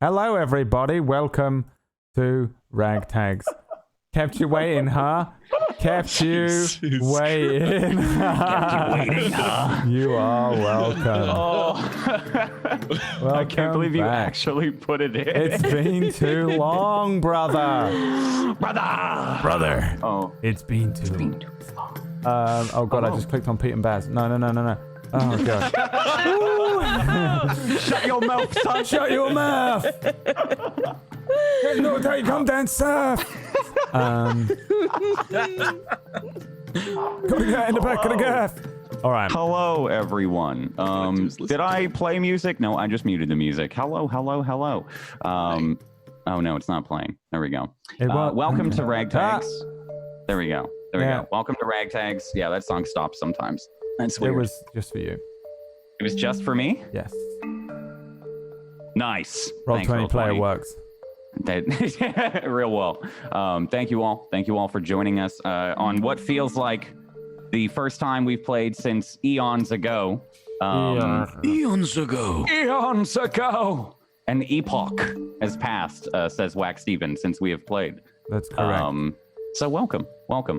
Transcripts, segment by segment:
Hello, everybody. Welcome to RagTags. Kept you waiting, huh? Kept you waiting. You are welcome. Oh, I can't believe you back. actually put it in. It's been too long, brother. Brother. Oh, It's been too long. Oh god, I just clicked on Pete and Baz. No. Oh god. shut your mouth, son. Shut your mouth. No, don't come down south. Gotta get in the back of the gaff. All right. Hello, everyone. Did I play music? No, I just muted the music. Hello. Oh no, it's not playing. There we go. Welcome to RagTags. There we go. Welcome to RagTags. Yeah, that song stops sometimes. That's weird. It was just for you. It was just for me? Yes. Nice. Roll20 player works. Real well. Thank you all for joining us on what feels like the first time we've played since eons ago. Eons ago. An epoch has passed, says Wax Steven, since we have played. That's correct. So welcome. What's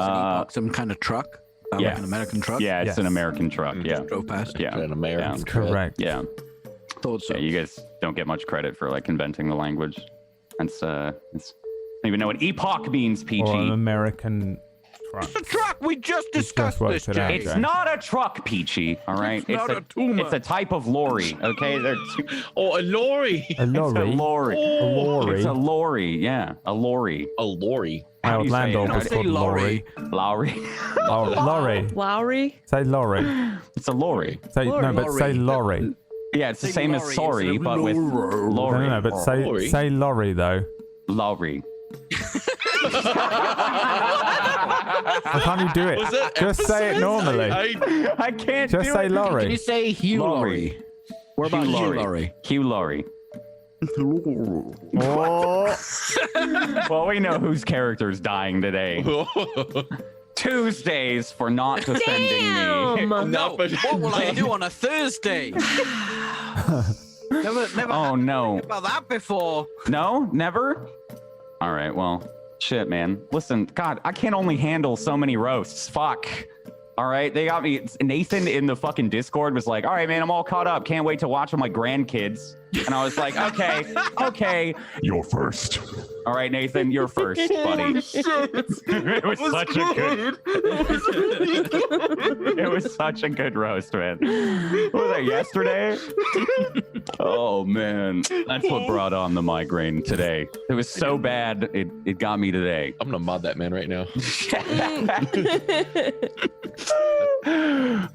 an epoch? Some kind of truck? Yeah, like an American truck? Yeah, it's an American truck. Yeah. Drove past. Yeah. An American truck. Correct. Yeah. Thought so. Yeah, you guys don't get much credit for like inventing the language. It's I don't even know what epoch means, Peachy. Or an American truck. It's a truck. We just discussed this, Jay. It's not a truck, Peachy. All right. It's not a tumor. It's a type of lorry. Okay. Oh, a lorry. A lorry. It's a lorry. A lorry. It's a lorry. Yeah, a lorry. A lorry. How do you say Landau it? was called Lorry. Lowry. Oh, lorry. Lowry? Say lorry. It's a lorry. Say Lorry. no, but say lorry. Yeah, it's the Say same as lorry sorry, instead of but with lorry. No, but say lorry though. Lorry. How can't you do it? Just say it normally. I can't Just say Can lorry. you say Hugh Lorry. Laurie? What about Hugh Laurie? Hugh Laurie. Well, we know whose character's dying today. Tuesdays for not defending me. No, what will I do on a Thursday? never Oh no. about that before. No? Never? All right, well, shit, man. Listen, God, I can't only handle so many roasts. Fuck. All right, they got me. Nathan in the fucking Discord was like, all right, man, I'm all caught up. Can't wait to watch with my grandkids. And I was like, okay. You're first. All right, Nathan, you're first, buddy. It was such a good. It was such a good roast, man. What was that, yesterday? Oh man, that's what brought on the migraine today. It was so bad, it got me today. I'm gonna mod that man right now.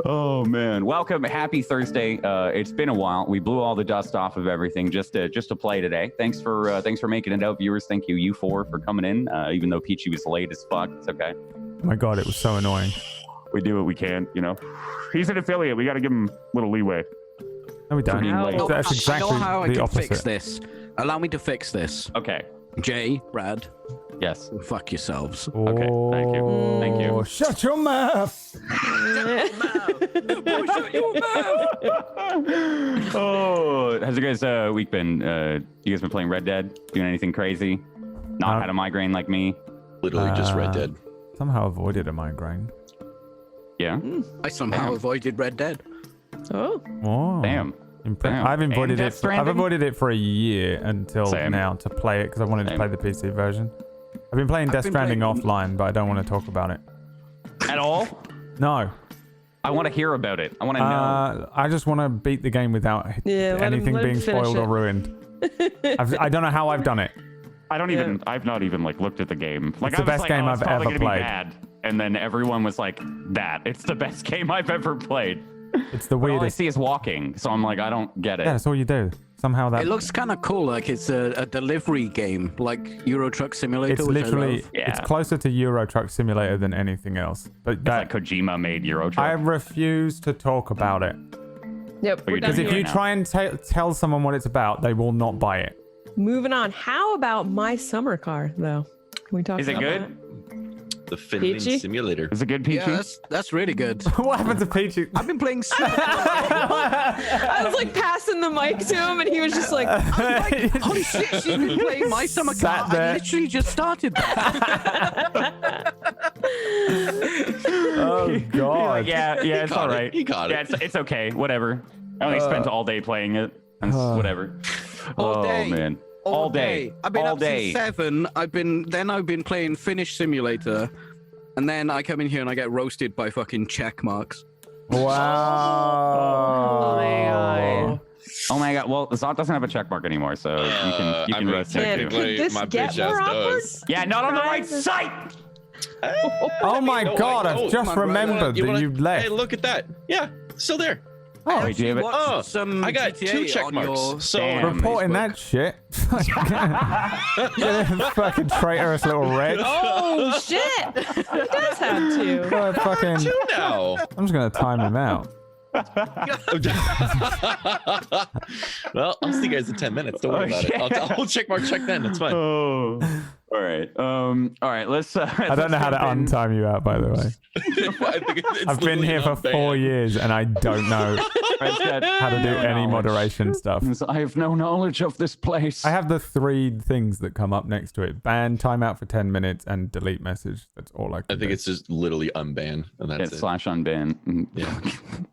Oh man, welcome, happy Thursday. It's been a while. We blew all the dust off of everything just to play today. Thanks for making it out, viewers. Thank you, you four, for coming in. Even though Peachy was late as fuck, it's okay. Oh my god, it was so annoying. We do what we can, you know. He's an affiliate. We got to give him a little leeway. No, we don't. No. That's exactly I know how I the can opposite. fix this. Allow me to fix this. Okay. Jay, Brad, Yes. fuck yourselves. Okay, thank you. Thank you. Oh, shut your mouth. Oh, how's your guys' week been? You guys been playing Red Dead? Doing anything crazy? Not had a migraine like me? Literally just Red Dead. Somehow avoided a migraine. Yeah. I somehow avoided Red Dead. Oh. Oh, Damn. I've And avoided Death it. Stranding? I've avoided it for a year until Same. now to play it because I wanted to Same. play the PC version. I've been playing Death been Stranding playing- offline, but I don't want to talk about it. At all? No. I want to hear about it. I want to know. I just want to beat the game without Yeah, let him anything being finish spoiled it. or ruined. I don't know how I've done it. I don't even. I've not even like looked at the game. Like, It's the I was best like, game oh, it's I've probably ever gonna be played. bad. And then everyone was like, "That it's the best game I've ever played." It's the All I weirdest. see is walking, so I'm like, I don't get it. Yeah, that's all you do. Somehow that. It looks kind of cool, like it's a delivery game, like Euro Truck Simulator. It's which I literally. love. Yeah. It's closer to Euro Truck Simulator than anything else. But It's that like Kojima made Euro I Truck. refuse to talk about it Yep. you're We're done because if doing here. you now. try and tell someone what it's about, they will not buy it. Moving on. How about my summer car, though? Can we talk Is it about good? that? The Finland Peachy? simulator. Is it good, Peachy? Yeah, that's really good. What happened to Peachy? I've been playing super I was like passing the mic to him, and he was just like, Holy shit, she's been playing My Summer Sat Car. there. I literally just started that. Oh god. Yeah, it's got all it. right. He got Yeah, it. it's okay. Whatever. I only spent all day playing it. And whatever. All day. Oh man. All day. I've been all up day. since 7. I've been playing Finnish Simulator, and then I come in here and I get roasted by fucking check marks. Wow. Oh my god. Well, Zot doesn't have a check mark anymore, so you can I mean, roast him man, too. technically, could this my get bitch ass more awkward? does. Yeah, not on the right Guys. site. Oh my No, god, I I've know. just Come on, brother. remembered that wanna- you left. Hey, look at that. Yeah, still there. Oh, Wait, do you have it? Oh, Some I got GTA 2 check on marks. your- So Damn. reporting Facebook. that shit. Fucking traitorous little wretch. "Oh shit, he does have to." Fucking, 2 now. I'm just gonna time him out. Well, I'll see you guys in 10 minutes. Don't worry about it. I'll check then. It's fine. Oh. All right. All right. Let's. I don't know how to untime you out, by the way. I think it's I've been literally here for not bad. 4 years and I don't know how to do any moderation stuff. I have no knowledge of this place. I have the 3 things that come up next to it: ban, timeout for 10 minutes, and delete message. That's all I can I think do. it's just literally unban, and that's it. /unban. Yeah.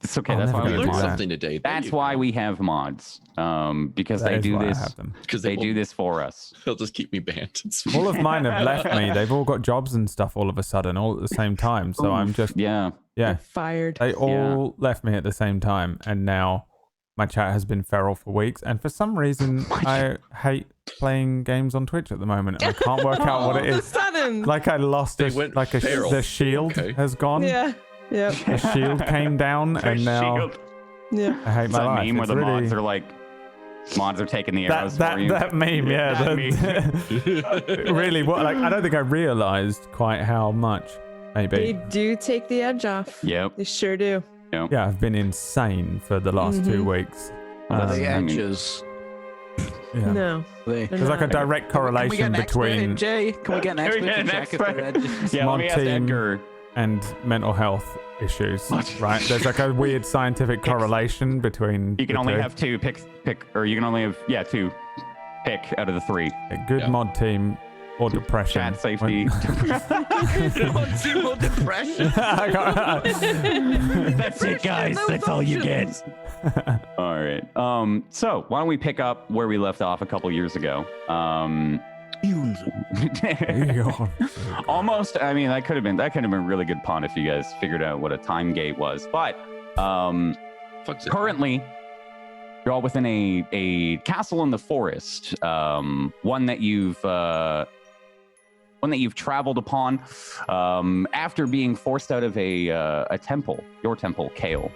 It's okay. I'm That's never why gonna we We do learned that. something today. That's why we have mods. Because That they is do why I this. have them. because They do this for us. They'll just keep me banned. It's All of mine have left me. They've all got jobs and stuff all of a sudden, all at the same time. So I'm just, Yeah. yeah. Fired. They all left me at the same time, and now my chat has been feral for weeks. And for some reason, I hate playing games on Twitch at the moment. And I can't work out what it The is. sudden. Like I lost They went feral. the shield Okay. has gone. Yeah. Yep. The shield came down, and now Shield. Yeah. I hate It's my that life. meme where It's the really- mods are like, mods are taking the arrows that for you. that meme, yeah. That Really, what? Like I don't think I realized quite how much. They Maybe. do take the edge off. Yep. They sure do. Yeah, I've been insane for the last 2 weeks. Well, that's- The I mean- edges. Yeah. No. They. they're There's like a not. direct Can we correlation get an expert in, between Jay? Can we get an Can we expert get to an check if they're expert? edges? Yeah, let me ask Mod team. Edgar. and mental health issues, right? There's like a weird scientific correlation between. You can the only two. have 2 pick, or you can only have 2 pick out of the 3. A good Yeah. mod team or depression. Chat safety. More depression. That's it, guys. That's all you get. All right. So why don't we pick up where we left off a couple years ago? Almost. I mean, that could have been a really good pun if you guys figured out what a time gate was. But Fuck's it. currently, you're all within a castle in the forest. One that you've traveled upon after being forced out of a temple, your temple, Kael,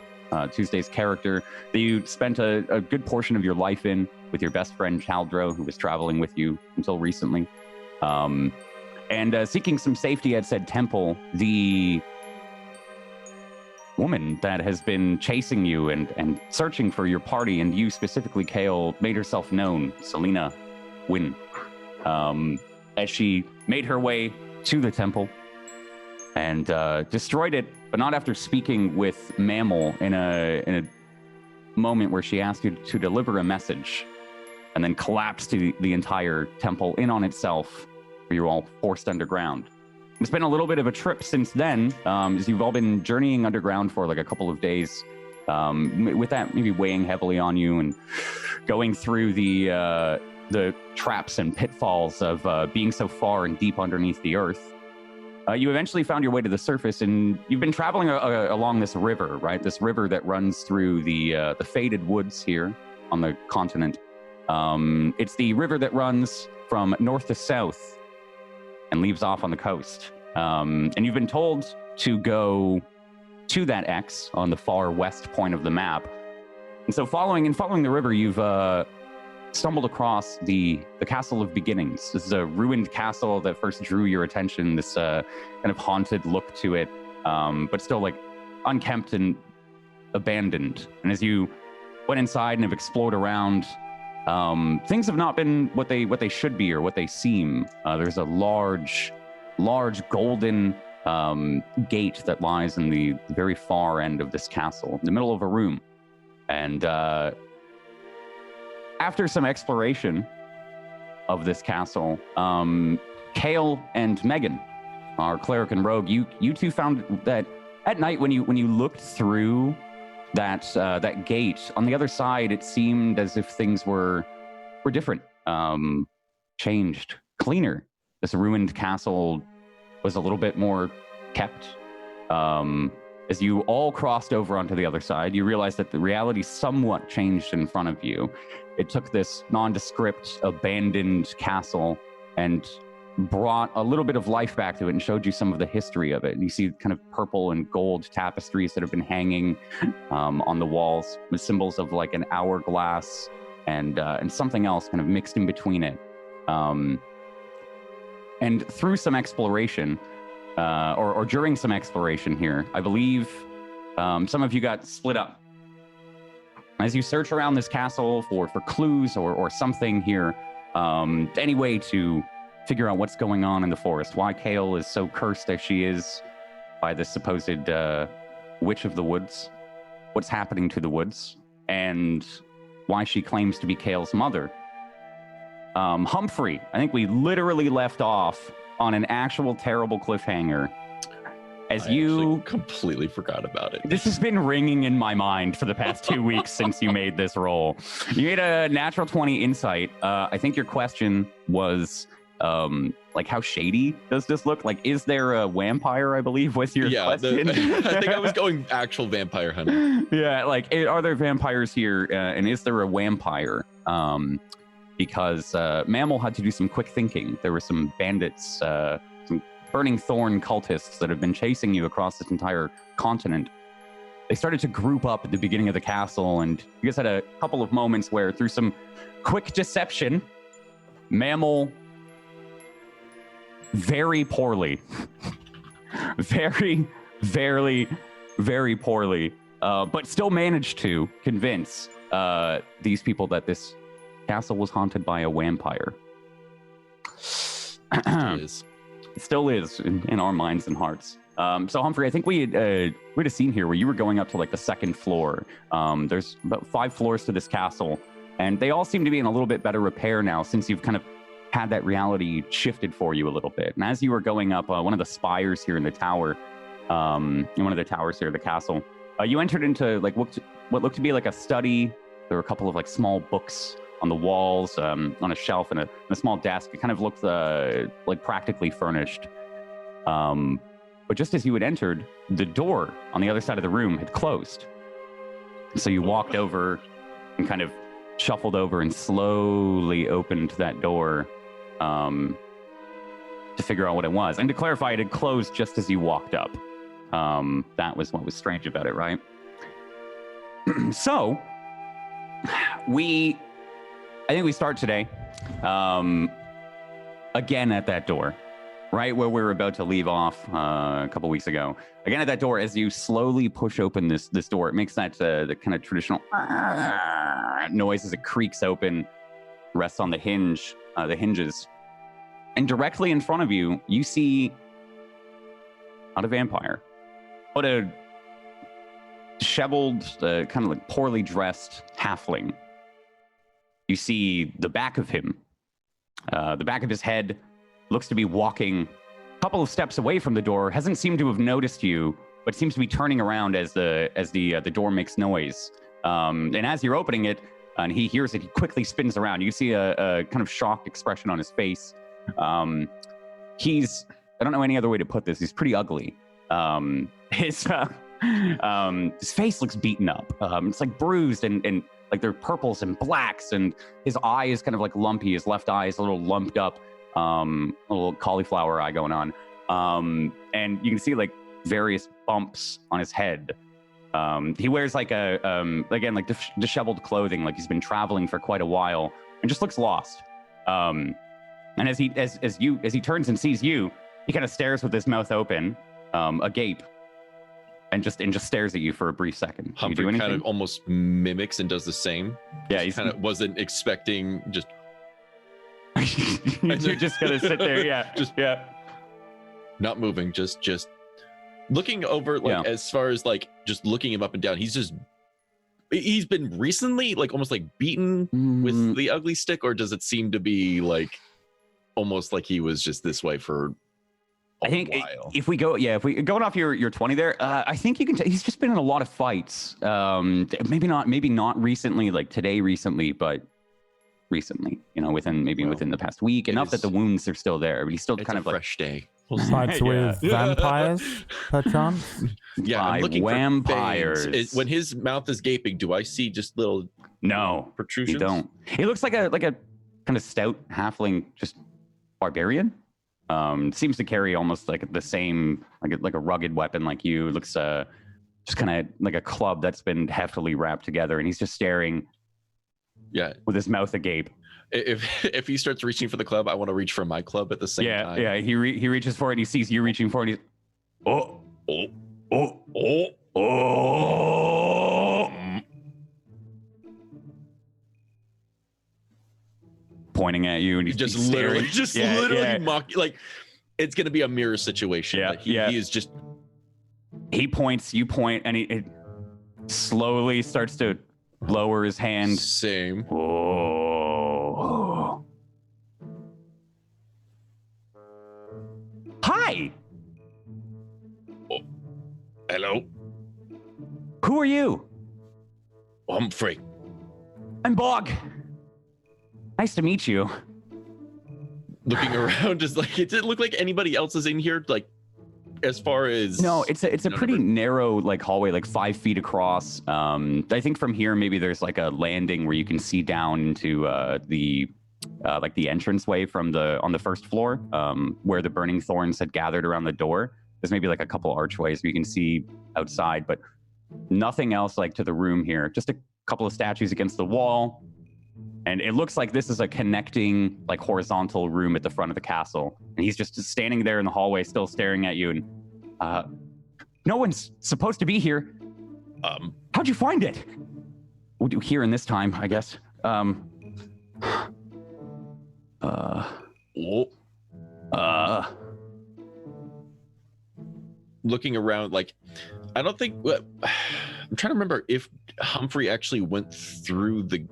Tuesday's character, that you spent a good portion of your life in with your best friend Chaldro, who was traveling with you until recently. And seeking some safety at said temple, the woman that has been chasing you and searching for your party, and you specifically, Kael, made herself known, Selena Wynn, as she made her way to the temple and destroyed it, but not after speaking with Mammal in a moment where she asked you to deliver a message, and then collapsed to the entire temple in on itself, where you're all forced underground. It's been a little bit of a trip since then, as you've all been journeying underground for like a couple of days, with that maybe weighing heavily on you and going through the traps and pitfalls of being so far and deep underneath the earth. You eventually found your way to the surface, and you've been traveling along this river, right? This river that runs through the faded woods here on the continent. It's the river that runs from north to south and leaves off on the coast. And you've been told to go to that X on the far west point of the map. And so following the river, you've stumbled across the Castle of Beginnings. This is a ruined castle that first drew your attention, this kind of haunted look to it, but still like unkempt and abandoned. And as you went inside and have explored around, things have not been what they should be or what they seem. There's a large golden gate that lies in the very far end of this castle, in the middle of a room. And after some exploration of this castle, Kael and Megan, our cleric and rogue, you two found that at night when you looked through that gate, on the other side, it seemed as if things were different, changed, cleaner. This ruined castle was a little bit more kept. As you all crossed over onto the other side, you realized that the reality somewhat changed in front of you. It took this nondescript, abandoned castle and brought a little bit of life back to it and showed you some of the history of it. And you see kind of purple and gold tapestries that have been hanging on the walls with symbols of like an hourglass and something else kind of mixed in between it. And through some exploration, or during some exploration here, I believe some of you got split up. As you search around this castle for clues or something here, any way to figure out what's going on in the forest, why Kael is so cursed as she is by this supposed witch of the woods, what's happening to the woods, and why she claims to be Kael's mother. Humphrey, I think we literally left off on an actual terrible cliffhanger. As I actually completely forgot about it. This has been ringing in my mind for the past 2 weeks since you made this roll. You made a natural 20 insight. I think your question was like, how shady does this look? Like, is there a vampire, I believe, was your question? I think I was going actual vampire hunting. Yeah, like, are there vampires here? And is there a vampire? Because Mammal had to do some quick thinking. There were some bandits, some Burning Thorn cultists that have been chasing you across this entire continent. They started to group up at the beginning of the castle, and you guys had a couple of moments where, through some quick deception, Mammal very poorly, very poorly, but still managed to convince these people that this castle was haunted by a vampire. It still is in our minds and hearts. So Humphrey, I think we had a scene here where you were going up to like the second floor. There's about 5 floors to this castle, and they all seem to be in a little bit better repair now since you've kind of had that reality shifted for you a little bit. And as you were going up one of the spires here in the tower, in one of the towers here of the castle, you entered into like what looked to be like a study. There were a couple of like small books on the walls, on a shelf, and a small desk. It kind of looked like practically furnished. But just as you had entered, the door on the other side of the room had closed. So you walked over and kind of shuffled over and slowly opened that door to figure out what it was. And to clarify, it had closed just as you walked up. That was what was strange about it, right? So, I think we start today, again at that door, right where we were about to leave off a couple weeks ago. Again at that door, as you slowly push open this door, it makes that the kind of traditional noise as it creaks open, rests on the hinges, and directly in front of you, you see not a vampire, but a disheveled, kind of like poorly dressed halfling. You see the back of him. The back of his head looks to be walking a couple of steps away from the door. Hasn't seemed to have noticed you, but seems to be turning around as the door makes noise. And as you're opening it, and he hears it, he quickly spins around. You see a kind of shocked expression on his face. I don't know any other way to put this. He's pretty ugly. His face looks beaten up. It's like bruised and like they're purples and blacks, and his eye is kind of like lumpy. His left eye is a little lumped up, a little cauliflower eye going on. And you can see like various bumps on his head. He wears like disheveled clothing, like he's been traveling for quite a while, and just looks lost. And as he turns and sees you, he kind of stares with his mouth open, agape. And just stares at you for a brief second. Humphrey kind of almost mimics and does the same. Yeah, he kind of wasn't expecting just. You're just gonna sit there, yeah, not moving, just looking over, like as far as like just looking him up and down. He's been recently like almost like beaten with the ugly stick, or does it seem to be like almost like he was just this way for I think if we go, going off your 20 there, I think you can. He's just been in a lot of fights. Maybe not recently, like today recently, but recently, within the past week. Enough that the wounds are still there, but he's still kind of like fresh day. Fights with vampires, perchance. Yeah, I'm looking vampires. For when his mouth is gaping, do I see just little protrusions? You don't. It looks like a kind of stout halfling, just barbarian. Seems to carry almost like the same, like a rugged weapon like you. It looks just kind of like a club that's been heftily wrapped together, and he's just staring. Yeah, with his mouth agape. If he starts reaching for the club, I want to reach for my club at the same time. Yeah. He reaches for it, and he sees you reaching for it. And pointing at you, and he's just staring. literally mocking. Like it's gonna be a mirror situation. Yeah, like he is just. He points, you point, and it slowly starts to lower his hand. Same. Oh. Hi. Oh. Hello. Who are you? Humphrey. I'm Bog. Nice to meet you. Looking around, just like it didn't look like anybody else is in here. Like, as far as no, it's a pretty narrow like hallway, like 5 feet across. I think from here maybe there's like a landing where you can see down into the entranceway from on the first floor, where the burning thorns had gathered around the door. There's maybe like a couple archways where you can see outside, but nothing else like to the room here. Just a couple of statues against the wall. And it looks like this is a connecting, like horizontal room at the front of the castle. And he's just standing there in the hallway, still staring at you. And no one's supposed to be here. How'd you find it? We'll do here in this time, I guess. Looking around, like, I don't think. I'm trying to remember if Humphrey actually went through the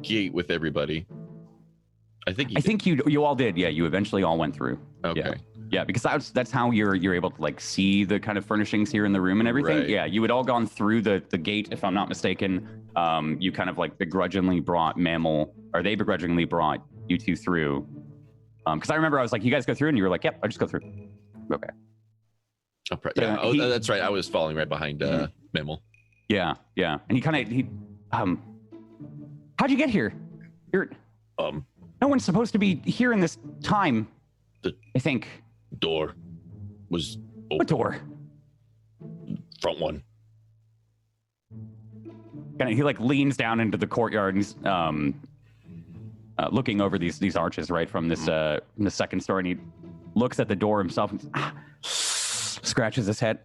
gate with everybody. I think you all did. Yeah, you eventually all went through. Okay. Yeah, because that's how you're able to like see the kind of furnishings here in the room and everything. Right. Yeah, you had all gone through the gate, if I'm not mistaken. You kind of like they begrudgingly brought you two through. Because I remember I was like, you guys go through, and you were like, yep, I just go through. Okay. That's right. I was falling right behind Mimel. Yeah. And how'd you get here? No one's supposed to be here in this time. I think. Door was open. What door? Front one. He like leans down into the courtyard and he's looking over these arches right from this the second story, and he looks at the door himself and scratches his head.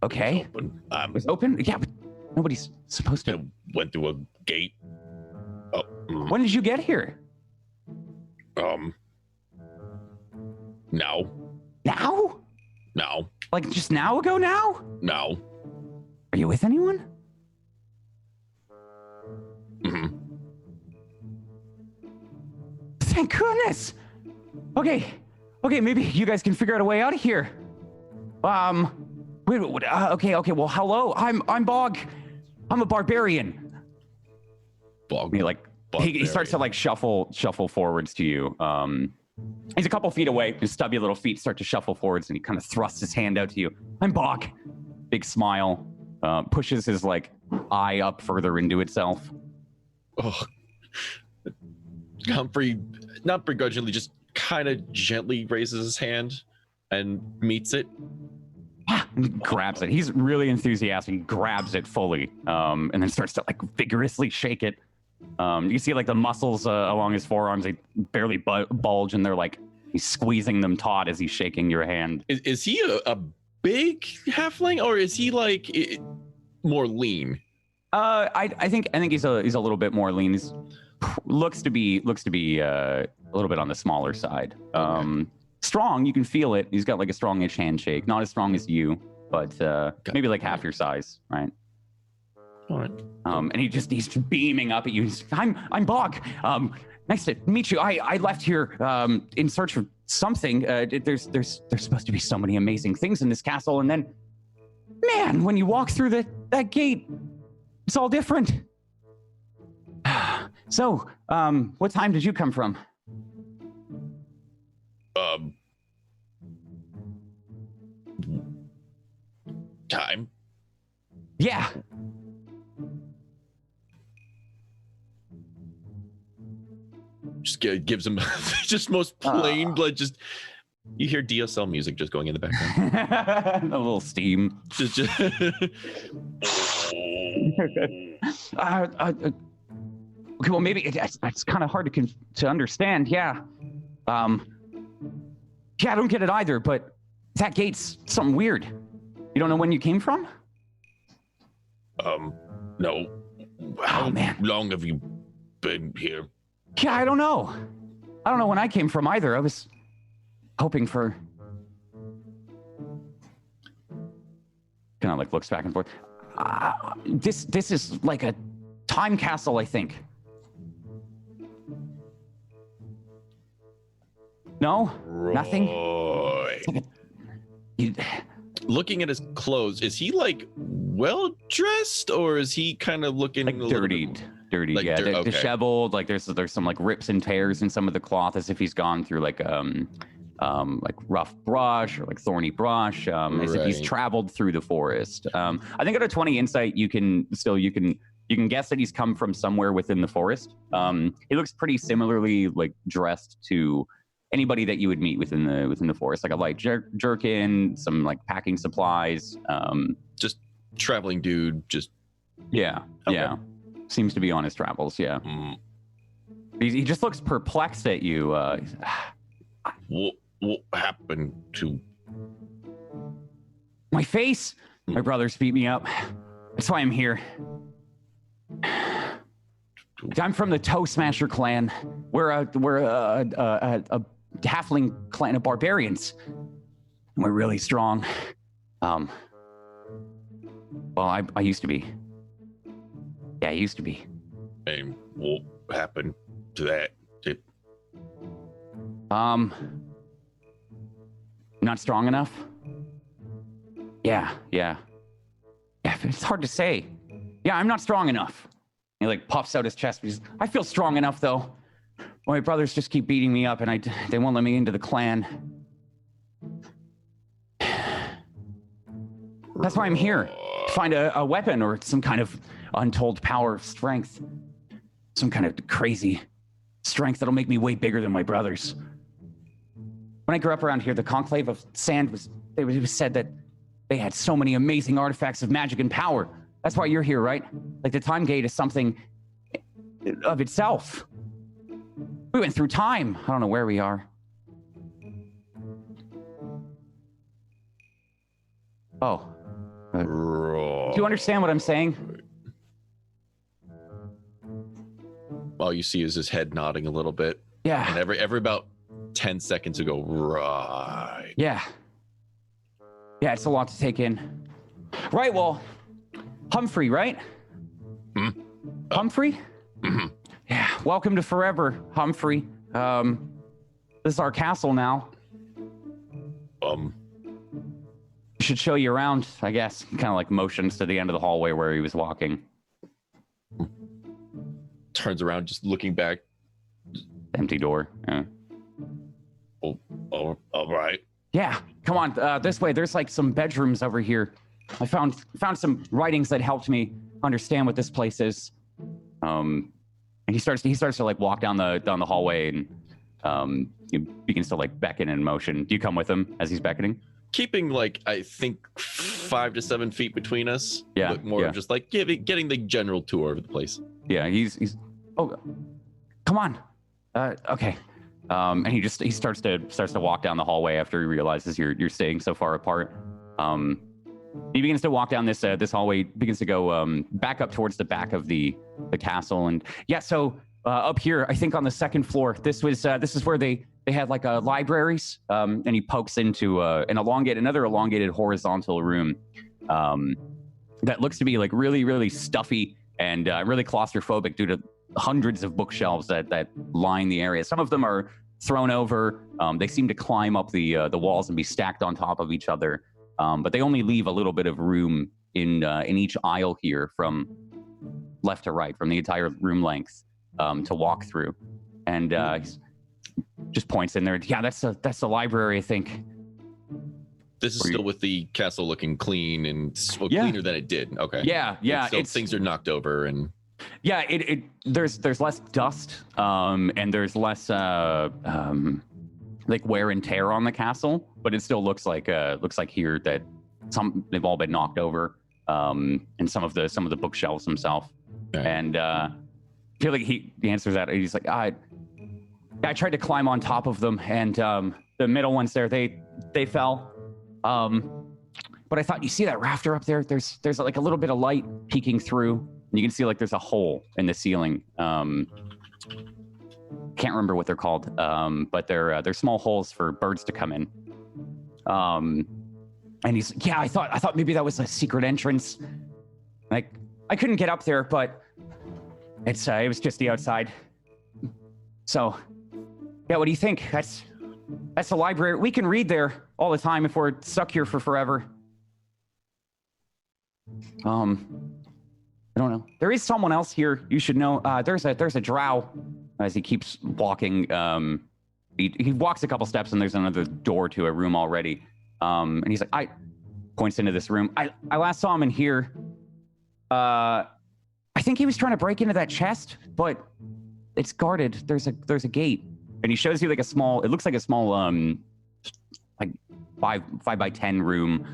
Okay. It was open. It was open? Yeah, but nobody's supposed to. Went through a gate. When did you get here? Now. Now? Now. Like just now ago now? Now. Are you with anyone? Mm-hmm. Thank goodness. Okay, maybe you guys can figure out a way out of here. Okay. Well, hello. I'm Bog. I'm a barbarian. Bog. He starts to like shuffle forwards to you. He's a couple feet away. His stubby little feet start to shuffle forwards, and he kind of thrusts his hand out to you. I'm Bog. Big smile. Pushes his like eye up further into itself. Oh. Humphrey, not begrudgingly, just kind of gently raises his hand and meets it. Grabs it. He's really enthusiastic. He grabs it fully, and then starts to like vigorously shake it. You see like the muscles along his forearms, they barely bulge, and they're like he's squeezing them taut as he's shaking your hand. Is he a big halfling, or is he like more lean? I think he's a little bit more lean. He's looks to be a little bit on the smaller side. Okay. Strong, you can feel it. He's got like a strongish handshake. Not as strong as you, but maybe like half your size, right? All right. And he's beaming up at you. I'm Bog. Nice to meet you. I left here in search of something. There's supposed to be so many amazing things in this castle, and then, man, when you walk through that gate, it's all different. So, what time did you come from? Time. Yeah. Just gives him just most plain blood. Just you hear DSL music just going in the background. A little steam. just Okay, well, maybe it's kind of hard to understand. Yeah. Yeah, I don't get it either. But that gate's something weird. You don't know when you came from? No. How man. long have you been here? Yeah, I don't know. I don't know when I came from either. I was hoping for. Kind of like looks back and forth. This is like a time castle, I think. No? Nothing? Right. Looking at his clothes, is he like well dressed, or is he kind of looking like a little bit dirty? like Yeah, okay. disheveled. Like there's some like rips and tears in some of the cloth, as if he's gone through like rough brush or like thorny brush, as if he's Right. traveled through the forest. I think at a 20 insight, you can guess that he's come from somewhere within the forest. He looks pretty similarly like dressed to anybody that you would meet within the forest, like a light jerkin, some like packing supplies. Just traveling dude. Just Yeah, Okay. yeah. Seems to be on his travels. Yeah. mm, He just looks perplexed at you. what happened to? My face. My brothers beat me up. That's why I'm here. I'm from the Toe Smasher clan. We're a halfling clan of barbarians. We're really strong. Well, I used to be. Yeah, I used to be. And what happened to that? Not strong enough. Yeah. It's hard to say. Yeah, I'm not strong enough. He like puffs out his chest. I feel strong enough though. My brothers just keep beating me up, and they won't let me into the clan. That's why I'm here. To find a weapon or some kind of untold power of strength. Some kind of crazy strength that'll make me way bigger than my brothers. When I grew up around here, the Conclave of Sand it was said that they had so many amazing artifacts of magic and power. That's why you're here, right? Like the Time Gate is something of itself. We went through time. I don't know where we are. Oh. Do you understand what I'm saying? All you see is his head nodding a little bit. Yeah. And every about 10 seconds ago, right. Yeah. Yeah, it's a lot to take in. Right, well, Humphrey, right? Humphrey? Mhm. Yeah, welcome to Forever, Humphrey. This is our castle now. Should show you around, I guess. Kind of like motions to the end of the hallway where he was walking. Turns around, just looking back. Empty door. Yeah. Oh, all right. Yeah, come on, this way. There's like some bedrooms over here. I found some writings that helped me understand what this place is. And he starts to like walk down the hallway, and he begins to like beckon in motion. Do you come with him as he's beckoning? Keeping like I think 5 to 7 feet between us. Yeah, But more yeah. of just like getting the general tour of the place. Yeah, he's. Oh, come on. Okay. And he starts to walk down the hallway after he realizes you're staying so far apart. He begins to walk down this this hallway, begins to go back up towards the back of the castle. And yeah, so up here, I think on the second floor, this is where they had like libraries. And he pokes into another elongated horizontal room that looks to be like really, really stuffy and really claustrophobic due to hundreds of bookshelves that line the area. Some of them are thrown over. They seem to climb up the walls and be stacked on top of each other. But they only leave a little bit of room in each aisle here from left to right, from the entire room length to walk through. And he just points in there. Yeah, that's the library, I think. This is still with the castle looking clean and cleaner than it did. Okay. Yeah. So things are knocked over and. Yeah, there's less dust and there's less like wear and tear on the castle, but it still looks like here that they've all been knocked over, and some of the bookshelves themselves. Okay. And I feel like he answers that. He's like, I tried to climb on top of them, and the middle ones there, they fell. But I thought, you see that rafter up there? There's like a little bit of light peeking through, and you can see like there's a hole in the ceiling. Can't remember what they're called, but they're small holes for birds to come in. And he's like, yeah, I thought maybe that was a secret entrance. Like, I couldn't get up there, but it was just the outside. So, yeah, what do you think? That's the library. We can read there all the time if we're stuck here for forever. I don't know. There is someone else here you should know. There's a drow. As he keeps walking, he walks a couple steps and there's another door to a room already. And he's like, I points into this room. I last saw him in here. I think he was trying to break into that chest, but it's guarded. There's a gate. And he shows you like it looks like a small, like 5 by 10 room.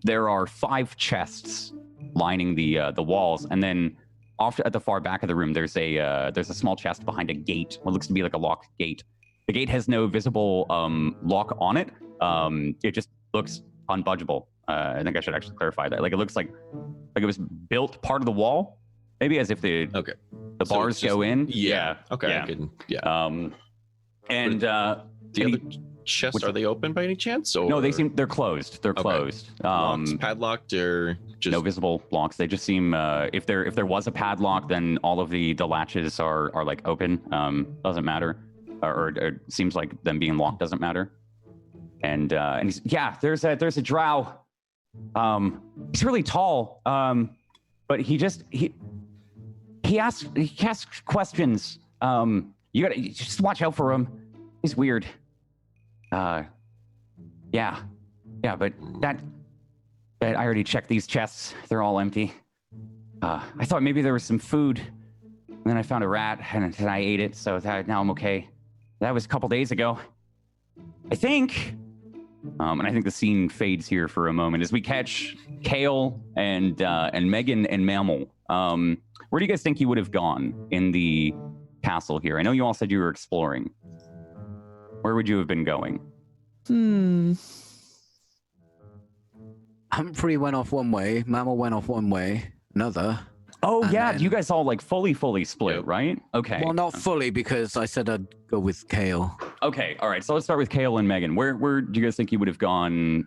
There are 5 chests lining the walls, and then off at the far back of the room, there's a small chest behind a gate. What looks to be like a locked gate. The gate has no visible lock on it. It just looks unbudgeable. I think I should actually clarify that. Like it looks like it was built part of the wall, maybe as if the bars go in. Yeah. Okay. Yeah. And the other chests, are they open by any chance? Or? No, they're closed. They're closed. Locks, padlocked, or just no visible locks. They just seem if there was a padlock, then all of the latches are like open. Doesn't matter, or it seems like them being locked doesn't matter. And he's, yeah, there's a drow. He's really tall. But he asks questions. You gotta just watch out for him. He's weird. Yeah, but that I already checked these chests. They're all empty. I thought maybe there was some food, and then I found a rat, and I ate it, so now I'm okay. That was a couple days ago, I think. And I think the scene fades here for a moment as we catch Kael and Megan and Mammal. Where do you guys think you would have gone in the castle here? I know you all said you were exploring. Where would you have been going? Humphrey went off one way. Mammal went off one way. Another. Oh, yeah. You guys all like fully split, right? Okay. Well, not fully because I said I'd go with Kael. Okay. All right. So let's start with Kael and Megan. Where do you guys think you would have gone?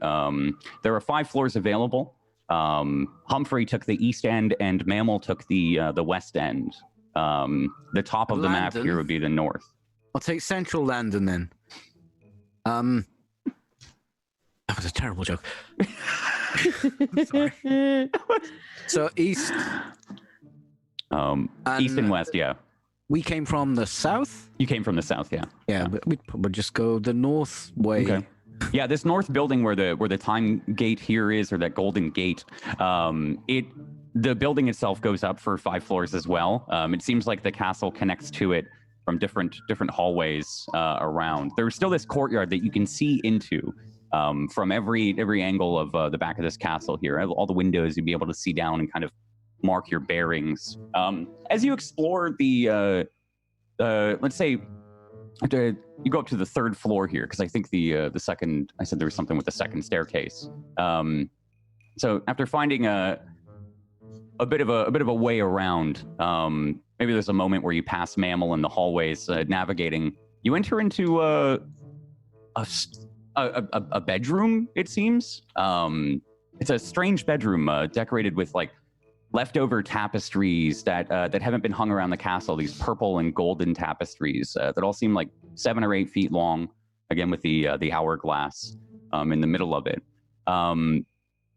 There are 5 floors available. Humphrey took the east end and Mammal took the west end. The top of the map here would be the north. I'll take Central London then. That was a terrible joke. Sorry. So east. East and west, yeah. We came from the south? You came from the south, yeah. Yeah, but we'd probably just go the north way. Okay. Yeah, this north building where the time gate here is, or that golden gate, the building itself goes up for 5 floors as well. It seems like the castle connects to it from different hallways around. There's still this courtyard that you can see into from every angle of the back of this castle here. All the windows, you'd be able to see down and kind of mark your bearings. As you explore the let's say, you go up to the 3rd floor here, because I think the second, I said there was something with the second staircase. So after finding a bit of a way around, maybe there's a moment where you pass Mammal in the hallways, navigating. You enter into a bedroom. It seems it's a strange bedroom, decorated with like leftover tapestries that haven't been hung around the castle. These purple and golden tapestries that all seem like 7 or 8 feet long. Again, with the hourglass in the middle of it.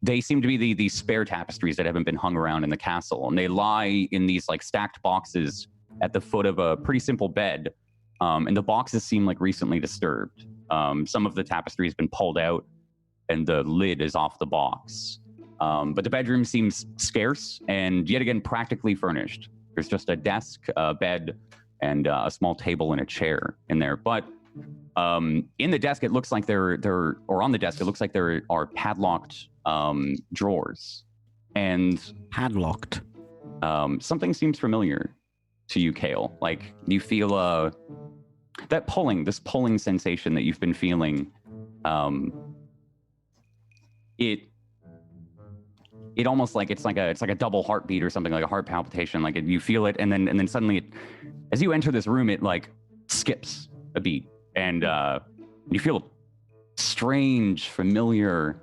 They seem to be the spare tapestries that haven't been hung around in the castle, and they lie in these like stacked boxes at the foot of a pretty simple bed. And the boxes seem like recently disturbed. Some of the tapestry has been pulled out, and the lid is off the box. But the bedroom seems scarce and yet again practically furnished. There's just a desk, a bed, and a small table and a chair in there. But in the desk, it looks like on the desk, it looks like there are padlocked drawers. And Padlocked. Something seems familiar to you, Kael. Like you feel this pulling sensation that you've been feeling. It almost like it's like a double heartbeat or something, like a heart palpitation. Like you feel it, and then suddenly, as you enter this room, it like skips a beat. And you feel a strange, familiar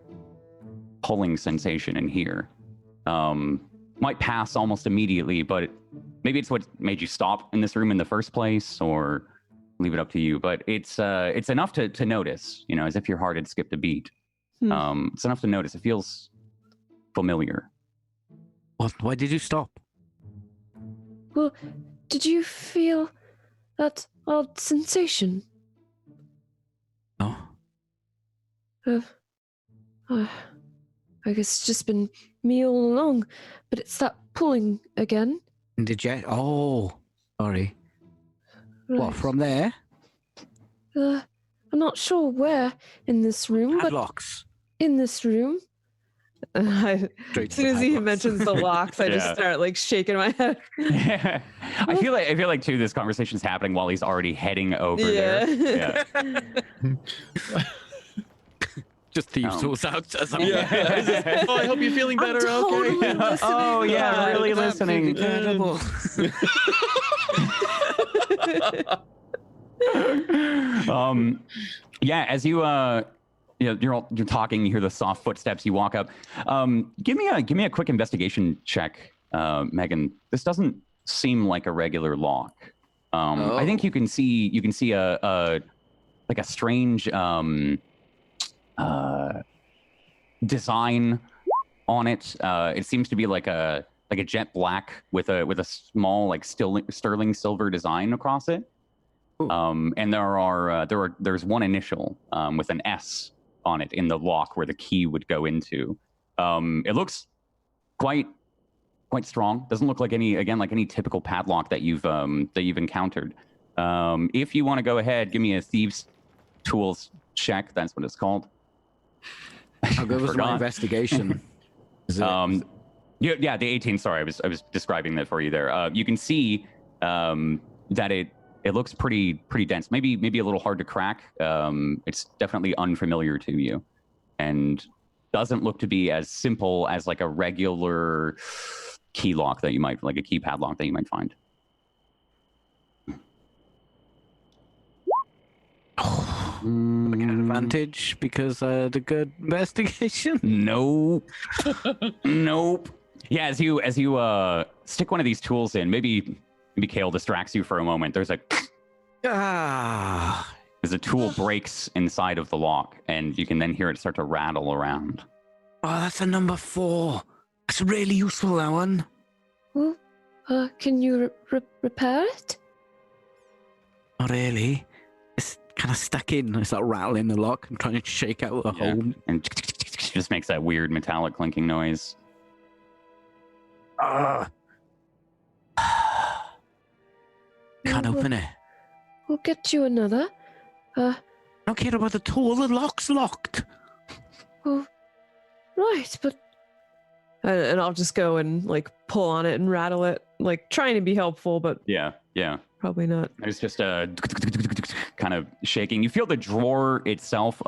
pulling sensation in here. Might pass almost immediately, but maybe it's what made you stop in this room in the first place, or leave it up to you. But it's enough to notice, as if your heart had skipped a beat. It's enough to notice. It feels familiar. What? Why did you stop? Well, did you feel that odd sensation? No. I guess it's just been me all along, but it's that pulling again. Did you? Oh, sorry. Right. What, from there? I'm not sure where in this room, Padlocks. but in this room. As soon as he mentions the locks, I just start like shaking my head. I feel like too, this conversation's happening while he's already heading over there. Yeah. Just thieves tools out. Oh, I hope you're feeling better. Totally Okay. Oh yeah, really listening. Incredible. Yeah, as you're talking, you hear the soft footsteps, you walk up. Give me a quick investigation check, Megan. This doesn't seem like a regular lock. I think you can see a strange design on it. It seems to be like a jet black with a small like sterling silver design across it. And there's one initial with an S on it in the lock where the key would go into. It looks quite strong. Doesn't look like any typical padlock that you've encountered. If you want to go ahead, give me a thieves tools check. That's what it's called. I'll go with my investigation. Yeah, the 18. Sorry, I was describing that for you there. You can see that it looks pretty dense. Maybe a little hard to crack. It's definitely unfamiliar to you, and doesn't look to be as simple as like a regular key lock that you might, like a key padlock that you might find. I get an advantage because I had a good investigation. Nope. Nope. Yeah, as you stick one of these tools in, maybe Kael distracts you for a moment. There's a as a tool breaks inside of the lock, and you can then hear it start to rattle around. Oh, that's a number 4. That's really useful, that one. Well, can you repair it? Not really. It's kind of stuck in. It's like rattling the lock and trying to shake out the hole. And just makes that weird metallic clinking noise. Can't open it. We'll get you another. I don't care about the tool. The lock's locked. Well, right, but... And I'll just go and, like, pull on it and rattle it, like, trying to be helpful, but... Yeah. Probably not. There's just a kind of shaking. You feel the drawer itself,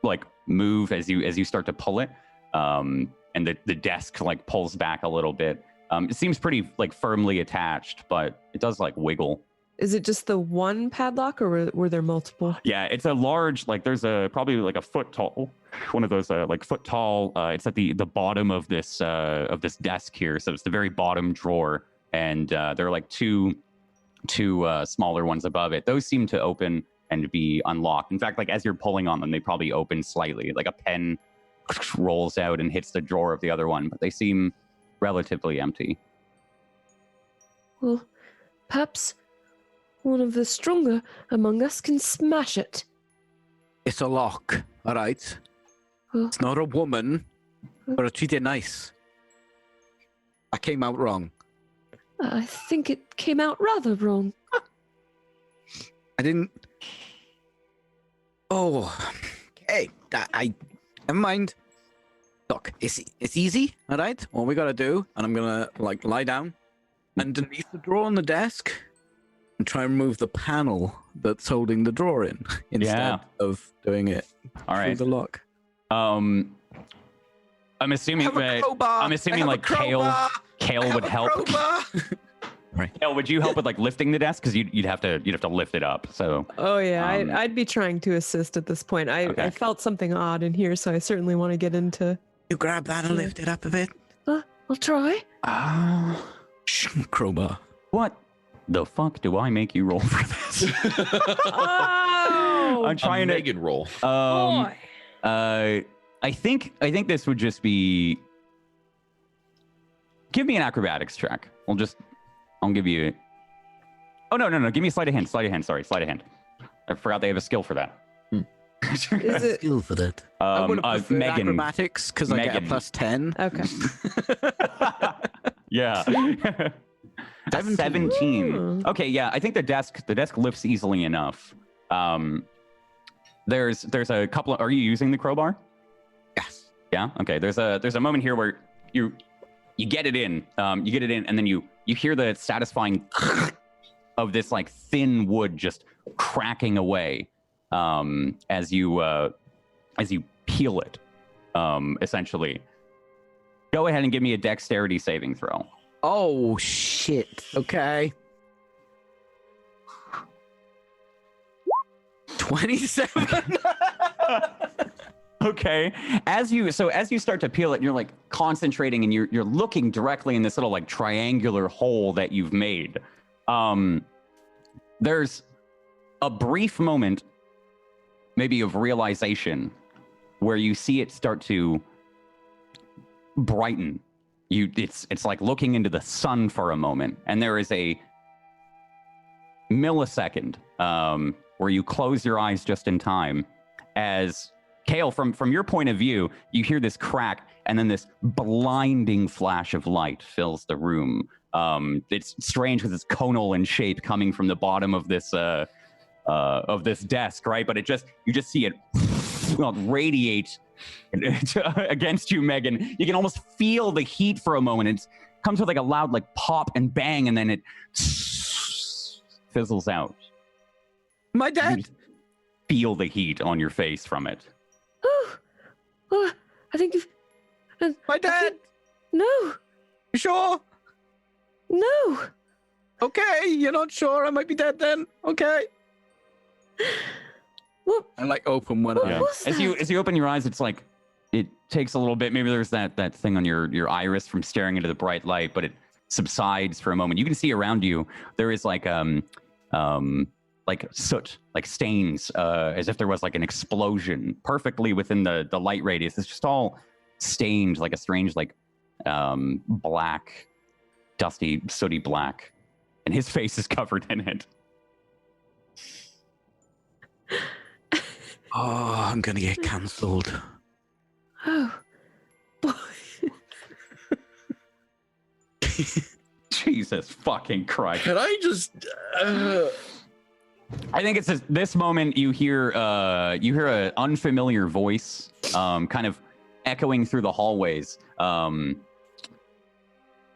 like, move as you start to pull it. and the desk like pulls back a little bit. It seems pretty like firmly attached, but it does like wiggle. Is it just the one padlock, or were there multiple? Yeah, it's a large, like there's probably like a foot tall, one of those like foot tall. It's at the bottom of this desk here, so it's the very bottom drawer, and there are like two smaller ones above it. Those seem to open and be unlocked. In fact, like as you're pulling on them, they probably open slightly, like a pen rolls out and hits the drawer of the other one, but they seem relatively empty. Well, perhaps one of the stronger among us can smash it. It's a lock, all right? Well, It's not a woman, but I treat it nice. I came out wrong. I think it came out rather wrong. I didn't... Oh, okay. Never mind. Look, it's easy, all right? What we gotta do, and I'm gonna like lie down underneath the drawer on the desk and try and remove the panel that's holding the drawer in instead of doing it through the lock. I'm assuming like Kael would help. Right. Kael, would you help with like lifting the desk? Because you'd have to lift it up. So. Oh yeah, I'd be trying to assist at this point. I felt something odd in here, so I certainly want to get into. You grab that and lift it up a bit. I'll try. Crowbar. What the fuck do I make you roll for this? Oh, I'm trying to Megan roll. boy. I think this would just be. Give me an acrobatics check. I'll give you. Oh no! Give me a sleight of hand. Sorry, sleight of hand. I forgot they have a skill for that. Is it Skill for that. I would have preferred Megan. acrobatics because I get a plus 10. okay? Yeah. 17. Ooh. Okay, yeah. I think the desk lifts easily enough. There's a couple of. Are you using the crowbar? Yes. Yeah. Okay. There's a moment here where you get it in. And then you hear the satisfying of this like thin wood just cracking away as you peel it. Essentially. Go ahead and give me a dexterity saving throw. Oh, shit. Okay. 27. Okay. As you start to peel it, and you're like concentrating, and you're looking directly in this little like triangular hole that you've made. There's a brief moment, maybe of realization, where you see it start to brighten. It's like looking into the sun for a moment, and there is a millisecond where you close your eyes just in time as Kael, from your point of view, you hear this crack, and then this blinding flash of light fills the room. It's strange because it's conal in shape, coming from the bottom of this desk, right? But you just see it radiate against you, Megan. You can almost feel the heat for a moment. It comes with like a loud like pop and bang, and then it fizzles out. Am I dead? Feel the heat on your face from it. Oh, I think you've. Am I dead? No, You sure? no. Okay, you're not sure. I might be dead then. Okay. What? I like open one What eye. was that? As you open your eyes, it's like it takes a little bit. Maybe there's that thing on your iris from staring into the bright light, but it subsides for a moment. You can see around you there is like soot, like stains, as if there was like an explosion perfectly within the light radius. It's just all stained like a strange like black, dusty, sooty black, and his face is covered in it. Oh, I'm gonna get cancelled. Oh, boy. Jesus fucking Christ. Can I just I think it's this moment you hear an unfamiliar voice kind of echoing through the hallways.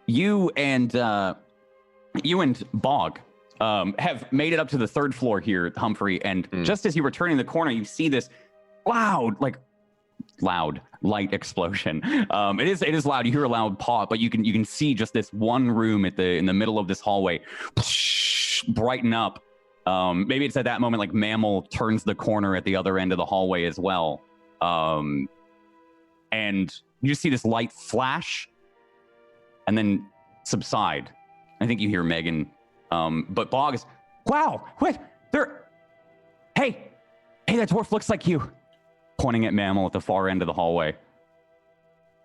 You and Bog have made it up to the third floor here, Humphrey, and just as you were turning the corner, you see this loud, like loud light explosion. It is loud. You hear a loud pop, but you can see just this one room in the middle of this hallway brighten up. Maybe it's at that moment like Mammal turns the corner at the other end of the hallway as well. And you just see this light flash and then subside. I think you hear Megan. But Bog is, wow, wait, hey, that dwarf looks like you. Pointing at Mammal at the far end of the hallway.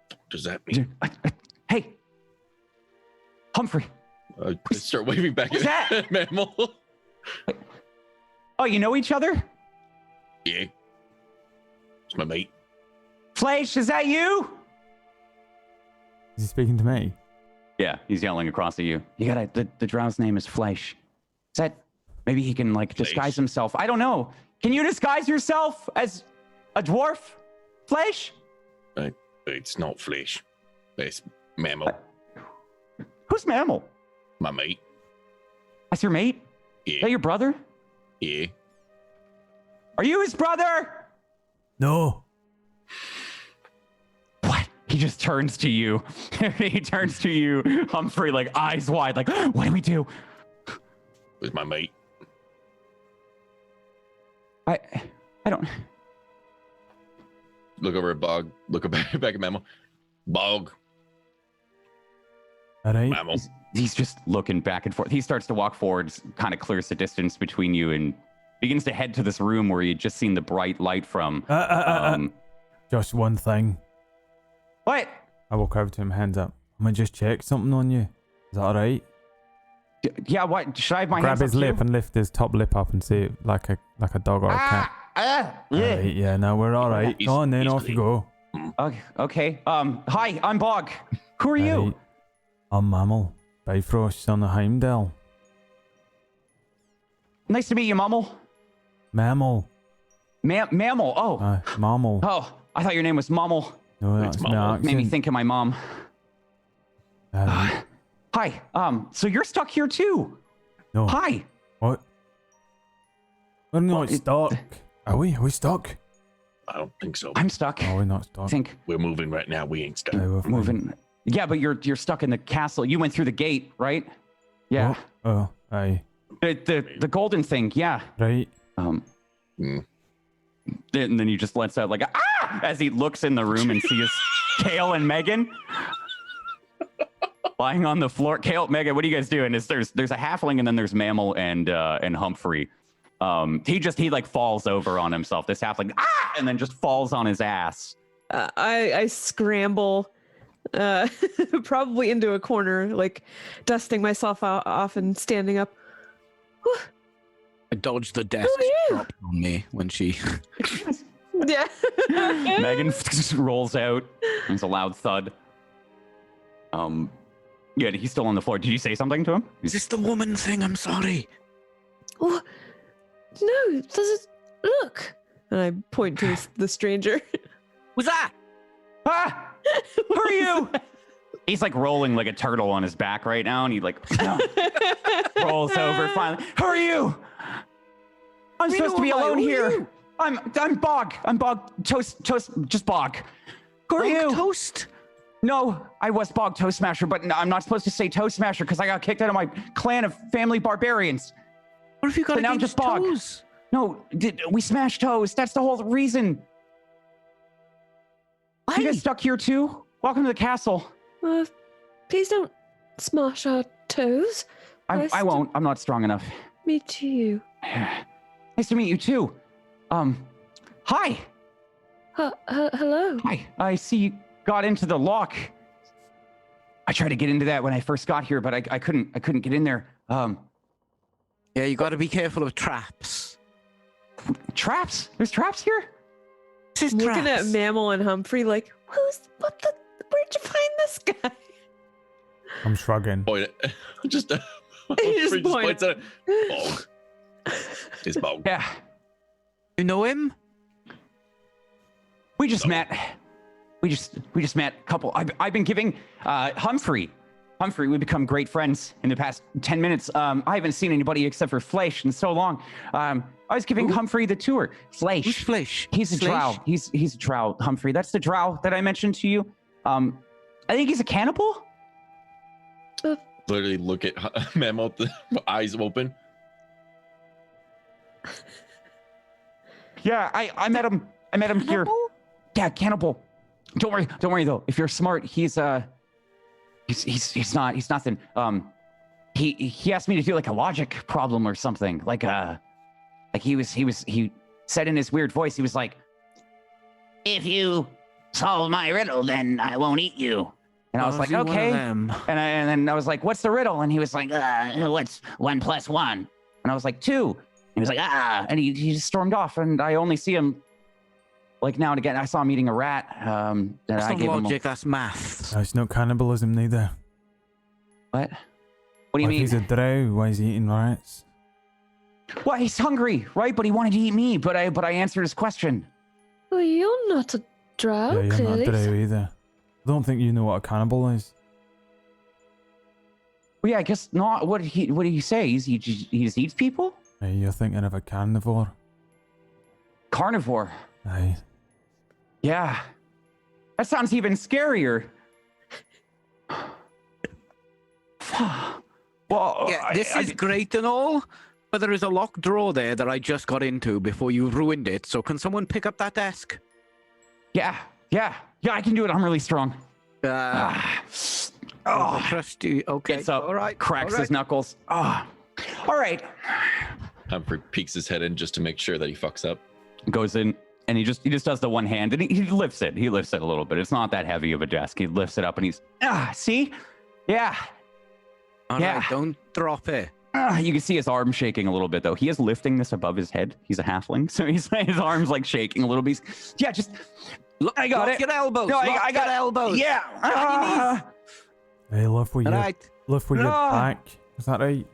What does that mean? Hey, Humphrey. I start waving back Who's at Mammal. Oh, you know each other? Yeah. It's my mate. Fleisch, is that you? Is he speaking to me? Yeah, he's yelling across at you. You gotta, the drow's name is Fleisch. Is that, maybe he can like disguise Fleisch? himself. I don't know. Can you disguise yourself as a dwarf? Fleisch? It's not Fleisch. It's Mammal. Who's Mammal? My mate. That's your mate? Yeah. Is that your brother? Yeah. Are you his brother? No. What? He just turns to you. He turns to you, Humphrey, like eyes wide, like, what do we do? It's my mate. I don't. Look over at Bog. Look back at Mammal. Bog. All right. Mammal. He's just looking back and forth. He starts to walk forward, kind of clears the distance between you, and begins to head to this room where you'd just seen the bright light from. Just one thing. What? I walk over to him, hands up. I'm gonna just check something on you. Is that all right? Yeah, what? Should I have my Grab hands his up lip too? and lift his top lip up and see it like a dog or a cat. Yeah. Right, yeah, no, we're all right. He's- Go on then, he's off you go. Okay. Hi, I'm Bog. Who are you? Right. I'm Mammal, Bifrost, son of Heimdall. Nice to meet you, Mammal. Mammal. Mammal. Oh. Mammal. Oh, I thought your name was Mammal. No, that's my Mammal. accent. Made me think of my mom. Right. Hi. So you're stuck here too. No. Hi. What? We're not stuck. Are we? Are we stuck? I don't think so. I'm stuck. No, we're not I stuck. think We're moving right now. We ain't stuck. No, we're fine. moving. Yeah, but you're stuck in the castle. You went through the gate, right? Yeah. Oh, aye. The golden thing. Yeah. Right. Mm. And then he just lets out like as he looks in the room and sees Kael and Megan lying on the floor. Kael, Megan, what are you guys doing? There's a halfling and then there's Mammal and Humphrey. He like falls over on himself. This halfling and then just falls on his ass. I scramble, probably into a corner, like dusting myself off and standing up. I dodged the desk Who are you? dropped on me when she. Yeah. Megan rolls out. There's a loud thud. Yeah, he's still on the floor. Did you say something to him? Is this the woman thing? I'm sorry. Oh, no, does it look? And I point to the stranger. Who's that? Ah! Who are you? He's like rolling like a turtle on his back right now, and he like rolls over finally. Who are you? I'm supposed to be alone here. I'm Bog. I'm Bog. Toast. Just Bog. Who are you? Toast. No, I was Bog Toast Smasher, but I'm not supposed to say Toast Smasher because I got kicked out of my clan of family barbarians. What have you got So now I'm against just Bog. toes? No, we smashed toes. That's the whole reason. You guys stuck here too? Welcome to the castle. Please don't smash our toes. I won't. I'm not strong enough. Me too. Nice to meet you too. Hi. Hello. Hi. I see you got into the lock. I tried to get into that when I first got here, but I couldn't get in there. Yeah, you got to be careful of traps. Traps? There's traps here? This is Looking at traps. Mammal and Humphrey, like, where'd you find this guy? I'm shrugging. Point it. Just just point points at it. Bog. It's Bog. Yeah. You know him? We just met. We just met a couple. I've been giving Humphrey. Humphrey, we've become great friends in the past 10 minutes. I haven't seen anybody except for Fleisch in so long. I was giving Humphrey the tour. Fleisch. Who's Fleisch? He's a drow. He's a drow, Humphrey. That's the drow that I mentioned to you. I think he's a cannibal. Literally look at Mammoth, the eyes open. Yeah, I met him. I met him here. Yeah, cannibal. Don't worry though. If you're smart, he's nothing. He asked me to do like a logic problem or something. Like he said in his weird voice, he was like, "If you solve my riddle, then I won't eat you." And I was like, "Okay." And then I was like, "What's the riddle?" And he was like, "What's 1 + 1?" And I was like, 2. And he was like, "Ah," and he just stormed off. And I only see him like now and again. I saw him eating a rat. That's I not gave logic, him that's math. No, it's not cannibalism neither. What? What do you If mean? he's a drow, why is he eating rats? Well, he's hungry, right? But he wanted to eat me. But I answered his question. Well, you're not a drow, Yeah, you're clearly. not a drow either. I don't think you know what a cannibal is. Well, yeah, I guess not. What did he say? He just eats people? Hey, you're thinking of a carnivore. Carnivore. Aye. Yeah. That sounds even scarier. Well, Yeah, this is great and all, but there is a locked drawer there that I just got into before you ruined it. So can someone pick up that desk? Yeah, I can do it. I'm really strong. I trust you. Okay. Gets up, All right. cracks all his right. knuckles. All right. Humphrey peeks his head in just to make sure that he fucks up. Goes in and he just does the one hand and he lifts it. He lifts it a little bit. It's not that heavy of a desk. He lifts it up and he's see? Yeah. All Yeah. right, don't drop it. You can see his arm shaking a little bit though. He is lifting this above his head. He's a halfling, so his arm's like shaking a little bit. Yeah, just look. I got Lock it. your elbows. No, Lock I got your elbows. Yeah. Hey, lift with All your, right. lift with your back. Is that right?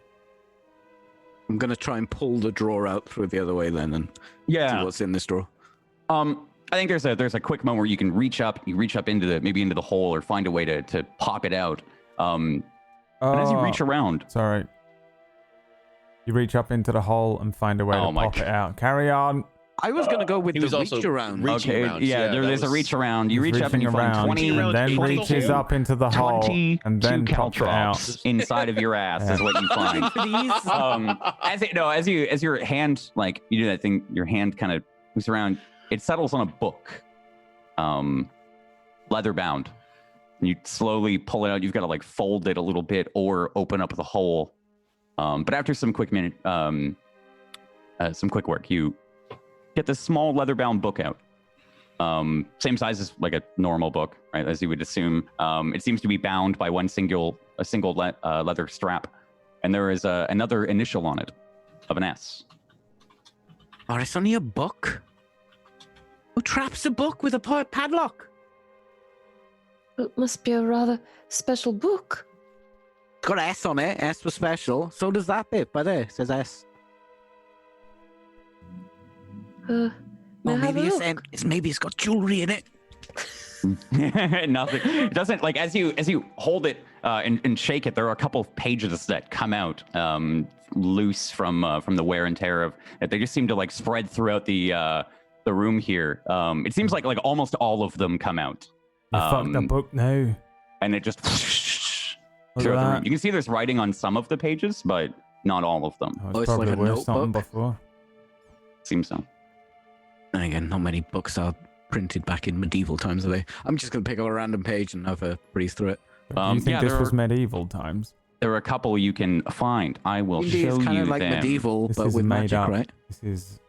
I'm gonna try and pull the drawer out through the other way then, and Yeah. see what's in this drawer. I think there's a quick moment where you can reach up into the hole or find a way to pop it out. And as you reach around, Sorry. You reach up into the hole and find a way Oh to my pop it out. Carry on. I was gonna go with He was the also reach around. reaching okay, around. yeah, that there's a was- reach around. You He's reach up and you reaching find around 20 around and then 22 reaches up into the hole and then pops it out. inside of your ass is what you find. As your hand, like you do that thing, your hand kind of moves around. It settles on a book, leather bound. And you slowly pull it out. You've got to like fold it a little bit or open up the hole. But after some quick work, you get this small leather bound book out. Same size as like a normal book, right? As you would assume. It seems to be bound by a single leather strap, and there is another initial on it of an S. Oh, it's only a book. Who traps a book with a padlock? It must be a rather special book. It's got S on it. S for special. So does that bit by there. It says S. May I have maybe a it's, look? maybe it's got jewelry in it. Nothing. It doesn't, like, as you hold it and shake it, there are a couple of pages that come out loose from the wear and tear of it. They just seem to like spread throughout the room here. It seems like almost all of them come out. You fucked the book now. And it just Look throughout at the room. that. You can see there's writing on some of the pages, but not all of them. Oh, Oh, it's it's like probably a worth something notebook? before. Seems so. And again, not many books are printed back in medieval times, are they? I'm just going to pick up a random page and have a breeze through it. Do you think yeah, this there was are- medieval times? There are a couple you can find. I will Indeed, show it's kind you of like them. medieval, This but is with made magic, up. right? This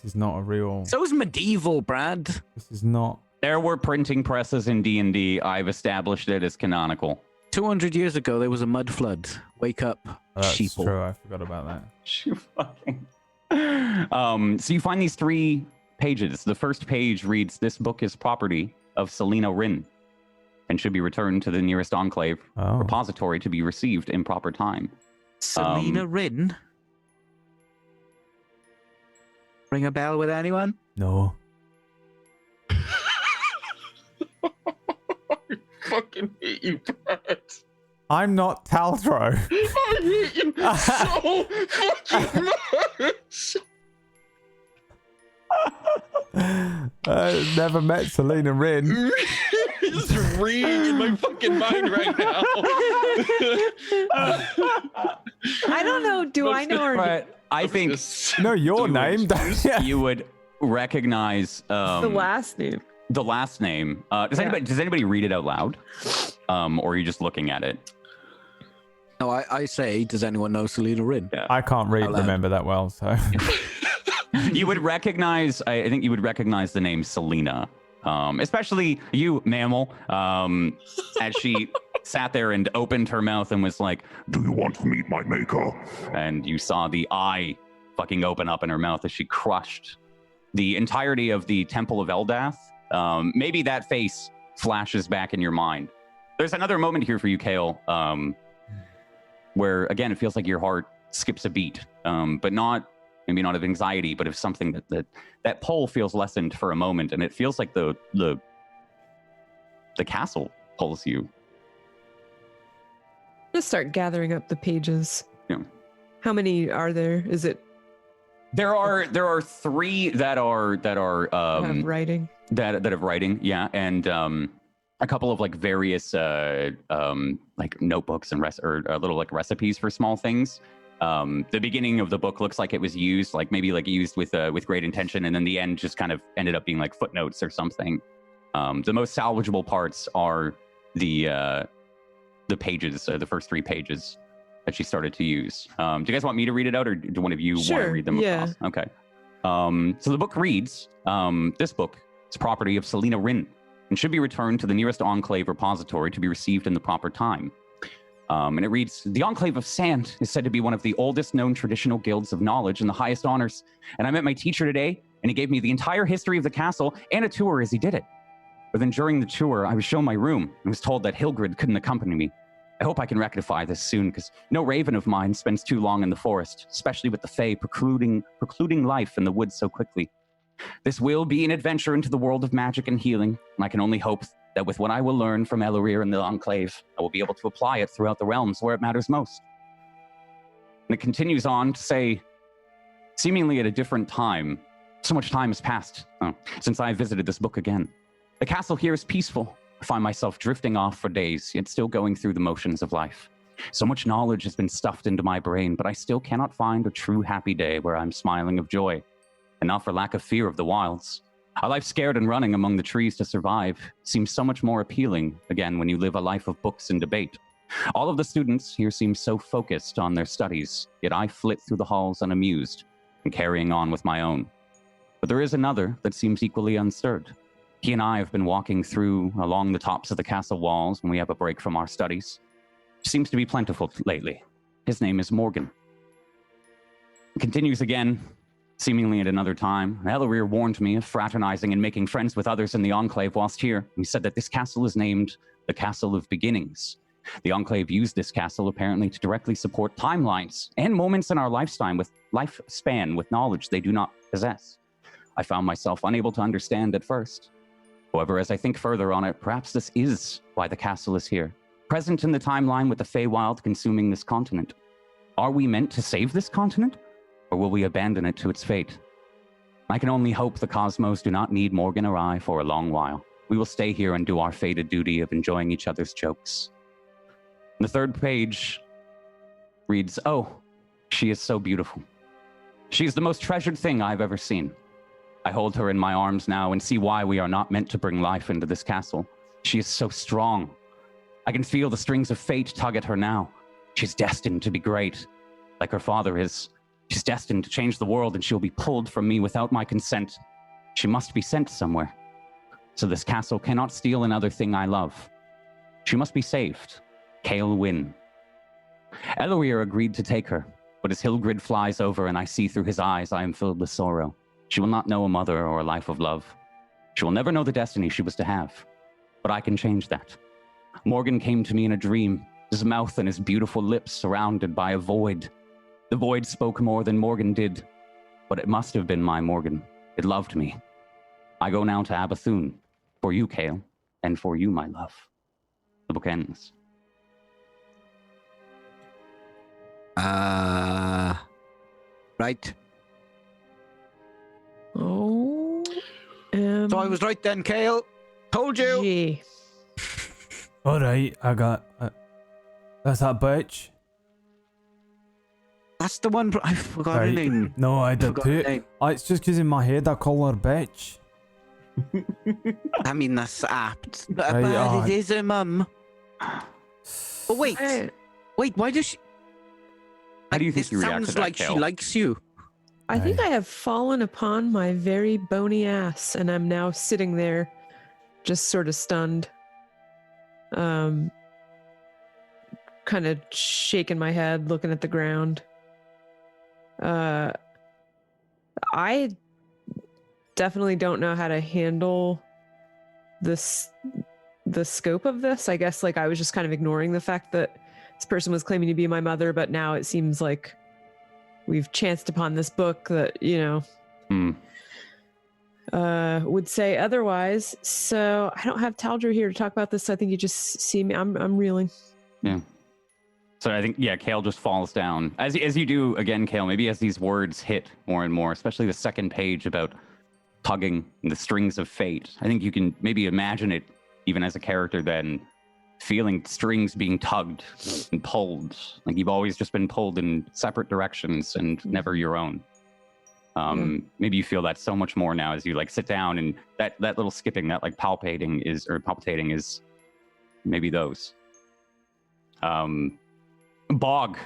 is not a real. So is medieval, Brad. This is not. There were printing presses in D&D. I've established it as canonical. 200 years ago, there was a mud flood. Wake up, Oh, that's sheeple. true. I forgot about that. You fucking. So you find these 3 pages. The first page reads, "This book is property of Selena Rin and should be returned to the nearest enclave Oh, repository to be received in proper time." Selena Rin. Ring a bell with anyone? no. Fucking hate you, Brett. I'm not Taltro. I hate you so fucking much. Never met Selena Rin. It's ringing in my fucking mind right now. I don't know. Do I know her? But I think No, your name. you would recognize The last name. the last name. Does anybody read it out loud? Or are you just looking at it? No, I say, does anyone know Selena Rin? Yeah. I can't remember that well, so. You would recognize, I think you would recognize the name Selena, especially you, Mammal, as she sat there and opened her mouth and was like, Do you want to meet my maker? and you saw the eye fucking open up in her mouth as she crushed the entirety of the Temple of Eldath. Maybe that face flashes back in your mind. There's another moment here for you, Kael, where, again, it feels like your heart skips a beat, but maybe not of anxiety, but of something that pull feels lessened for a moment, and it feels like the castle pulls you. Just start gathering up the pages. Yeah. How many are there? Is it There are three that have writing? that have writing, yeah, and a couple of like various like notebooks and little like recipes for small things. The beginning of the book looks like it was used, like maybe like used with great intention, and then the end just kind of ended up being like footnotes or something. The most salvageable parts are the pages, the first 3 pages that she started to use. Do you guys want me to read it out, or do one of you want to read them across? Okay. So the book reads, this book is property of Selena Rin and should be returned to the nearest Enclave repository to be received in the proper time. And it reads, the Enclave of Sand is said to be one of the oldest known traditional guilds of knowledge and the highest honors. And I met my teacher today, and he gave me the entire history of the castle and a tour as he did it. But then during the tour, I was shown my room and was told that Hilgrid couldn't accompany me. I hope I can rectify this soon, because no raven of mine spends too long in the forest, especially with the Fae precluding life in the woods so quickly. This will be an adventure into the world of magic and healing, and I can only hope that with what I will learn from Elorir and the Enclave, I will be able to apply it throughout the realms where it matters most. And it continues on to say, seemingly at a different time, so much time has passed since I visited this book again. The castle here is peaceful. I find myself drifting off for days, yet still going through the motions of life. So much knowledge has been stuffed into my brain, but I still cannot find a true happy day where I'm smiling of joy, and not for lack of fear of the wilds. A life scared and running among the trees to survive seems so much more appealing, again, when you live a life of books and debate. All of the students here seem so focused on their studies, yet I flit through the halls unamused and carrying on with my own. But there is another that seems equally unstirred. He and I have been walking along the tops of the castle walls when we have a break from our studies. Seems to be plentiful lately. His name is Morgan. It continues again, seemingly at another time. Elorir warned me of fraternizing and making friends with others in the Enclave whilst here. He said that this castle is named the Castle of Beginnings. The Enclave used this castle apparently to directly support timelines and moments in our lifespan with knowledge they do not possess. I found myself unable to understand at first. However, as I think further on it, perhaps this is why the castle is here, present in the timeline with the Feywild consuming this continent. Are we meant to save this continent, or will we abandon it to its fate? I can only hope the cosmos do not need Morgan or I for a long while. We will stay here and do our fated duty of enjoying each other's jokes. The third page reads, oh, she is so beautiful. She is the most treasured thing I've ever seen. I hold her in my arms now and see why we are not meant to bring life into this castle. She is so strong. I can feel the strings of fate tug at her now. She's destined to be great, like her father is. She's destined to change the world, and she'll be pulled from me without my consent. She must be sent somewhere. So this castle cannot steal another thing I love. She must be saved. Kael Wynn. Elorir agreed to take her, but as Hilgrid flies over and I see through his eyes, I am filled with sorrow. She will not know a mother or a life of love. She will never know the destiny she was to have. But I can change that. Morgan came to me in a dream, his mouth and his beautiful lips surrounded by a void. The void spoke more than Morgan did, but it must have been my Morgan. It loved me. I go now to Abathun, for you, Kael, and for you, my love. The book ends. Right. Oh. So I was right then, Kael. Told you. Gee. All right, I got. That's that bitch. That's the one. I forgot her Right. name. No, I did Forgot her too. name. It's just because in my head I call her bitch. I mean, that's apt. But, Right, but it is her mum. But wait. Wait, why does she... How do you think this you react to sounds that, like she Kael? likes you. I think I have fallen upon my very bony ass, and I'm now sitting there, just sort of stunned. Kind of shaking my head, looking at the ground. I definitely don't know how to handle this, the scope of this. I guess like I was just kind of ignoring the fact that this person was claiming to be my mother, but now it seems like we've chanced upon this book that, you know, would say otherwise. So I don't have Taldra here to talk about this. So I think you just see me. I'm reeling. Yeah. So I think, yeah, Kael just falls down. As you do, again, Kael, maybe as these words hit more and more, especially the second page about tugging the strings of fate, I think you can maybe imagine it even as a character then, feeling strings being tugged and pulled. Like you've always just been pulled in separate directions and never your own. Maybe you feel that so much more now as you like sit down, and that little skipping, that like palpitating is maybe those. Bog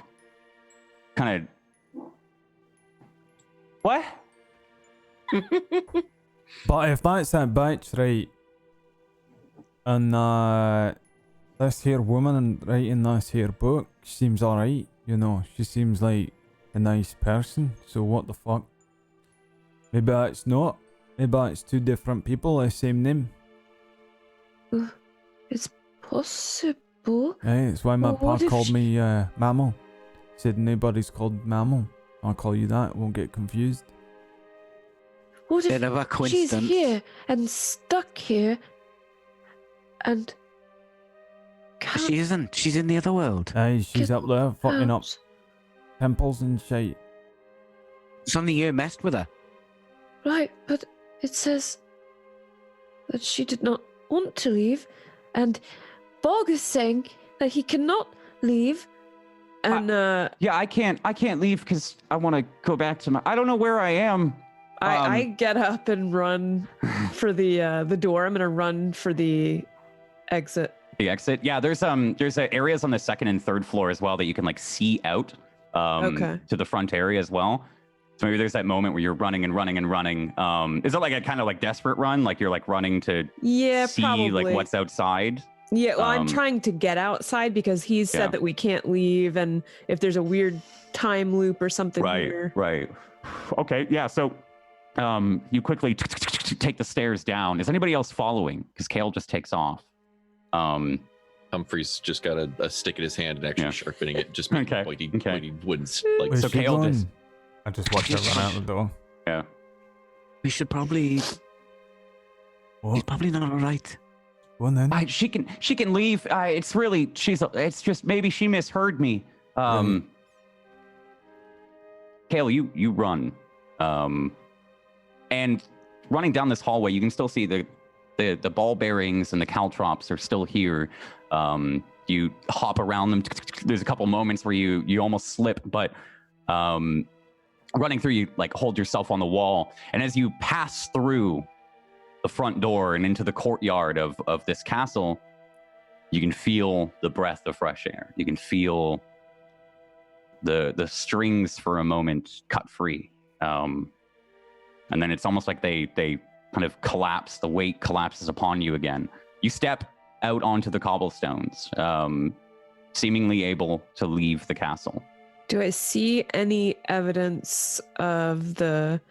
kind of what? But if that's that bitch, right, and this here woman writing this here book seems alright, you know, she seems like a nice person, so what the fuck? Maybe it's not. Maybe it's two different people, the same name. It's possible. Hey, it's why my Well, pa what if called she- me Mammal. Said nobody's called Mammal. I'll call you that, won't get confused. What Bit of a if she's coincidence. here and stuck here and can't She isn't. She's in the other world. Aye, she's get up there fucking up out? pimples and shit. Something you messed with her. Right, but it says that she did not want to leave, and Bog is saying that he cannot leave, and Yeah, I can't leave because I want to go back to I don't know where I am. I get up and run for the door. I'm gonna run for the exit. The exit. Yeah, there's areas on the second and third floor as well that you can like see out Okay. to the front area as well. So maybe there's that moment where you're running and running and running. Is it like a kind of like desperate run? Like you're like running to Yeah, see probably. like what's outside? Yeah, well, I'm Um, trying to get outside because he's said yeah. that we can't leave, and if there's a weird time loop or something here. Right. Okay, yeah, so you quickly take the stairs down. Is anybody else following? Because Kael just takes off. Humphrey's just got a stick in his hand and actually Yeah. sharpening it, just making Okay, pointy, okay. pointy wooden like. Where's so she Kael going? just- I just watched her run out the door. Yeah. We should probably... What? He's probably not alright. Go on then. She can leave. It's just maybe she misheard me. Kael, you run, and running down this hallway, you can still see the ball bearings and the caltrops are still here. You hop around them. There's a couple moments where you almost slip, but running through, you like hold yourself on the wall, and as you pass through the front door and into the courtyard of this castle, you can feel the breath of fresh air. You can feel the strings for a moment cut free. And then it's almost like they kind of collapse, the weight collapses upon you again. You step out onto the cobblestones, seemingly able to leave the castle. Do I see any evidence of the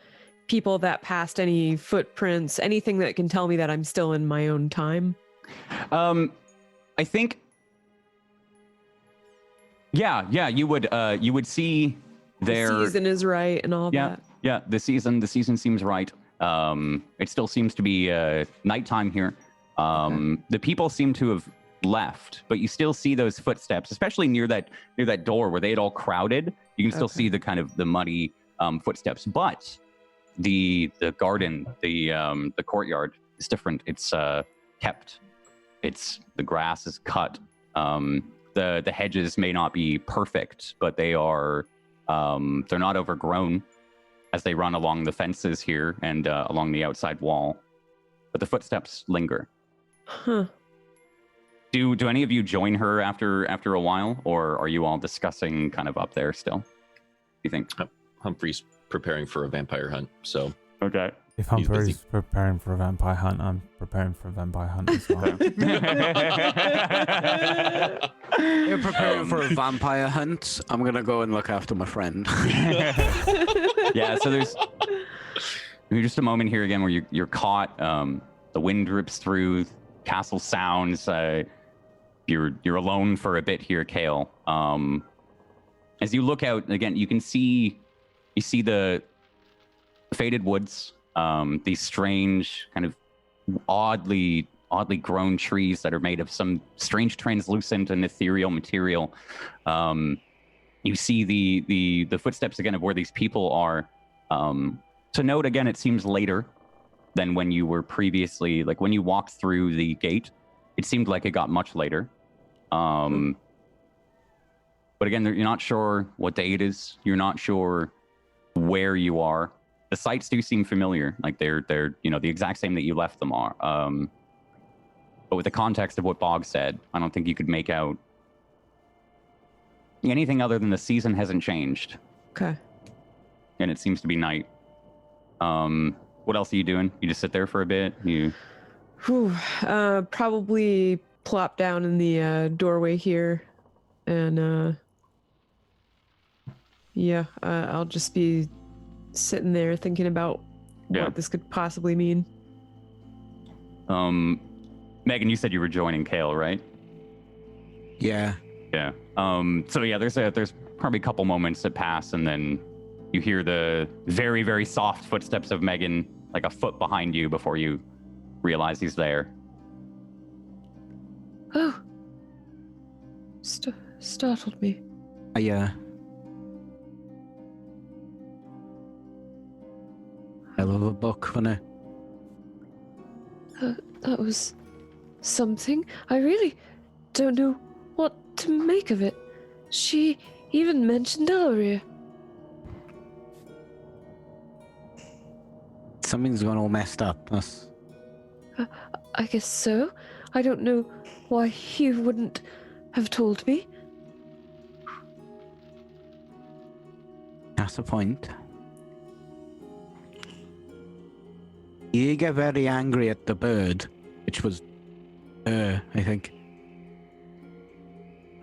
people that passed, any footprints, anything that can tell me that I'm still in my own time? I think, yeah, you would see their The season is right and all yeah, that. yeah. The season seems right. It still seems to be nighttime here. The people seem to have left, but you still see those footsteps, especially near that door where they had all crowded. You can still see the kind of the muddy footsteps, but the garden, the courtyard is different. It's kept. The grass is cut. The hedges may not be perfect, but they are they're not overgrown as they run along the fences here and along the outside wall. But the footsteps linger. Huh. Do any of you join her after a while, or are you all discussing kind of up there still? You think? Humphrey's preparing for a vampire hunt, so Okay. If He's busy. Humphrey's preparing for a vampire hunt, I'm preparing for a vampire hunt as well. You're preparing for a vampire hunt. I'm gonna go and look after my friend. Yeah. So there's just a moment here again where you're caught. The wind rips through. Castle sounds. You're alone for a bit here, Kael. As you look out again, you see the faded woods. These strange kind of oddly grown trees that are made of some strange translucent and ethereal material. You see the footsteps again of where these people are. To note again, it seems later than when you were previously, like when you walked through the gate, it seemed like it got much later. But again, you're not sure what day it is. You're not sure where you are. The sights do seem familiar, like they're the exact same that you left them are. But with the context of what Bog said, I don't think you could make out anything other than the season hasn't changed. Okay. And it seems to be night. What else are you doing? You just sit there for a bit? Probably plop down in the doorway here, and I'll just be sitting there thinking about what this could possibly mean. Megan, you said you were joining Kael, right? Yeah. Yeah. So yeah, there's probably a couple moments that pass, and then you hear the very, very soft footsteps of Megan, like a foot behind you before you realize he's there. Oh. Startled me. I love a book, funny. That was something. I really don't know what to make of it. She even mentioned Ellery. Something's gone all messed up. I guess so. I don't know why he wouldn't have told me. That's the point. You get very angry at the bird, which was I think.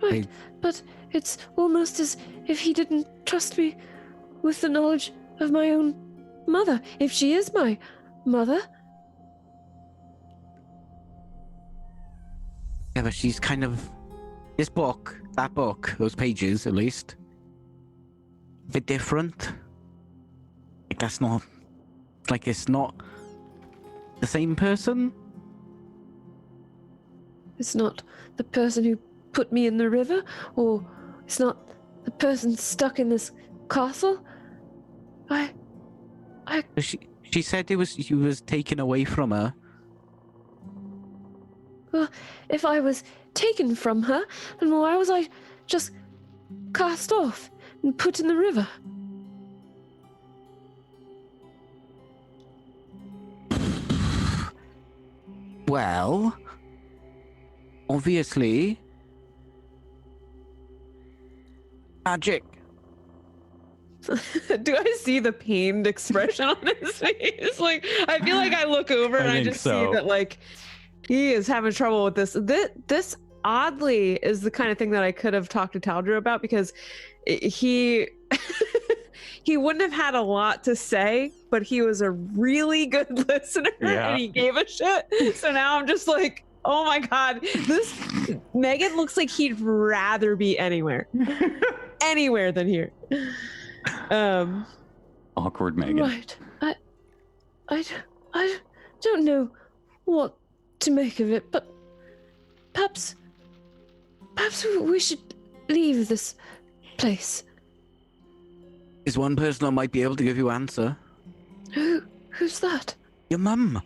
Right, but it's almost as if he didn't trust me with the knowledge of my own mother, if she is my mother. Yeah, but she's kind of... that book, those pages at least, a bit different. Like that's not... Like it's not the same person? It's not the person who put me in the river, or it's not the person stuck in this castle. She said he was taken away from her. Well, if I was taken from her, then why was I just cast off and put in the river? Well, obviously, magic. Do I see the pained expression on his face? Like, I feel like I look over and I just see that, like, he is having trouble with this. This oddly is the kind of thing that I could have talked to Taldra about, because he he wouldn't have had a lot to say, but he was a really good listener and he gave a shit. So now I'm just like, oh my God, this Megan looks like he'd rather be anywhere than here. Awkward Megan. Right. I don't know what to make of it, but perhaps Perhaps we should leave this place. There's one person who might be able to give you answer. Who's that? Your mum.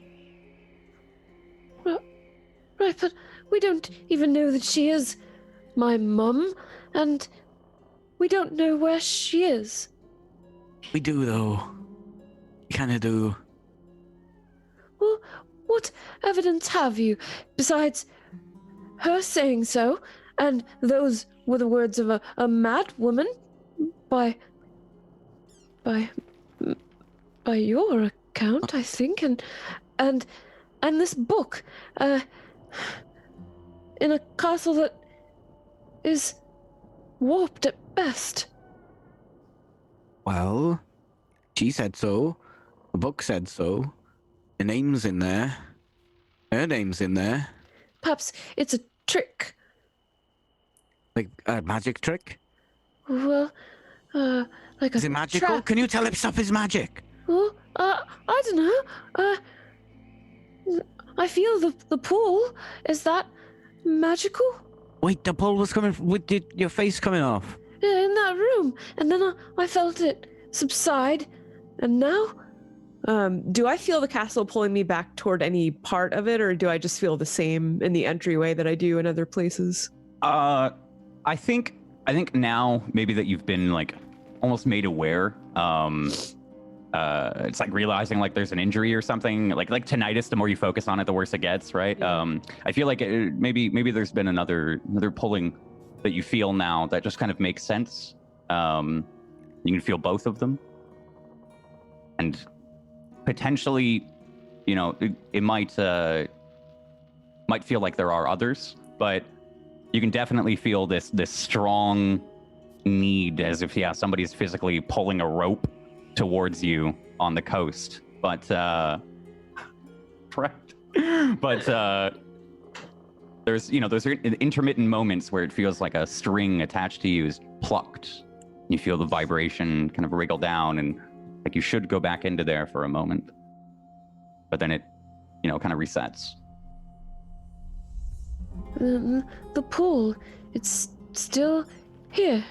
Right, but we don't even know that she is my mum, and we don't know where she is. We do, though. We kind of do. Well, what evidence have you, besides her saying so, and those were the words of a mad woman, by your account, I think, and this book, in a castle that is warped at best. Well, she said so. The book said so. Your name's in there. Her name's in there. Perhaps it's a trick. Like a magic trick? Well, like Is a it magical? trap. Can you tell if stuff is magic? Well, I don't know. I feel the pool. Is that magical? Wait, the ball was coming with your face coming off. Yeah, in that room, and then I felt it subside, and now. Do I feel the castle pulling me back toward any part of it, or do I just feel the same in the entryway that I do in other places? I think now maybe that you've been like almost made aware. It's like realizing like there's an injury or something. Like tinnitus, the more you focus on it, the worse it gets, right? Yeah. I feel like maybe there's been another pulling that you feel now that just kind of makes sense. You can feel both of them, and potentially, you know, it might feel like there are others, but you can definitely feel this strong need, as if somebody's physically pulling a rope towards you on the coast. But there's intermittent moments where it feels like a string attached to you is plucked. You feel the vibration kind of wriggle down, and like you should go back into there for a moment, but then it, kind of resets. The pool, it's still here.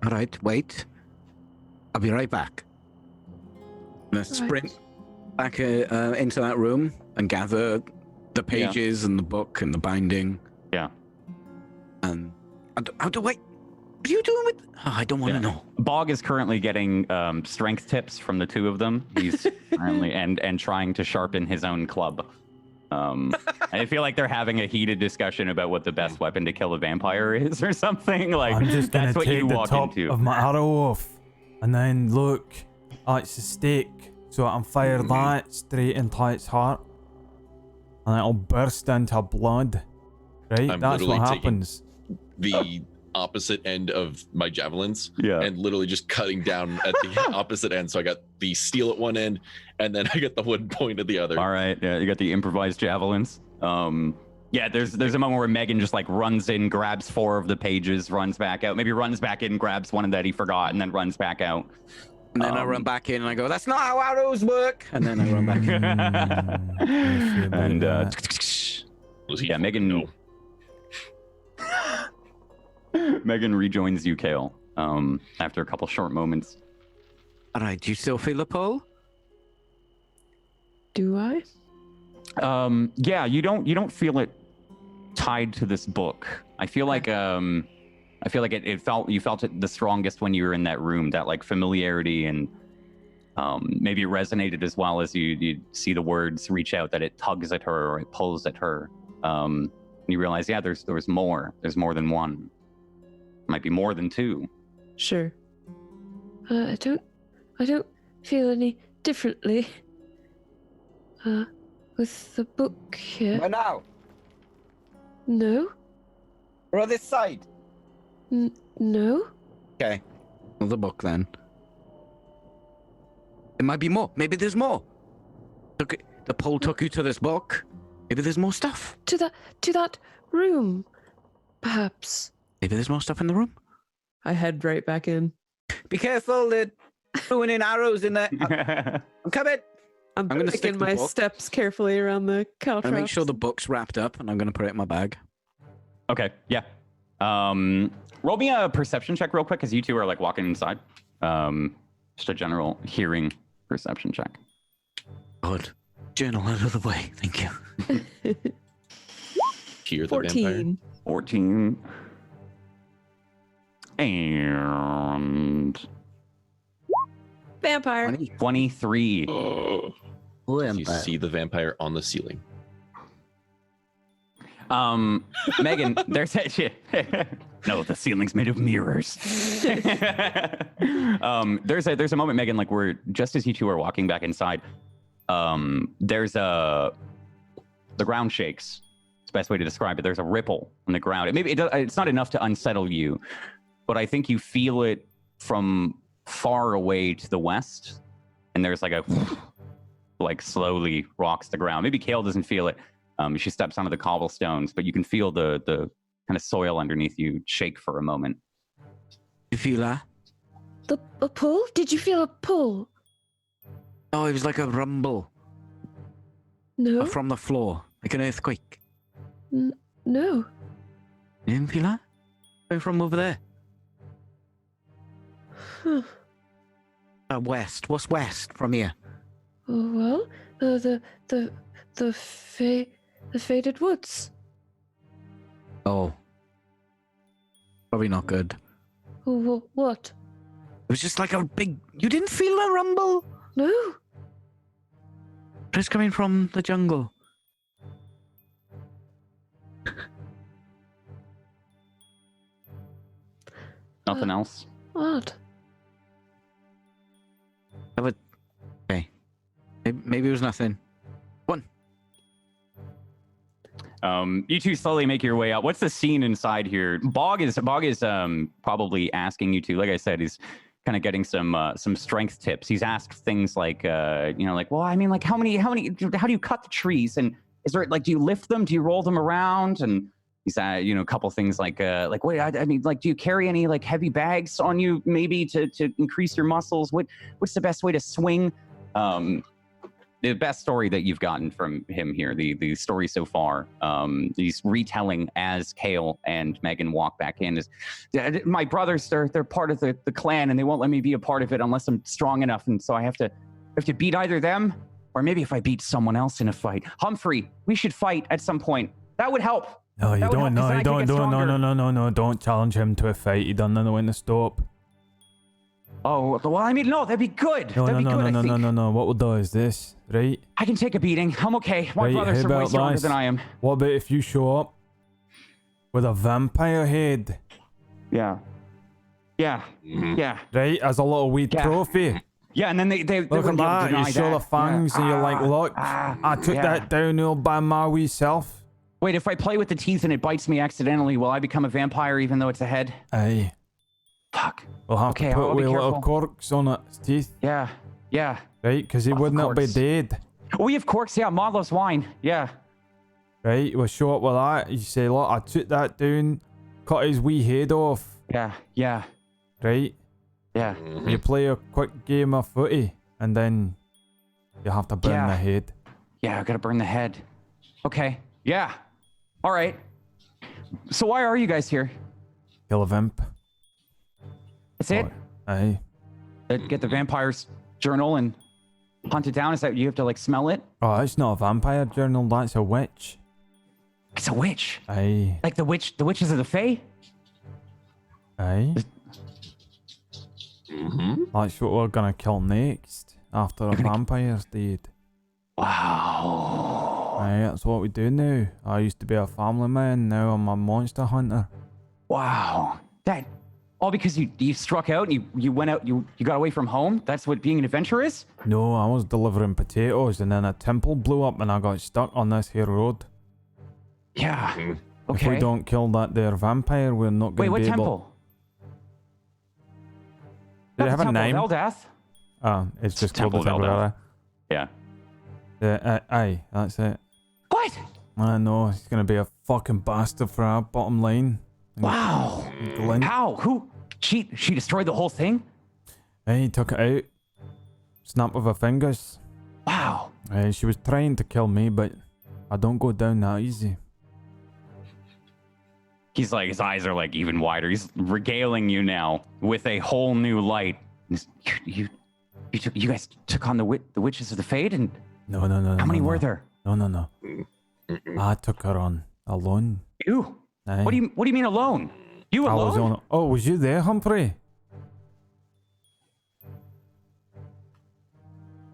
All right, wait. I'll be right back. I'm gonna sprint back into that room and gather the pages and the book and the binding. Yeah. And wait. What are you doing with? Oh, I don't want to know. Bog is currently getting strength tips from the two of them. He's currently and trying to sharpen his own club. I feel like they're having a heated discussion about what the best weapon to kill a vampire is, or something. Like I'm just gonna that's what take you the walk top into. of my arrow off, and then look, it's a stake, so I can fire that straight into its heart, and it'll burst into blood. Right, I'm that's what literally happens. The opposite end of my javelins, Yeah. and literally just cutting down at the opposite end. So I got the steel at one end, and then I got the wood point at the other. All right, yeah, you got the improvised javelins. Yeah, there's a moment where Megan just like runs in, grabs 4 of the pages, runs back out, maybe runs back in, grabs one that he forgot, and then runs back out. And then I run back in and I go, "That's not how arrows work." And then I run back in. And yeah, Megan. No. Megan rejoins you, Kael, after a couple short moments. All right, do you still feel a pull? Do I? Yeah, you don't feel it tied to this book. I feel like you felt it the strongest when you were in that room, that like familiarity, and maybe it resonated as well as you see the words reach out, that it tugs at her or it pulls at her. And you realize, yeah, there's more. There's more than one. Might be more than 2. Sure. I don't feel any differently. With the book here. Where now? No. We're on this side. No. Okay. Well, the book then. There might be more. Maybe there's more. The pole took you to this book. Maybe there's more stuff. To that room, perhaps. Maybe there's more stuff in the room. I head right back in. Be careful, they're ruining arrows in there. I'm coming. I'm gonna stick picking the my book. steps carefully around the cow I'm gonna make traps. sure the book's wrapped up, and I'm gonna put it in my bag. Okay, yeah. Roll me a perception check real quick, because you two are like walking inside. Just a general hearing perception check. Good. Journal out of the way. Thank you. Hear the vampire. 14. 14. And Vampire. 23. You see the vampire on the ceiling. Megan, there's that shit. No, the ceiling's made of mirrors. There's a moment, Megan, like where just as you two are walking back inside, there's the ground shakes. It's the best way to describe it. There's a ripple on the ground. It's not enough to unsettle you, but I think you feel it from far away to the west, and there's like a like slowly rocks the ground. Maybe Kael doesn't feel it. She steps onto the cobblestones, but you can feel the kind of soil underneath you shake for a moment. You feel that? A pull? Did you feel a pull? Oh, it was like a rumble No. from the floor, like an earthquake. No. You didn't feel that? Coming from over there. Huh. West. What's west from here? Oh, well, the faded woods. Oh. Probably not good. Oh, what? It was just like a big... You didn't feel a rumble? No. Just coming from the jungle. Nothing else? Odd. Okay. Maybe it was nothing. You two slowly make your way out. What's the scene inside here? Bog is probably asking you two. Like I said, he's kind of getting some strength tips. He's asked things like, well, I mean, like how do you cut the trees? And is there like, do you lift them? Do you roll them around? And he's a couple things like wait, I mean, like, do you carry any like heavy bags on you maybe to increase your muscles? What's the best way to swing? The best story that you've gotten from him here, the story so far, he's retelling as Kael and Megan walk back in, is my brothers, they're part of the clan and they won't let me be a part of it unless I'm strong enough. And so I have to beat either them or maybe if I beat someone else in a fight. Humphrey, we should fight at some point. That would help. No, you don't. No, you don't. No. Don't challenge him to a fight. He doesn't know when to stop. Oh, well, I mean, no, that'd be good. No. What we'll do is this, right? I can take a beating. I'm okay. My brothers are way stronger than I am. What about if you show up with a vampire head? Yeah. Right, as a little wee trophy. Yeah, and then they Look at that. You show the fangs and you're like, look, I took that down all by my wee self. Wait, if I play with the teeth and it bites me accidentally, will I become a vampire even though it's a head? Aye. Fuck. We'll have to put wee little corks on its teeth. Yeah. Right, because he would not be dead. Oh, we have corks, yeah. Maud loves wine. Yeah. Right, we'll show up with that. You say, look, I took that down, cut his wee head off. Yeah. Right? Yeah. You play a quick game of footy, and then you have to burn the head. Yeah, I gotta burn the head. Okay. Yeah. All right. So why are you guys here? Kill a vamp. That's it? Aye. Get the vampire's journal and hunt it down? Is that you have to like smell it? Oh, it's not a vampire journal, that's a witch. It's a witch. Aye. Like the witches of the Fae? Aye. Mm-hmm. That's what we're gonna kill next, after a vampire's dead. Wow. Aye, that's what we do now. I used to be a family man, now I'm a monster hunter. Wow. That all because you struck out and you went out, you got away from home? That's what being an adventurer is? No, I was delivering potatoes and then a temple blew up and I got stuck on this here road. Yeah. Okay. If we don't kill that there vampire, we're not going to be able... Wait, what temple? Did it have a name? Eldath? It's just Temple called the of Temple. Yeah. Aye, that's it. What? I know, he's going to be a fucking bastard for our bottom line. Wow. Glint. How? Who? She destroyed the whole thing? He took it out. Snap of her fingers. Wow. She was trying to kill me, but I don't go down that easy. He's like, his eyes are like even wider. He's regaling you now with a whole new light. You guys took on the witches of the Fade, and No. how many were there? No. I took her on alone. You? Aye. What do you mean alone? You I alone? was on. Oh, was you there, Humphrey?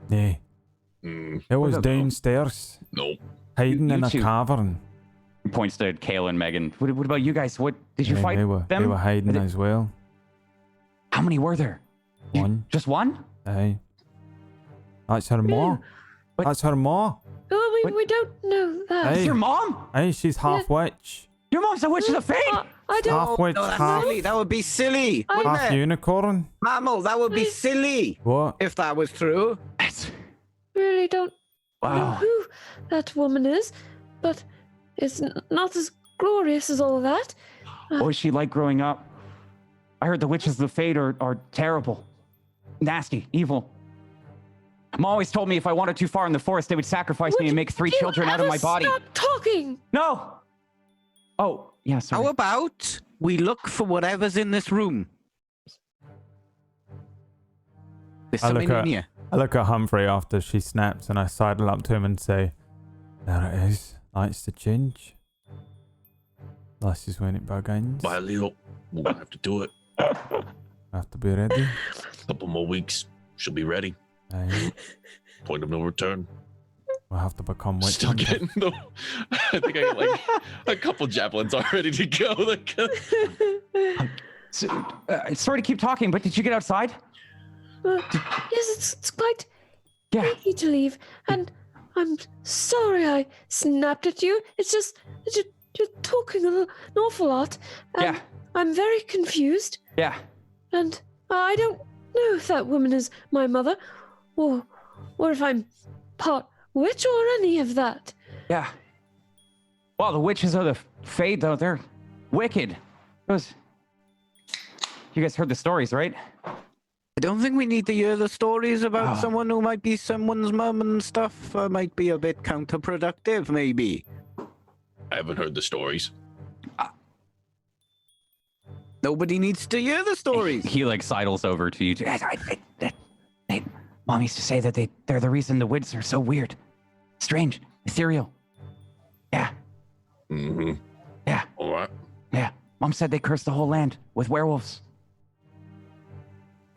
Nay. It was about- downstairs, Nope. hiding You in a two- cavern. He points to Kael and Megan. What about you guys? What did you Yeah, fight they were, them? They were hiding as well. How many were there? One. Just one? Aye. That's her ma. But- That's her ma. Oh, What? we don't know that. Hey. It's your mom? Aye, she's half witch. Your mom's a witch of the Fade? I don't. Half witch, No, that's half, silly. That would be silly. Wouldn't half it? unicorn. Mammal, that would be silly What? if that was true. That's- Really don't know Wow. who that woman is, but it's not as glorious as all that. What was she like growing up? I heard the witches of the Fade are terrible. Nasty, evil. Mom always told me if I wandered too far in the forest, they would sacrifice me and make 3 Would you children out of ever my body. Stop talking. No! Oh, yeah, sorry. How about we look for whatever's in this room? There's I look something in at- here. I look at Humphrey after she snaps and I sidle up to him and say, there it is. That's the change. This is when it begins. Bye, Leo. We're gonna have to do it. Have to be ready. Couple more weeks, she'll be ready. Aye. Point of no return. We'll have to become witch Still hunters. getting the. I think I got like a couple javelins all ready to go. Sorry to keep talking, but did you get outside? Yes, it's quite Yeah. easy to leave, and I'm sorry I snapped at you. It's just that you're talking an awful lot, and Yeah. I'm very confused, Yeah. and I don't know if that woman is my mother, or if I'm part witch or any of that. Yeah. Well, the witches of the Fade, though, they're wicked. You guys heard the stories, right? I don't think we need to hear the stories about Oh. someone who might be someone's mum and stuff. Might be a bit counterproductive, maybe. I haven't heard the stories. Nobody needs to hear the stories. He like sidles over to you. Mom used to say that they're the reason the woods are so weird, strange, ethereal. Yeah, Mm-hmm. yeah, All right. yeah. Mom said they cursed the whole land with werewolves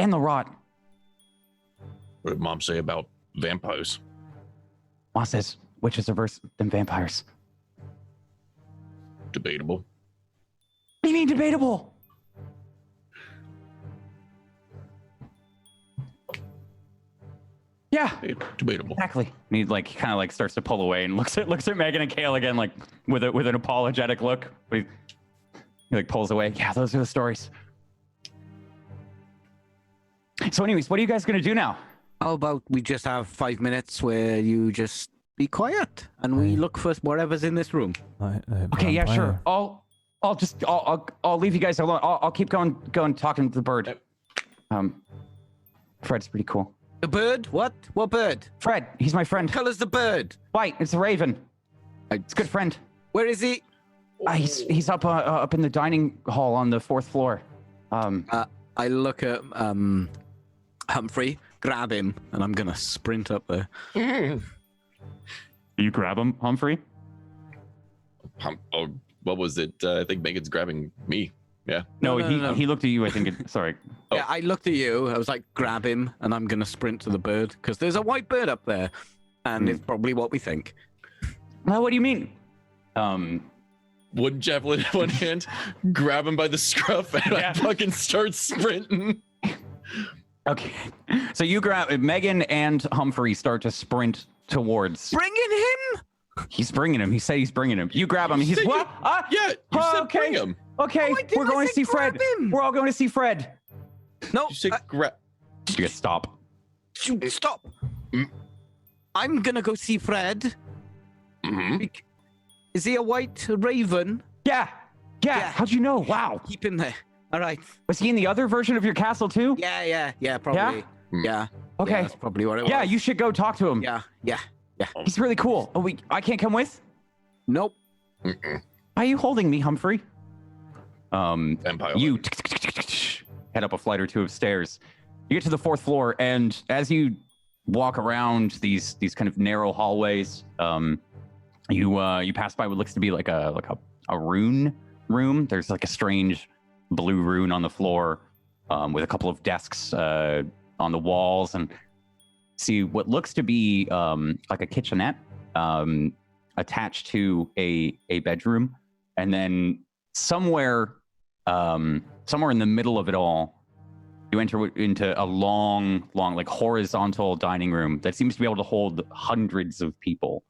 and the rot. What did Mom say about vampires? Mom says witches are worse than vampires. Debatable. What do you mean debatable? Yeah, Debatable. exactly. And he like kind of like starts to pull away and looks at Megan and Kael again, like with an apologetic look. But he like pulls away. Yeah, those are the stories. So, anyways, what are you guys gonna do now? How about we just have 5 minutes where you just be quiet and we look for whatever's in this room? Okay, yeah, sure. I'll leave you guys alone. I'll keep going talking to the bird. Fred's pretty cool. The bird? What? What bird? Fred, he's my friend. Tell us the bird. White, it's a raven. It's a good friend. Where is he? He's up in the dining hall on the 4th floor. I look at Humphrey, grab him, and I'm gonna sprint up there. You grab him, Humphrey? Oh, what was it? I think Megan's grabbing me. Yeah. No, No. he looked at you. I think. Sorry. Yeah, I looked at you. I was like, grab him, and I'm gonna sprint to the bird because there's a white bird up there, and it's probably what we think. Well, what do you mean? One javelin in one hand, grab him by the scruff, and Yeah. I fucking start sprinting. Okay. So you grab Megan and Humphrey start to sprint towards. Bringing him? He's bringing him. He said he's bringing him. You grab him. He's said what? Yeah, you said okay. bring him. Okay, No, I didn't. we're going I to see said Fred. grab him. We're all going to see Fred. No, You said grab. You guys stop. stop. I'm gonna go see Fred. Mm-hmm. Is he a white raven? Yeah. Yeah. How'd you know? Wow. Keep him there. All right. Was he in the other version of your castle too? Yeah, probably. Yeah. Okay. Yeah, that's probably what it was. Yeah, you should go talk to him. Yeah. He's really cool. Oh, I can't come with? Nope. Why are you holding me, Humphrey? Empire. You head up a flight or two of stairs. You get to the 4th floor, and as you walk around these kind of narrow hallways, you pass by what looks to be like a rune room. There's like a strange blue rune on the floor, with a couple of desks on the walls, and see what looks to be like a kitchenette attached to a bedroom, and then somewhere in the middle of it all, you enter into a long, like horizontal dining room that seems to be able to hold hundreds of people.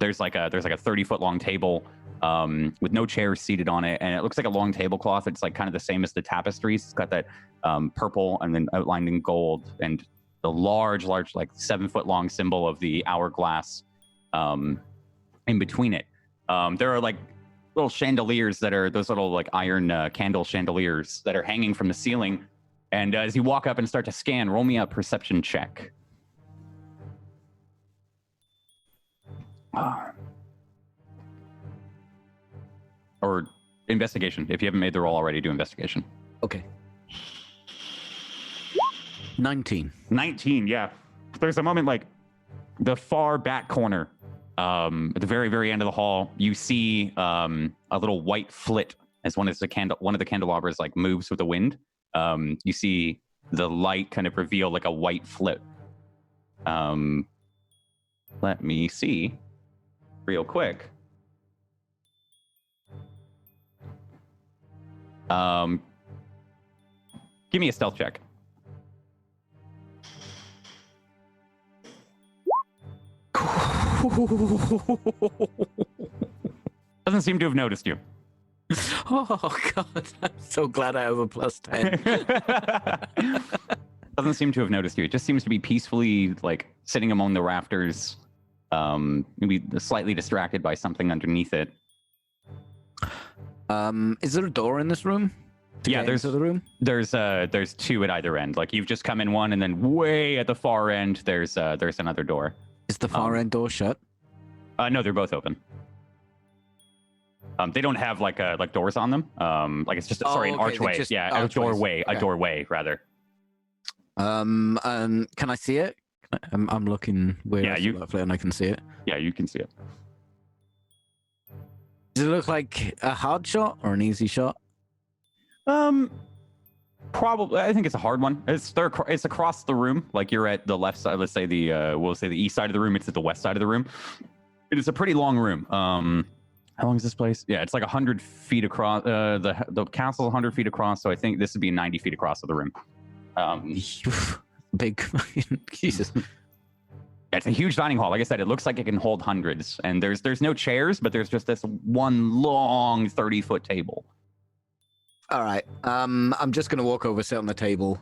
There's like a 30-foot long table with no chairs seated on it, and it looks like a long tablecloth. It's like kind of the same as the tapestries. It's got that purple and then outlined in gold, and the large, like 7-foot long symbol of the hourglass in between it. There are like little chandeliers that are those little like iron candle chandeliers that are hanging from the ceiling. And as you walk up and start to scan, roll me a perception check. Or investigation. If you haven't made the roll already, do investigation. Okay. 19. 19, yeah. There's a moment like the far back corner, at the very, very end of the hall, you see a little white flit as one of the candelabras like moves with the wind. You see the light kind of reveal like a white flit. Let me see real quick. Give me a stealth check. Doesn't seem to have noticed you. Oh God, I'm so glad I have a +10. Doesn't seem to have noticed you. It just seems to be peacefully like sitting among the rafters, maybe slightly distracted by something underneath it. Is there a door in this room? Yeah, there's the room. There's two at either end. Like you've just come in one, and then way at the far end, there's another door. Is the far end door shut? No, they're both open. They don't have like doors on them. Like it's just an archway. A doorway rather. Can I see it? I'm looking where and I can see it. Yeah, you can see it. Does it look like a hard shot or an easy shot? Probably. I think it's a hard one. It's across the room. Like you're at the left side. Let's say we'll say the east side of the room. It's at the west side of the room. It is a pretty long room. How long is this place? Yeah, it's like 100 feet across. The castle's 100 feet across, so I think this would be 90 feet across of the room. Big. Jesus. It's a huge dining hall. Like I said, it looks like it can hold hundreds. And there's no chairs, but there's just this one long 30-foot table. All right. I'm just gonna walk over, sit on the table,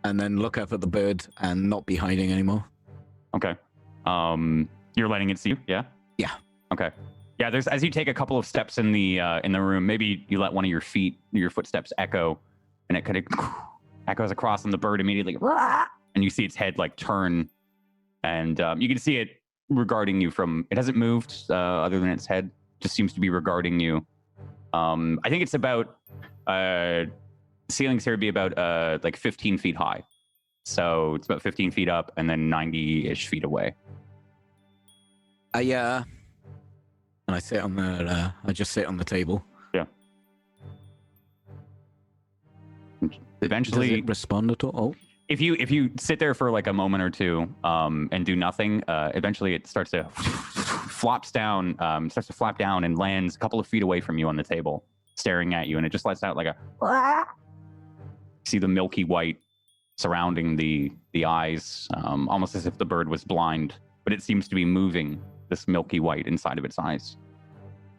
and then look up at the bird and not be hiding anymore. Okay. You're letting it see you? Yeah. Yeah. Okay. Yeah. There's as you take a couple of steps in the room, maybe you let one of your footsteps echo, and it kind of echoes across, and the bird immediately, and you see its head like turn, and you can see it regarding you from. It hasn't moved other than its head. Just seems to be regarding you. I think it's about. Ceilings here would be about like 15 feet high, so it's about 15 feet up and then 90-ish feet away. And I sit on the. I just sit on the table. Yeah. Eventually, does it respond at all? Oh. If you sit there for like a moment or two, and do nothing, eventually it starts to flap down and lands a couple of feet away from you on the table, staring at you, and it just lets out like a. See the milky white surrounding the eyes, almost as if the bird was blind, but it seems to be moving. This milky white inside of its eyes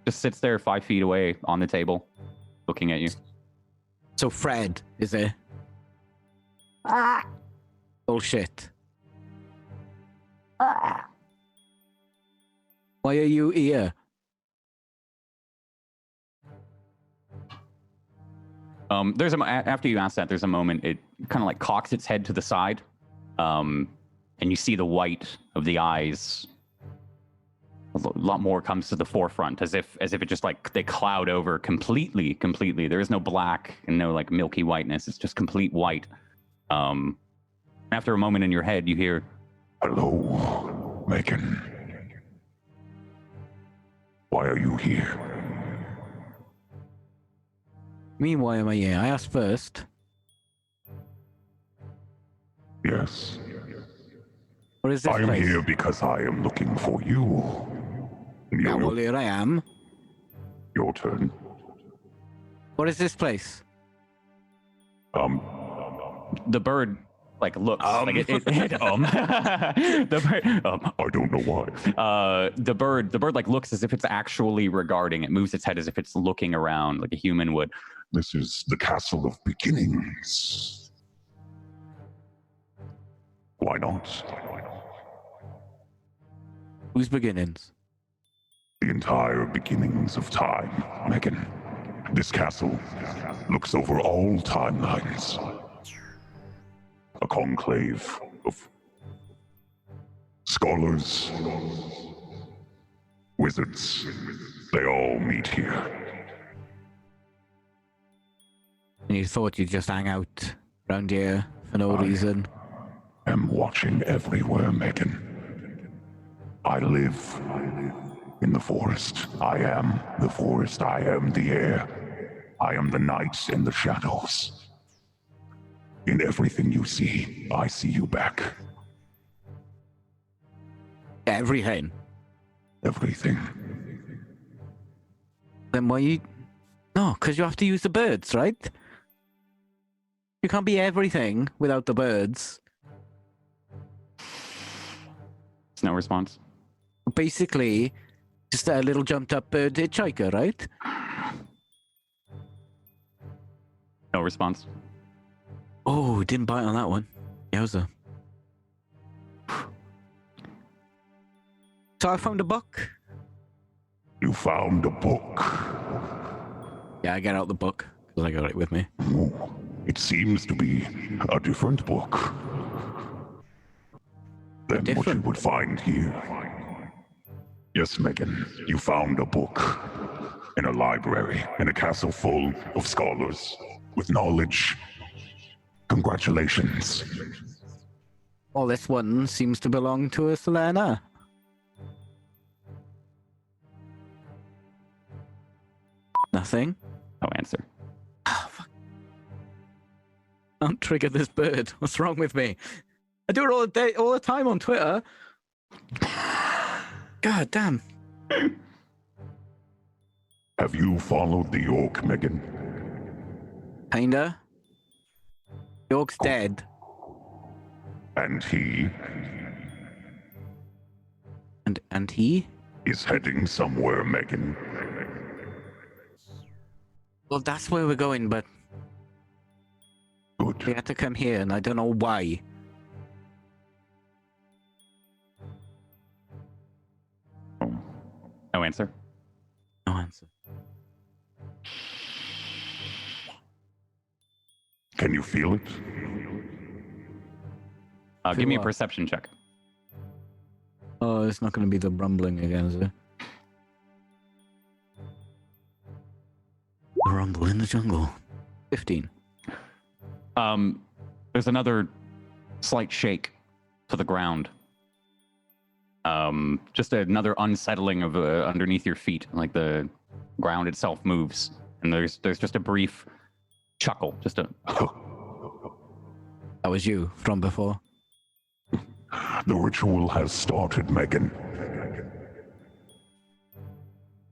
just sits there 5 feet away on the table, looking at you. So Fred is there. Bullshit. Why are you here? After you ask that, there's a moment it kind of like cocks its head to the side, and you see the white of the eyes lot more comes to the forefront, as if it just like they cloud over completely. There is no black and no like milky whiteness. It's just complete white. After a moment in your head, you hear, "Hello, Megan. Why are you here?" Me, why am I here? I asked first. Yes. What is this I am place? here because I am looking for you. Yeah, well, here I am. Your turn. What is this place? the bird like looks like it the bird I don't know why. the bird like looks as if it's actually regarding. It moves its head as if it's looking around like a human would. This is the Castle of Beginnings. Why not? Whose beginnings? The entire beginnings of time, Megan. This castle looks over all timelines. A conclave of scholars, wizards, they all meet here. And you thought you'd just hang out around here for no reason? I'm watching everywhere, Megan. I live in the forest. I am the forest. I am the air. I am the night and the shadows. In everything you see, I see you back. Everything. Everything. Then why you... No, because you have to use the birds, right? You can't be everything without the birds. It's no response. Basically, just a little jumped up bird hitchhiker, right? No response. Oh, didn't bite on that one. Yowza. So I found a book. You found a book. Yeah, I get out the book because I got it with me. Oh, it seems to be a different book than what you Different? would find here. Yes, Megan, you found a book in a library in a castle full of scholars with knowledge. Congratulations. Well, this one seems to belong to a Selena. Nothing. No answer. Oh, fuck. Don't trigger this bird. What's wrong with me? I do it all the day, all the time on Twitter. God damn. Have you followed the orc, Megan? Kinda. York's dead. And he And he? is heading somewhere, Megan. Well, that's where we're going, but we Good. had to come here, and I don't know why. No answer. No answer. Can you feel it? Give me a what? perception check. Oh, it's not going to be the rumbling again, is it? Rumble in the jungle. 15. There's another slight shake to the ground. Just another unsettling of underneath your feet, like the ground itself moves, and there's just a brief chuckle, just a. That was you from before. The ritual has started, Megan.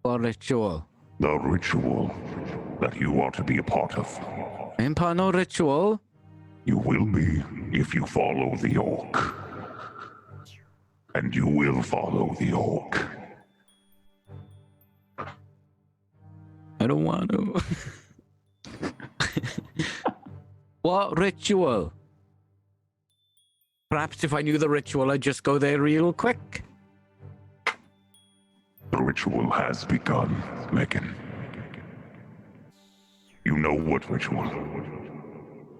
What ritual? The ritual that you are to be a part of. Empire no ritual? You will be if you follow the orc. And you will follow the orc. I don't want to. What ritual? Perhaps if I knew the ritual, I'd just go there real quick. The ritual has begun, Megan. You know what ritual.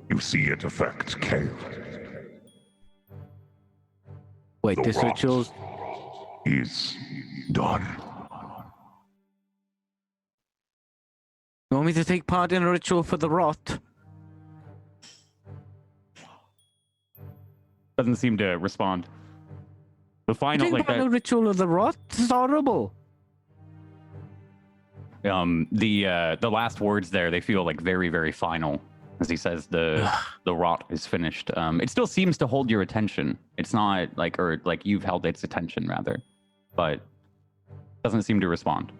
You see it affect Kael. Wait, The this rot ritual... is done. You want me to take part in a ritual for the rot? Doesn't seem to respond. The final, Take like part in a that, ritual of the rot? This is horrible. the last words there, they feel like very, very final. As he says, the rot is finished. It still seems to hold your attention. It's not like, or like you've held its attention rather, but doesn't seem to respond.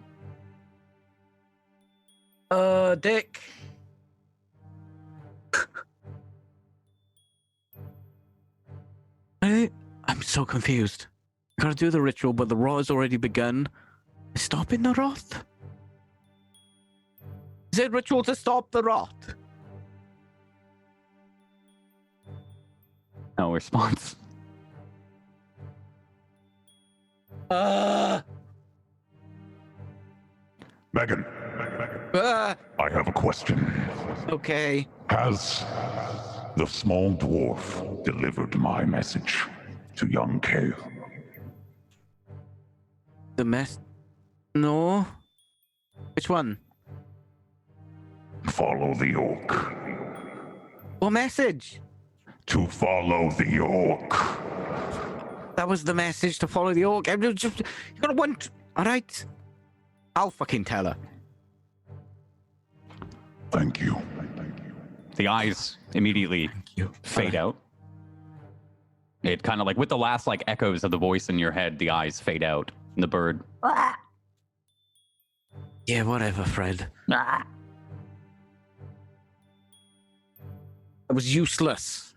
Dick. I'm so confused. Gotta do the ritual, but the rot has already begun. Stopping the rot? Is it ritual to stop the rot? No response. Megan, Ah, I have a question. okay. Has the small dwarf delivered my message to young Kael? The mess. No. Which one? Follow the orc. What message? To follow the orc. That was the message, to follow the orc. You gotta want. All right. I'll fucking tell her. Thank you. The eyes immediately You. fade out. It kind of like with the last like echoes of the voice in your head, the eyes fade out. And the bird. Yeah, whatever, Fred. That was useless.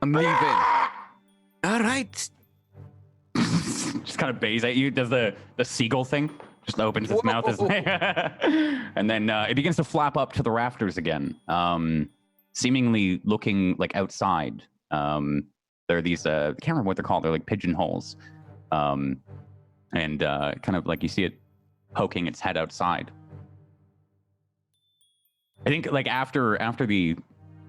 I'm leaving. All right. Just kind of bays at you. Does the seagull thing? Just opens its mouth as and then it begins to flap up to the rafters again. Seemingly looking like outside. There are these I can't remember what they're called. They're like pigeonholes. And kind of like you see it poking its head outside. I think like after the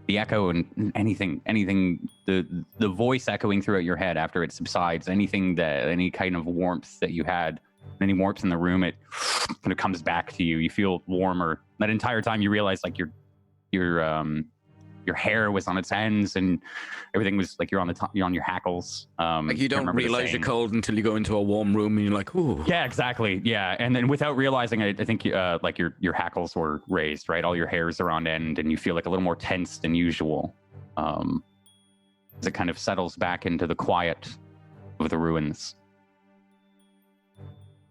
echo and anything the voice echoing throughout your head after it subsides, any kind of warmth that you had, any warmth in the room, it kind of comes back to you. You feel warmer. That entire time you realize like your hair was on its ends and everything was like you're on your hackles. Like you don't realize you're cold until you go into a warm room and you're like, ooh. Yeah, exactly. Yeah, and then without realizing it, I think like your hackles were raised, right? All your hairs are on end, and you feel like a little more tense than usual. As it kind of settles back into the quiet of the ruins.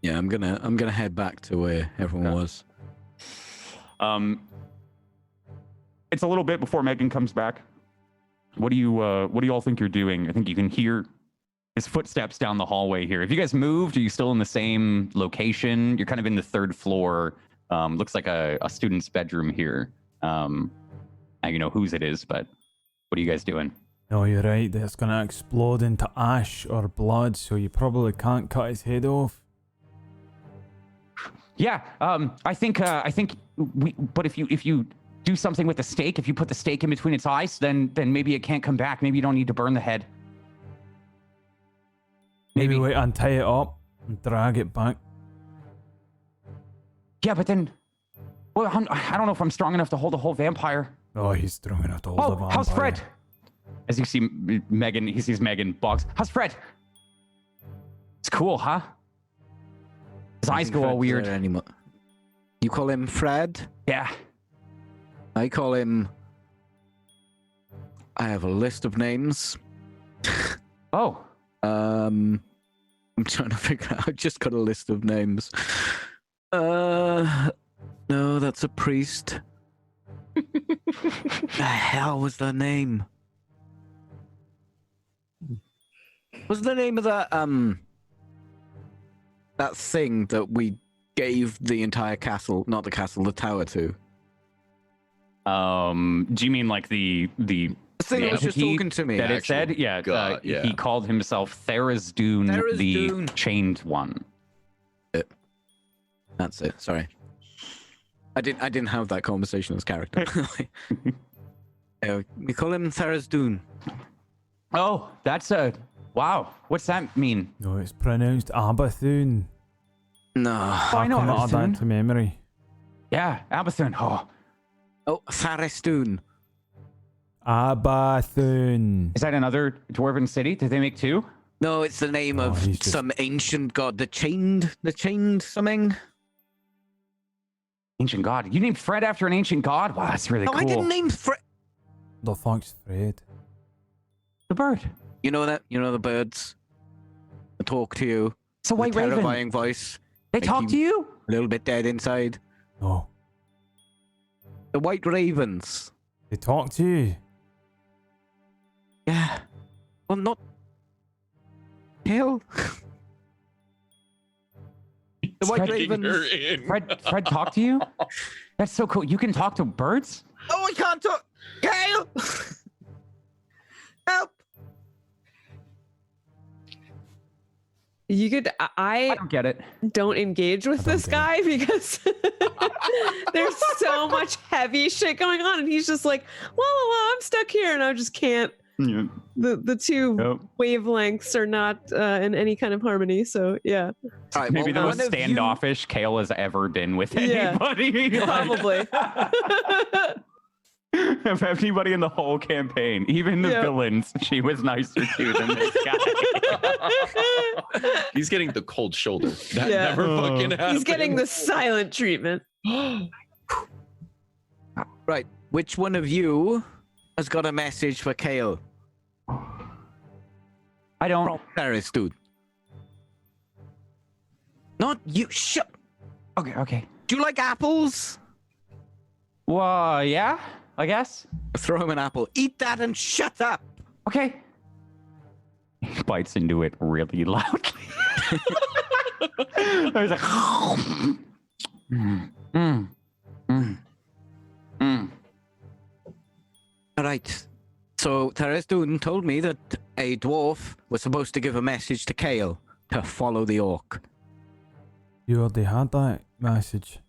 Yeah, I'm gonna head back to where everyone was. It's a little bit before Megan comes back. What do you all think you're doing? I think you can hear his footsteps down the hallway here. Have you guys moved? Are you still in the same location? You're kind of in the third floor. Looks like a student's bedroom here. Now you know whose it is, but what are you guys doing? No, you're right. It's gonna explode into ash or blood, so you probably can't cut his head off. Yeah, I think we. But if you do something with the stake, if you put the stake in between its eyes, then maybe it can't come back. Maybe you don't need to burn the head. Maybe we untie it up and drag it back. Yeah, but then, well, I don't know if I'm strong enough to hold a whole vampire. Oh, he's strong enough to hold a vampire. How's Fred? As you see Megan, he sees Megan box. How's Fred? It's cool, huh? His eyes go all weird. You call him Fred? Yeah. I call him... I have a list of names. Oh. I'm trying to figure out. I just got a list of names. No, that's a priest. The hell was their name? What's the name of that thing that we gave the entire castle, not the castle, the tower to? Do you mean like the thing that was just talking to me? That it said? Yeah, God, yeah. He called himself Tharizdun, the Chained One. That's it. Sorry. I didn't have that conversation as character. We call him Tharizdun. Oh, that's Wow. What's that mean? No, it's pronounced Abathun. No. I know Coming out of Abathun. that to memory. Yeah, Abathun. Oh, Oh, Tharistoon. Abathun. is that another dwarven city? Did they make two? No, it's the name Oh, of he's just- some ancient god. The chained something. Ancient god. You named Fred after an ancient god? Wow, that's really No, cool. I didn't name Fred. The fuck's Fred? The bird. You know that? You know the birds that talk to you. It's a white the raven. terrifying voice. They Make talk you- to you? A little bit dead inside. No. The white ravens. They talk to you. Yeah. Well, not. Kael. The white Taking her ravens. in. Fred talk to you? That's so cool. You can talk to birds? Oh, I can't talk. Kael! Help! You could. I I don't get it. don't engage with don't this get guy because there's so much heavy shit going on, and he's just like, well, I'm stuck here, and I just can't. The two Nope. wavelengths are not in any kind of harmony. So yeah, All right, Maybe the well, most one of you- standoffish Kael has ever been with Yeah. anybody. probably. Of anybody in the whole campaign, even the Yeah. villains, she was nicer to than this guy. He's getting the cold shoulder. That Yeah. never fucking happened. He's getting the silent treatment. Right, which one of you has got a message for Kael? I don't. From Paris, dude. Not you. Shut. Okay. Do you like apples? Well, yeah, I guess. Throw him an apple. Eat that and shut up. Okay. He bites into it really loudly. I was like, All right. So Tharistoon told me that a dwarf was supposed to give a message to Kael to follow the orc. You already had that message.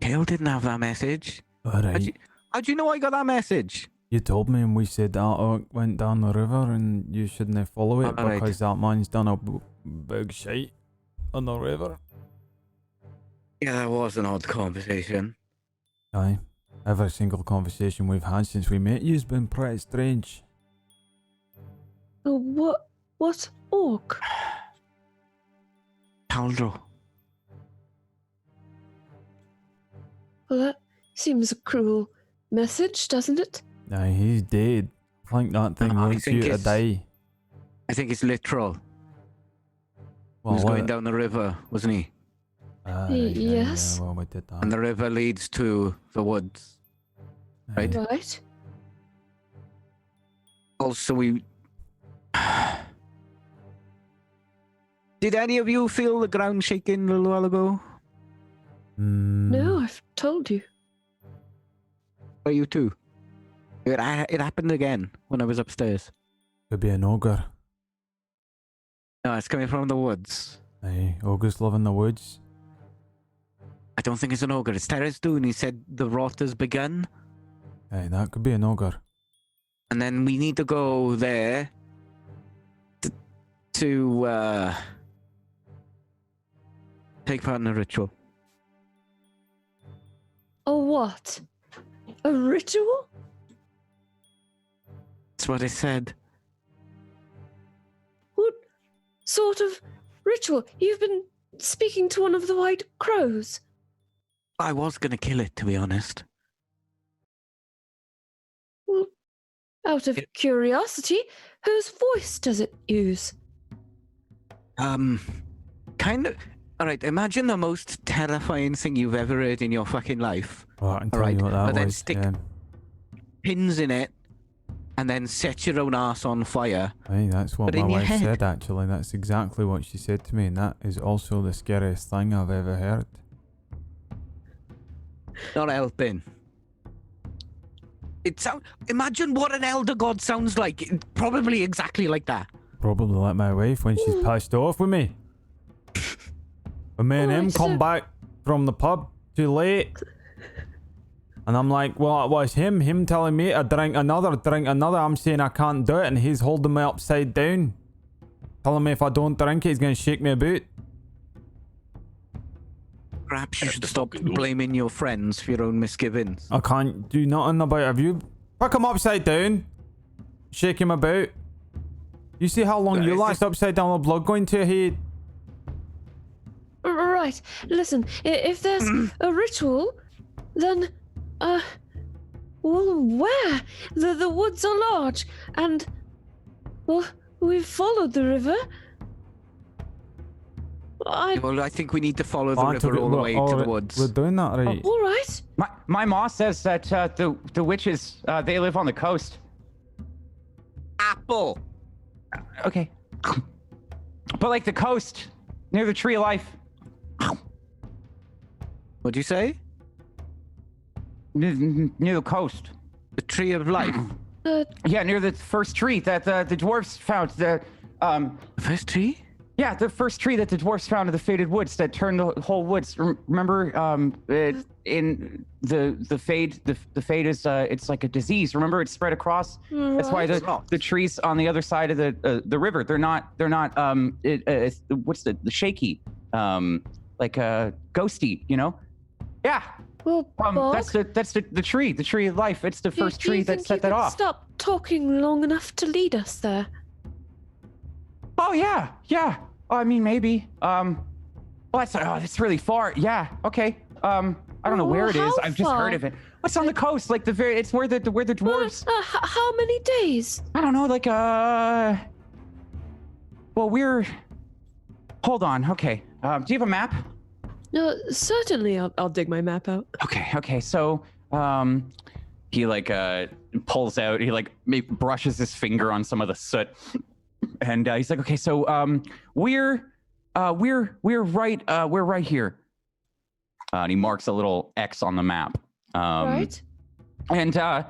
Kael didn't have that message. Alright. How'd you know I got that message? You told me and we said that orc went down the river and you shouldn't follow it Alright. because that man's done a big shite on the river. Yeah, that was an odd conversation. Aye. Every single conversation we've had since we met you's been pretty strange. Oh, what orc? Caldro. Well, that seems a cruel message, doesn't it? Aye, he's dead. I think that thing I wants think you to it's- die. I think it's literal. He Well, was what- going down the river, wasn't he? Aye, Yes. Yeah, well, we did that. And the river leads to the woods. right? Aye. Right. Also, we... Did any of you feel the ground shaking a little while ago? No, I've told you. Or you too? It happened again when I was upstairs. Could be an ogre. No, it's coming from the woods. Aye, ogres live in the woods. I don't think it's an ogre. It's Tharistoon. He said the rot has begun. Aye, that could be an ogre. And then we need to go there to take part in the ritual. A what? A ritual? That's what it said. What sort of ritual? You've been speaking to one of the white crows. I was going to kill it, to be honest. Well, out of curiosity, whose voice does it use? Kind of... Alright, imagine the most terrifying thing you've ever heard in your fucking life. Well, I can tell Alright, you what that but then was. stick- yeah. Pins in it, and then set your own ass on fire. Aye, that's what But my in your wife head. said actually. That's exactly what she said to me, and that is also the scariest thing I've ever heard. Not helping. It sound. Imagine what an elder god sounds like. Probably exactly like that. Probably like my wife when she's pissed off with me. When me and Oh, him it's come a- back from the pub too late. And I'm like, well, it was him telling me to drink another. I'm saying I can't do it, and he's holding me upside down. Telling me if I don't drink it, he's going to shake me about. Perhaps you should stop blaming your friends for your own misgivings. I can't do nothing about it. Have you... Pick him upside down. Shake him about. You see how long you last upside down with blood going to your head? Right. Listen, if there's a ritual, then, well, where? The woods are large, and, well, we've followed the river. Well, I think we need to follow the river all the way to the woods. We're doing that, right? All right. My ma says that the witches they live on the coast. Apple. Okay. But like the coast, near the tree of life. What'd you say? Near the coast. The tree of life. Yeah, near the first tree that the dwarves found. The first tree? Yeah, the first tree that the dwarves found in the faded woods that turned the whole woods. Remember, in the fade, the fade is it's like a disease. Remember, it's spread across. Right. That's why the trees on the other side of the river, they're not what's the shaky, like ghosty, you know? Yeah. Well, that's the tree of life. It's the first tree that set that off. Stop talking long enough to lead us there. Oh yeah. I mean, maybe. Well, that's really far. Yeah. Okay. I don't know where it is. I've just heard of it. What's on the coast? Like it's where the dwarves. How many days? I don't know. Like well, hold on. Okay. Do you have a map? No, certainly. I'll dig my map out. Okay. So, he like pulls out. He like brushes his finger on some of the soot, and he's like, okay. So, we're right here. And he marks a little X on the map. Right. And the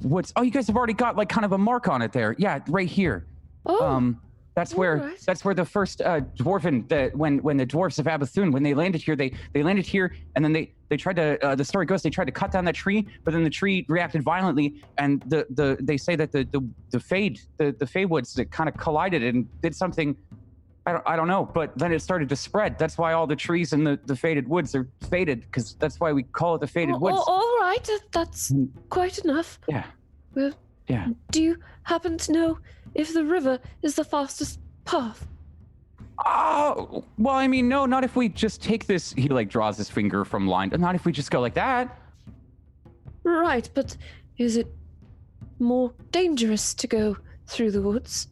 woods. Oh, you guys have already got like kind of a mark on it there. Yeah, right here. Oh. That's where the first dwarven when the dwarfs of Abathun, when they landed here, they landed here, and then they tried to the story goes they tried to cut down that tree, but then the tree reacted violently, and they say that the fade woods that kind of collided and did something. I don't know, but then it started to spread. That's why all the trees in the faded woods are faded, because that's why we call it the faded woods. All right, that's quite enough. Yeah. Well, yeah. Do you happen to know if the river is the fastest path? Oh, well, I mean, no, not if we just take this. He like draws his finger from line. Not if we just go like that. Right, but is it more dangerous to go through the woods?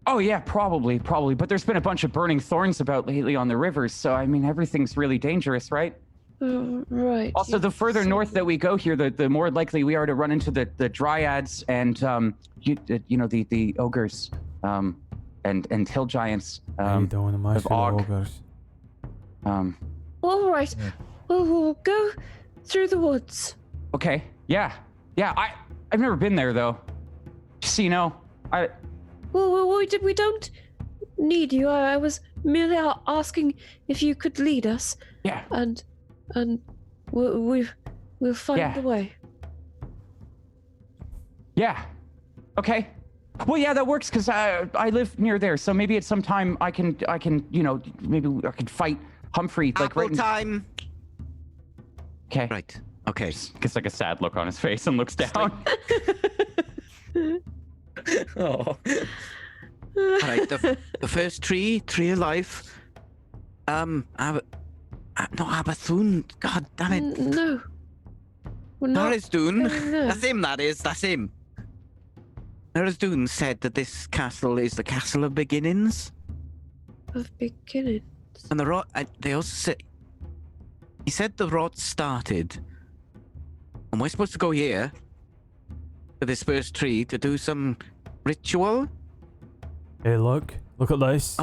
Oh yeah, probably. But there's been a bunch of burning thorns about lately on the rivers, so I mean, everything's really dangerous, right? Right. Also, the further north that we go here, the more likely we are to run into the dryads and the ogres, and hill giants. How you doing, my fellow ogres? All right. Yeah. Well, we'll go through the woods. Okay. Yeah. I've never been there though. Just so you know, Well, we don't need you. I was merely asking if you could lead us. Yeah. And we'll find a way. Yeah. Okay. Well, yeah, that works because I live near there, so maybe at some time I can maybe I could fight Humphrey like right. Time. Okay. Right. Okay. Gets like a sad look on his face and looks down. Oh. All right. The first tree of life. Not Abathun. God damn it. No. We're not. Narisdun. No. That's him. Narisdun said that this castle is the castle of beginnings. Of beginnings. And the rot. They also said. He said the rot started. And we're supposed to go here to this first tree to do some ritual. Hey, look at this.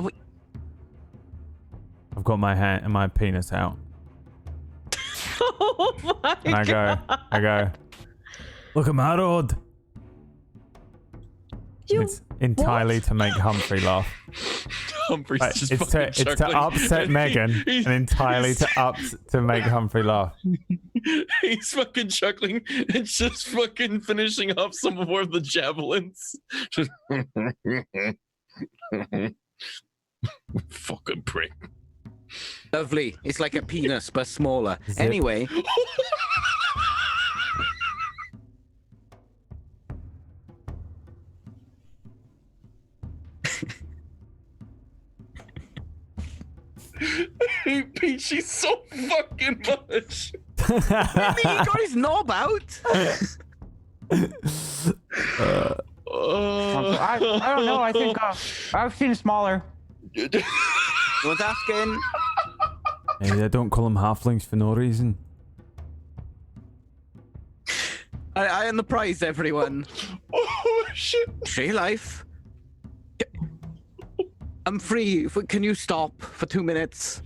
I've got my hand and my penis out. Oh my and I go, look at my road. It's entirely to make Humphrey laugh. Humphrey's But just it's fucking to chuckling. upset Megan and entirely to make Humphrey laugh. He's fucking chuckling and just fucking finishing off some more of the javelins. Just fucking prick. Lovely. It's like a penis, but smaller. Anyway. I hate Peachy so fucking much. He got his knob out. I don't know. I think I've seen smaller. What's asking? Hey, they don't call them halflings for no reason. I earn the prize, everyone. Oh shit. Tree life. I'm free. Can you stop for 2 minutes?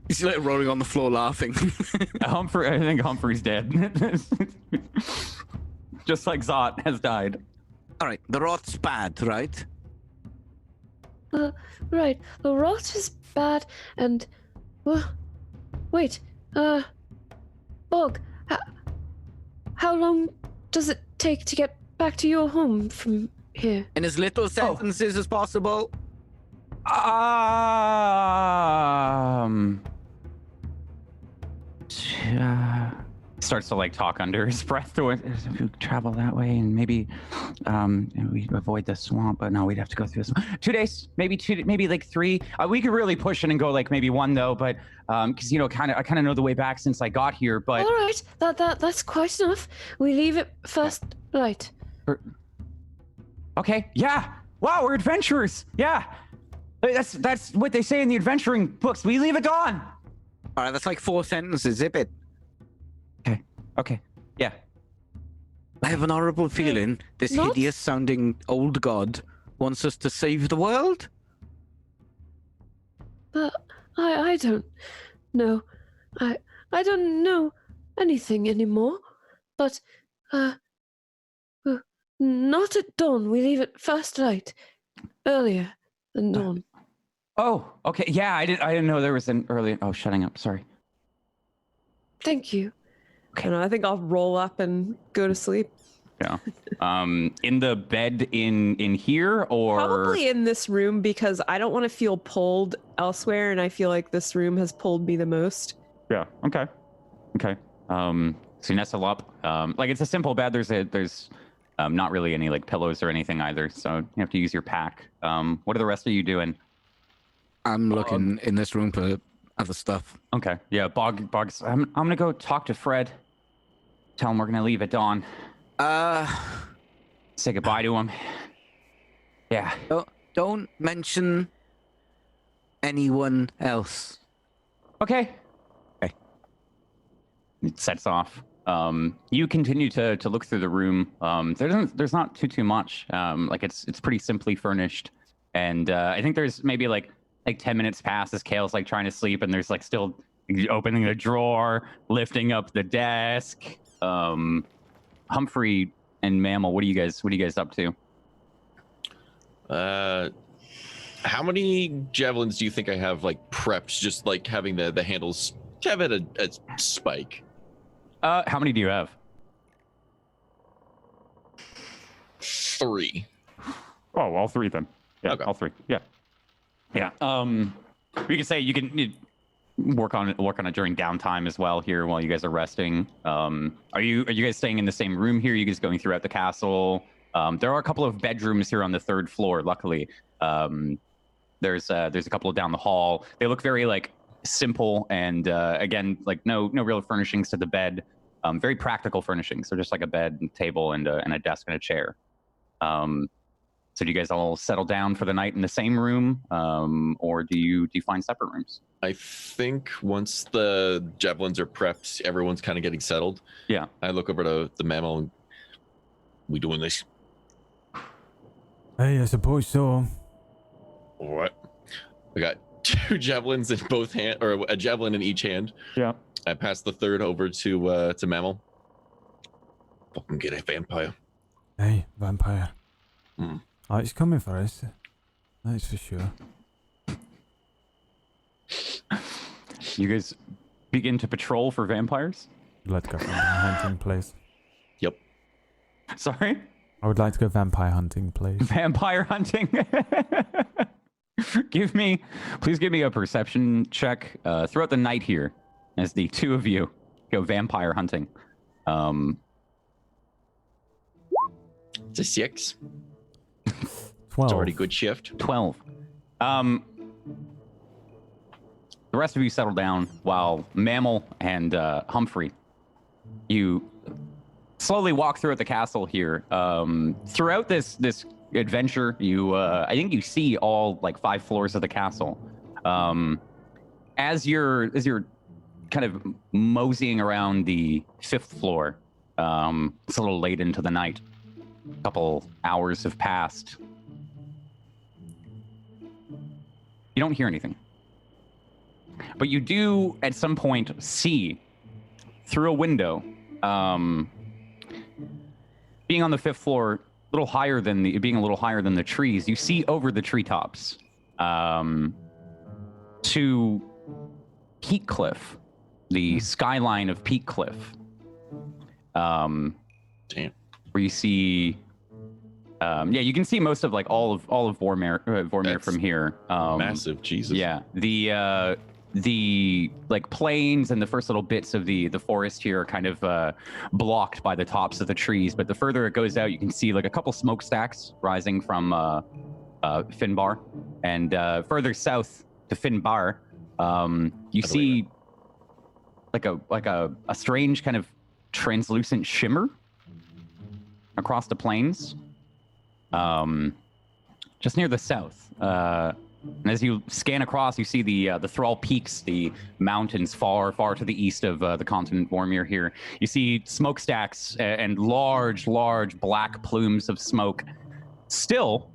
He's like rolling on the floor laughing. Humphrey, I think Humphrey's dead. Just like Zot has died. All right, the rot's bad, right? Right. The rot is bad, and wait. Bog. How long does it take to get back to your home from here? In as little sentences as possible. Starts to like talk under his breath. If we travel that way and maybe we avoid the swamp, but no, we'd have to go through this. 2 days, maybe like 3. We could really push it and go like maybe 1 though, but because I kind of know the way back since I got here. But All right, that's quite enough. We leave it first light. Okay, yeah. Wow, we're adventurers. Yeah, that's what they say in the adventuring books. We leave at dawn. All right, that's like 4 sentences. Zip it. Okay. Yeah. I have an horrible feeling this hideous-sounding old god wants us to save the world. But I don't know. I don't know anything anymore. But not at dawn. We leave at first light. Earlier than dawn. Oh, okay. Yeah, I didn't know there was an early. Oh, shutting up. Sorry. Thank you. Okay. I think I'll roll up and go to sleep. Yeah. In the bed in here, or Probably in this room, because I don't want to feel pulled elsewhere, and I feel like this room has pulled me the most. Yeah. Okay. So you nestle up. Like it's a simple bed. There's not really any like pillows or anything either, so you have to use your pack. What are the rest of you doing? I'm looking in this room for other stuff. Okay. Yeah. Bog's. I'm gonna go talk to Fred. Tell him we're gonna leave at dawn. Say goodbye to him. Yeah. Don't mention anyone else. Okay. It sets off. You continue to look through the room. There's not too much. Like it's pretty simply furnished, and I think there's maybe like 10 minutes pass as Kael's like trying to sleep, and there's like still opening the drawer, lifting up the desk. Humphrey and Mammal, what are you guys up to? How many javelins do you think I have like prepped, just like having the handles have it a spike? How many do you have? 3. Oh, all 3 then. Yeah, okay. All 3. Yeah. We can say you can work on it during downtime as well here while you guys are resting. Are you guys staying in the same room here? Are you guys going throughout the castle? There are a couple of bedrooms here on the 3rd floor. Luckily, there's a couple down the hall. They look very like simple and again like no real furnishings to the bed. Very practical furnishings. So just like a bed, and table, and a desk and a chair. So do you guys all settle down for the night in the same room, or do you find separate rooms? I think once the javelins are prepped, everyone's kind of getting settled. Yeah. I look over to the Mammal and we doing this? Hey, I suppose so. All right. I got 2 javelins in both hand, or a javelin in each hand. Yeah. I pass the 3rd over to Mammal. Fucking get a vampire. Hey, vampire. Oh, it's coming for us. That's for sure. You guys begin to patrol for vampires? Let's go vampire hunting, please. Yep. Sorry? I would like to go vampire hunting, please. Vampire hunting? Please give me a perception check throughout the night here as the two of you go vampire hunting. It's a 6. 12. It's already good shift. 12. The rest of you settle down while Mammal and Humphrey, you slowly walk throughout the castle here. Throughout this adventure, you I think you see all like 5 floors of the castle. As you're kind of moseying around the 5th floor, it's a little late into the night. A couple hours have passed. You don't hear anything. But you do, at some point, see through a window, being on the 5th floor, being a little higher than the trees, you see over the treetops to Peak Cliff, the skyline of Peak Cliff. Damn. Where you see, you can see most of like all of Vormir from here. Massive, Jesus. Yeah, the like plains and the first little bits of the forest here are kind of blocked by the tops of the trees. But the further it goes out, you can see like a couple smokestacks rising from Finbar, and further south to Finbar, you see like a strange kind of translucent shimmer across the plains, just near the south. And as you scan across, you see the Thrall Peaks, the mountains far to the east of the continent Vormir here. You see smokestacks and large black plumes of smoke still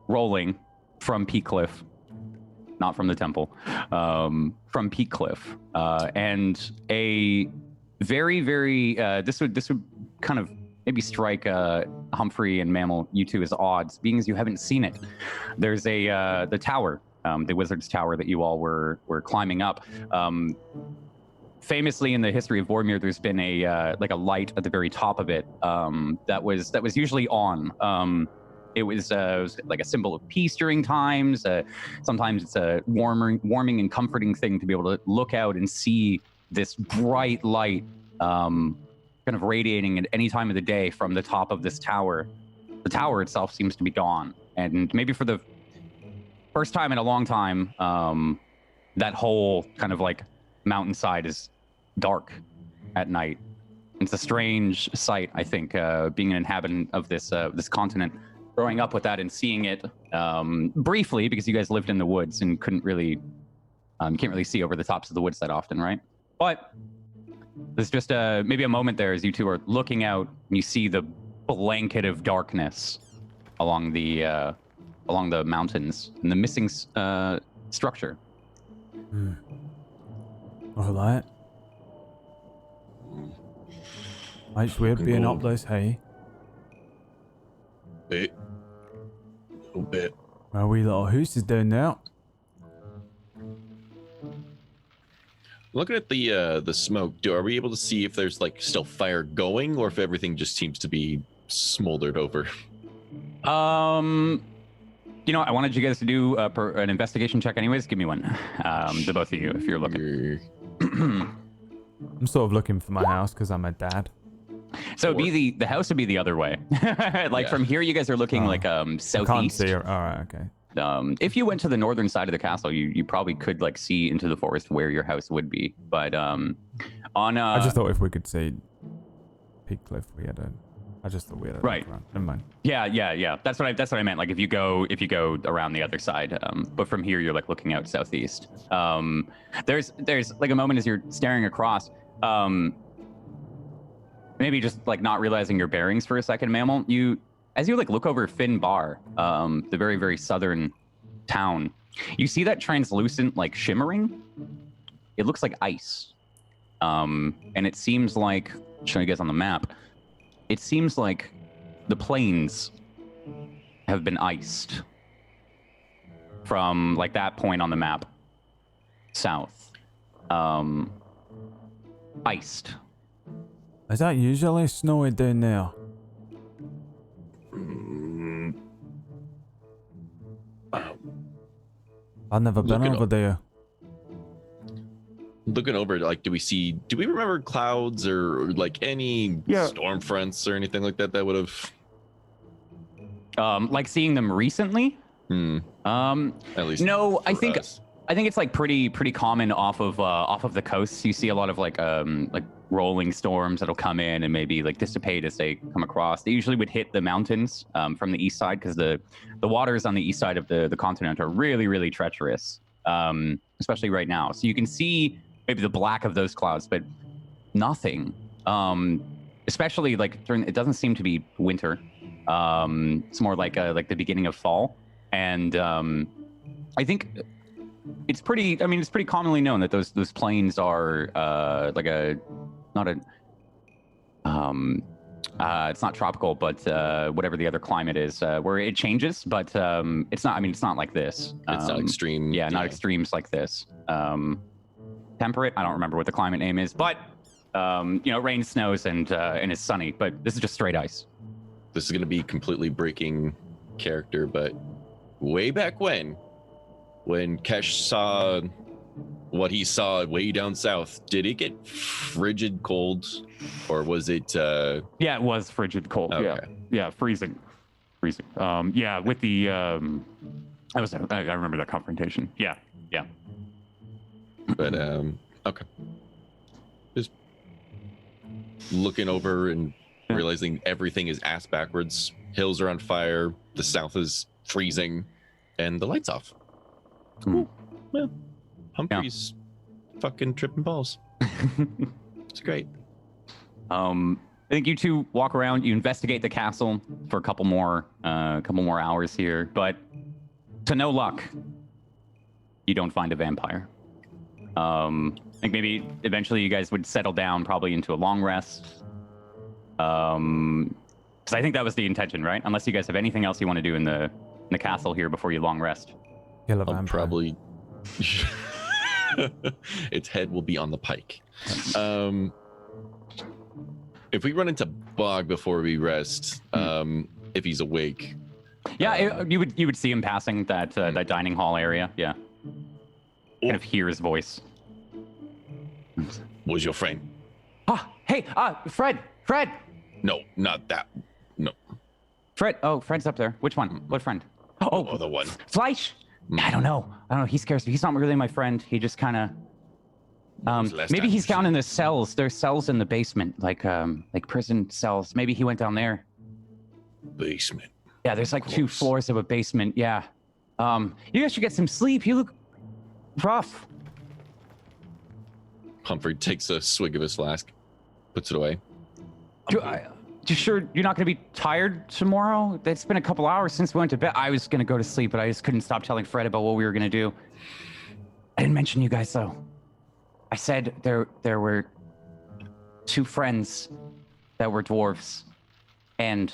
rolling from Peak Cliff. Not from the temple, from Peak Cliff. And a very, this would kind of maybe strike Humphrey and Mammal, you two, as odds, being as you haven't seen it. There's the tower, the Wizard's Tower that you all were climbing up. Famously, in the history of Vormir, there's been a light at the very top of it that was usually on. It was like a symbol of peace during times. Sometimes it's a warming and comforting thing to be able to look out and see this bright light kind of radiating at any time of the day from the top of this tower. The tower itself seems to be gone, and maybe for the first time in a long time, that whole kind of like mountainside is dark at night. It's a strange sight, I think, being an inhabitant of this continent, growing up with that and seeing it briefly, because you guys lived in the woods and couldn't really, can't really see over the tops of the woods that often, right? But there's just maybe a moment there as you two are looking out and you see the blanket of darkness along the mountains and the missing structure. All right. It's weird being up this high. A little bit. Our wee little house is down there. Looking at the smoke, are we able to see if there's like still fire going, or if everything just seems to be smoldered over? You know, I wanted you guys to do an investigation check anyways. Give me one, the both of you, if you're looking. I'm sort of looking for my house because I'm a dad. So it'd be the house would be the other way. From here, you guys are looking southeast. I can't see her. All right, okay. If you went to the northern side of the castle, you probably could like see into the forest where your house would be. But I just thought if we could see Peak Cliff, I just thought we had a right. Around. Never mind. Yeah. That's what I meant. Like if you go around the other side, but from here you're like looking out southeast. There's like a moment as you're staring across. Maybe just like not realizing your bearings for a second, Mammal. As you like look over Finbar, the very, very southern town, you see that translucent like shimmering. It looks like ice. And it seems like, showing you guys on the map, it seems like the plains have been iced from like that point on the map south. Iced. Is that usually snowy down there? I've never been over there. Looking over, like, do we remember clouds or like any storm fronts or anything like that would have like seeing them recently? At least no, I think us. I think it's like pretty common off of the coasts. You see a lot of like rolling storms that'll come in and maybe like dissipate as they come across. They usually would hit the mountains from the east side because the waters on the east side of the continent are really, really treacherous, especially right now. So you can see maybe the black of those clouds, but nothing. Especially like during, it doesn't seem to be winter. It's more like the beginning of fall, and I think it's pretty. I mean, it's pretty commonly known that those plains are like it's not tropical, but whatever the other climate is, where it changes. But it's not. I mean, it's not like this. It's not extreme. Yeah, not extremes like this. Temperate. I don't remember what the climate name is, but it rains, snows, and it's sunny. But this is just straight ice. This is going to be completely breaking character, but way back when Kesh saw what he saw way down south, did it get frigid cold, or was it? Yeah, it was frigid cold. Okay. Yeah, freezing. Yeah, with the I remember that confrontation. Yeah. But okay. Just looking over and realizing everything is ass backwards. Hills are on fire. The south is freezing, and the lights off. Well, Humphrey's fucking tripping balls. It's great. I think you two walk around. You investigate the castle for a couple more hours here, but to no luck, you don't find a vampire. I think maybe eventually you guys would settle down probably into a long rest. Because I think that was the intention, right? Unless you guys have anything else you want to do in the castle here before you long rest. Kill a I'll vampire. probably its head will be on the pike. If we run into Bog before we rest, if he's awake. Yeah, you would see him passing that dining hall area. Yeah. Kind of hear his voice. Was your friend? Hey, Fred. No, not that. No. Fred. Oh, Fred's up there. Which one? What friend? Oh, other one. Fleisch. I don't know. He scares me. He's not really my friend. He just kind of. Maybe he's down in the cells. There's cells in the basement, like prison cells. Maybe he went down there. Basement. Yeah, there's like 2 floors of a basement. Yeah. You guys should get some sleep. You look rough. Humphrey takes a swig of his flask, puts it away. You sure you're not going to be tired tomorrow? It's been a couple hours since we went to bed. I was going to go to sleep, but I just couldn't stop telling Fred about what we were going to do. I didn't mention you guys, though. I said there were 2 friends that were dwarves, and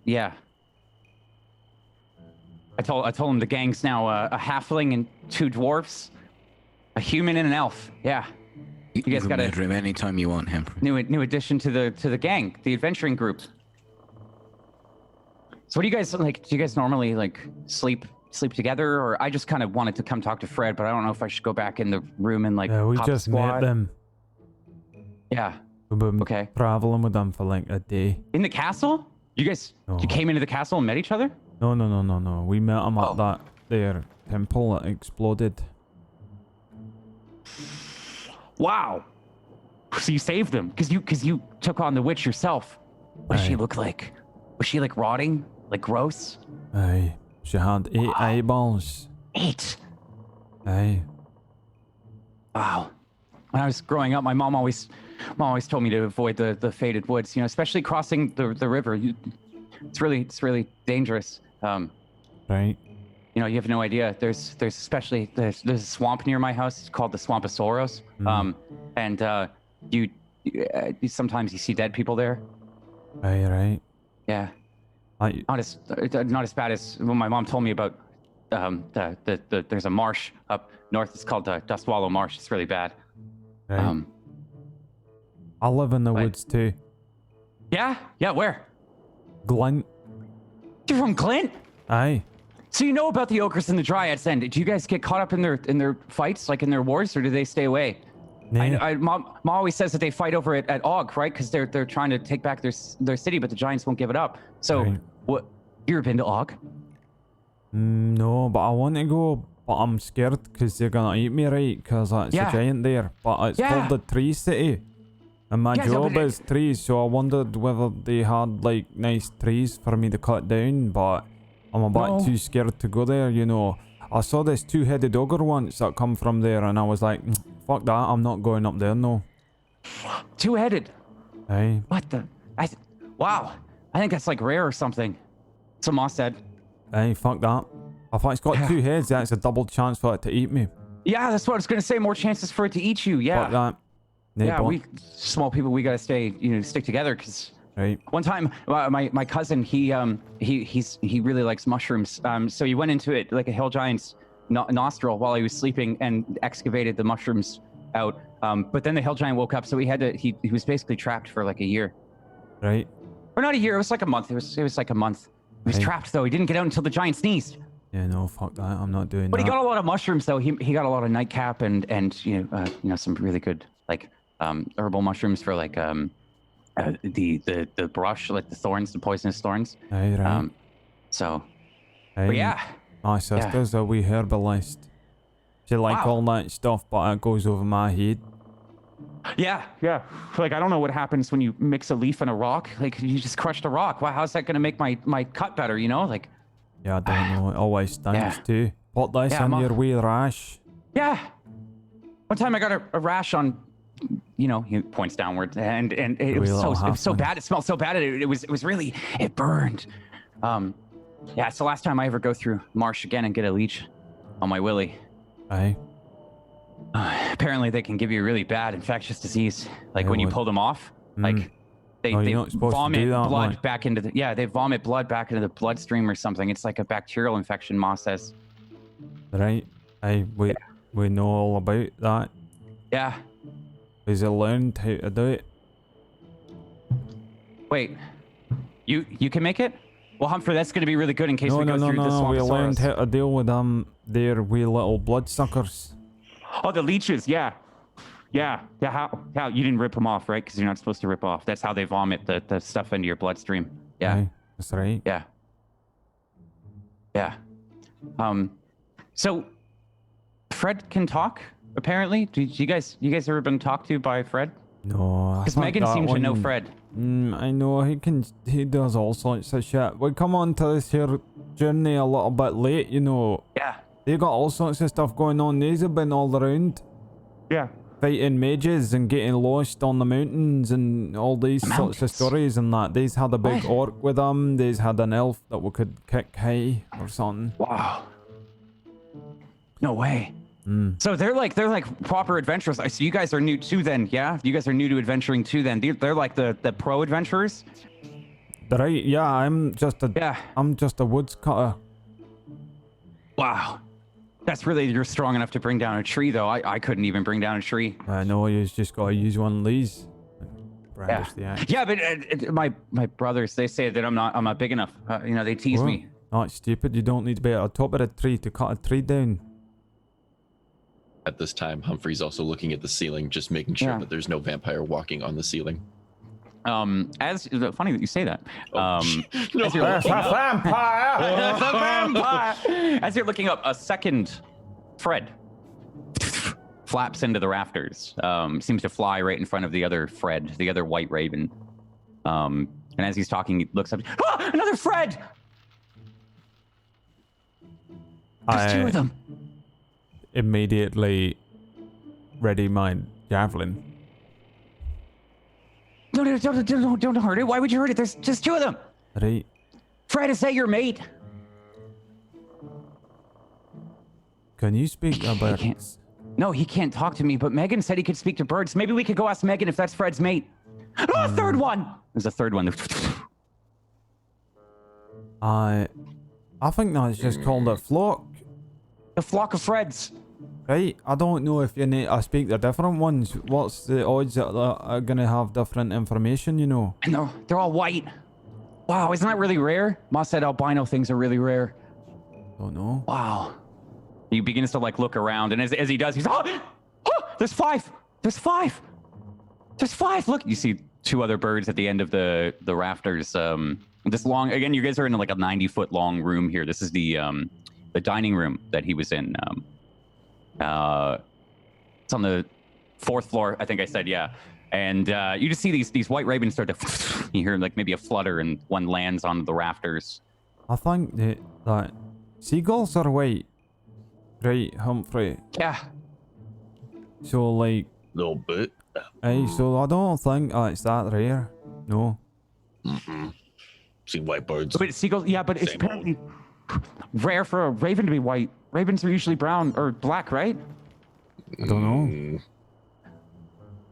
yeah. I told him the gang's now a halfling and 2 dwarves, a human and an elf. Yeah. You guys got murder him anytime you want him. New addition to the gang, the adventuring group. So what do you guys like? Do you guys normally like sleep together, or I just kind of wanted to come talk to Fred, but I don't know if I should go back in the room and like. Yeah, we pop just squad. met them. Yeah. We've been Okay. traveling with them for like a day. In the castle? You guys, No. you came into the castle and met each other? No. We met them at that there temple that exploded. Wow. So you saved them because you took on the witch yourself. What does she Aye. look like? Was she like rotting, like gross? Aye. She had 8 eyeballs. 8. Aye. Wow. When I was growing up, my mom always told me to avoid the faded woods. Especially crossing the river. It's really dangerous. Right. You have no idea. There's especially there's a swamp near my house. It's called the Swamp of Sorrows. And you sometimes you see dead people there. Right. Yeah. I, Not as bad as when my mom told me about there's a marsh up north. It's called the Dustwallow Marsh. It's really bad. right. I live in the Wait. woods too. Yeah, where? Glint. You're from Clint? Aye. So you know about the ogres and the dryads then? Do you guys get caught up in their fights, like in their wars, or do they stay away? Nah. Mom always says that they fight over it at Og, right? Because they're trying to take back their city, but the giants won't give it up. So Right. what? You ever been to Og? No, but I want to go, but I'm scared because they're gonna eat me, right? Because it's Yeah. a giant there. But it's Yeah. called the Tree City. And my Yeah, so job but is trees, so I wondered whether they had like nice trees for me to cut down, but I'm a bit No. too scared to go there, you know. I saw this two-headed ogre once that come from there, and I was like, fuck that, I'm not going up there, no. Two-headed. Aye. What the? Wow. I think that's like rare or something. So Ma said. Aye, fuck that. If it's got two heads, that's a double chance for it to eat me. Yeah, that's what I was gonna say. More chances for it to eat you. Yeah. Fuck that. Nay, Yeah, bon. we small people, we gotta stick together. Cause Right. one time, my cousin, he really likes mushrooms. So he went into it like a hill giant's nostril while he was sleeping and excavated the mushrooms out. But then the hill giant woke up, so he was basically trapped for like a year. Right. Or not a year. It was like a month. It was like a month. He was Right. trapped though. He didn't get out until the giant sneezed. Yeah, no, fuck that. I'm not doing But that. he got a lot of mushrooms though. He got a lot of nightcap and some really good like herbal mushrooms for like the brush, like the thorns, the poisonous thorns. Aye, right. So Aye. but yeah. My sister's a wee herbalist. She like Wow. all that stuff, but it goes over my head. Yeah. Like I don't know what happens when you mix a leaf and a rock. Like you just crushed a rock. Wow, how's that gonna make my cut better, you know? Like Yeah, I don't know. It always stinks Yeah. too. Put this Yeah, in Ma- your wee rash. yeah. One time I got a rash on, he points downward, and it was Wee little so halfling. bad. It smelled so bad. It was really, it burned. Yeah, it's the last time I ever go through marsh again and get a leech on my willy. Aye. Apparently they can give you a really bad infectious disease. Like Yeah, when you what- pull them off, like they, Oh, you're they not supposed to vomit do that, blood mate. back into they vomit blood back into the bloodstream or something. It's like a bacterial infection, Ma says. Right. Aye, we know all about that. Yeah. Because I learned how to do it. Wait. You can make it? Well, Humphrey, that's going to be really good in case No, we no, go no, through the no. swamp. We learned how to deal with their wee little bloodsuckers. Oh, the leeches, yeah. Yeah. How you didn't rip them off, right? Because you're not supposed to rip off. That's how they vomit the stuff into your bloodstream. Yeah. Aye, that's right. Yeah. Yeah. So Fred can talk, apparently. Do you guys ever been talked to by Fred? No, I Because think Megan that seems to know one- Fred. I know he does all sorts of shit. We come on to this here journey a little bit late, you know. Yeah. They got all sorts of stuff going on. These have been all around Yeah. fighting mages and getting lost on the mountains and all these sorts of Mountains? stories and that. They's had a big What? orc with them. They's had an elf that we could kick high or something. Wow. No way. Mm. So they're like proper adventurers. So you guys are new too then, yeah? You guys are new to adventuring too then. They're like the pro adventurers? Right, yeah, I'm just Yeah. a woods cutter. Wow. That's really, you're strong enough to bring down a tree though. I couldn't even bring down a tree. I know you just gotta use one of these. Brandish the axe. Yeah, but my brothers, they say that I'm not big enough. They tease What? me. Not stupid. You don't need to be at the top of the tree to cut a tree down. At this time, Humphrey's also looking at the ceiling, just making sure Yeah. that there's no vampire walking on the ceiling. As funny that you say that. No. As you're looking up, That's a vampire! As you're looking up, a second Fred flaps into the rafters. Seems to fly right in front of the other Fred, the other white raven. And as he's talking, he looks up. Ah, another Fred! There's two of them. Immediately ready my javelin. No, don't hurt it. Why would you hurt it? There's just two of them. Right. Fred, is that your mate? Can you speak about can't. No, he can't talk to me, but Megan said he could speak to birds. Maybe we could go ask Megan if that's Fred's mate. Oh, a third one! There's a third one. I think that's just called a flock. A flock of Freds. Right, I don't know if you need to speak to different ones. What's the odds that are gonna have different information, you know? And they're all white. Wow, isn't that really rare? Ma said albino things are really rare. Don't know. Wow. He begins to like look around, and as he does, he's there's five. There's five. There's five. Look, you see two other birds at the end of the rafters. This long again. You guys are in like a 90-foot long room here. This is the dining room that he was in. It's on the 4th floor, I think I said, yeah. And you just see these white ravens start to. You hear like maybe a flutter, and one lands on the rafters. I think that seagulls are white, right, Humphrey? Yeah. So like, Little bit. hey, so I don't think it's that rare. No. Seen white birds. But seagulls, yeah, but it's Same apparently rare for a raven to be white. Ravens are usually brown or black, right? I don't know.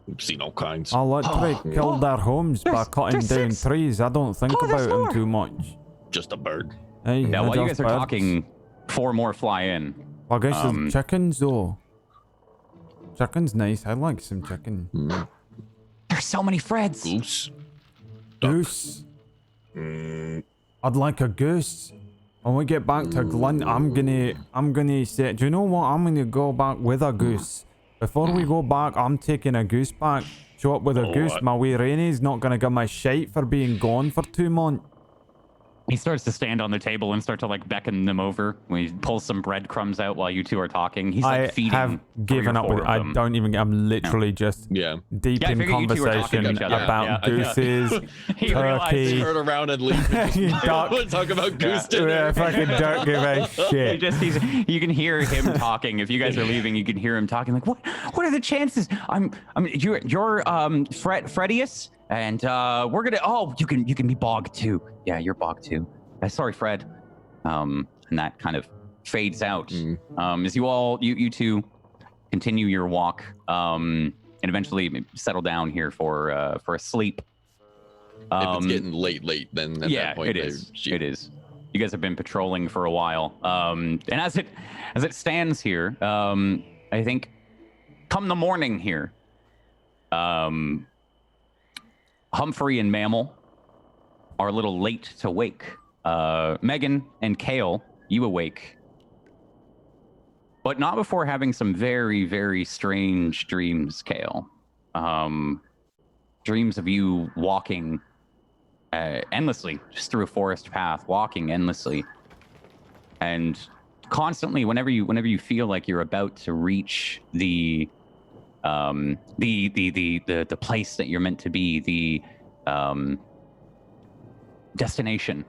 We've seen all kinds. I literally killed their homes by cutting there's down 6. trees. I don't think there's about them 4. too much. Just a bird. Hey, Yeah, while you just guys are birds. talking, 4 more fly in. I guess the chickens though. Chicken's nice. I like some chicken. There's so many Freds. Goose. Goose. I'd like a goose. When we get back to Glint, I'm gonna say, do you know what? I'm gonna go back with a goose. Before we go back, I'm taking a goose back. Show up with a goose. What? My wee Rainy's not gonna give my shite for being gone for 2 months. He starts to stand on the table and start to like beckon them over. When he pulls some breadcrumbs out while you two are talking. He's like feeding. I have given up with it. I don't even. I'm literally just Yeah. deep Yeah, I in figured you two were talking to conversation each other. about Yeah. gooses, He realized turkey. Turn around and leave. Duck. Talk about goose dinner. Yeah, fucking don't give a shit. You can hear him talking. If you guys are leaving, you can hear him talking. Like, what are the chances? You're Fredius, and we're gonna. Oh, you can be Bog too. Yeah, you're Bog too. Sorry, Fred. And that kind of fades out as you two continue your walk, and eventually settle down here for a sleep. If it's getting late, then at that point, it is. You guys have been patrolling for a while, and as it stands here, I think come the morning here, Humphrey and Mammal are a little late to wake. Megan and Kael, you awake, but not before having some very, very strange dreams, Kael. Dreams of you walking endlessly, just through a forest path, walking endlessly, and constantly, whenever you feel like you're about to reach the place that you're meant to be, the destination.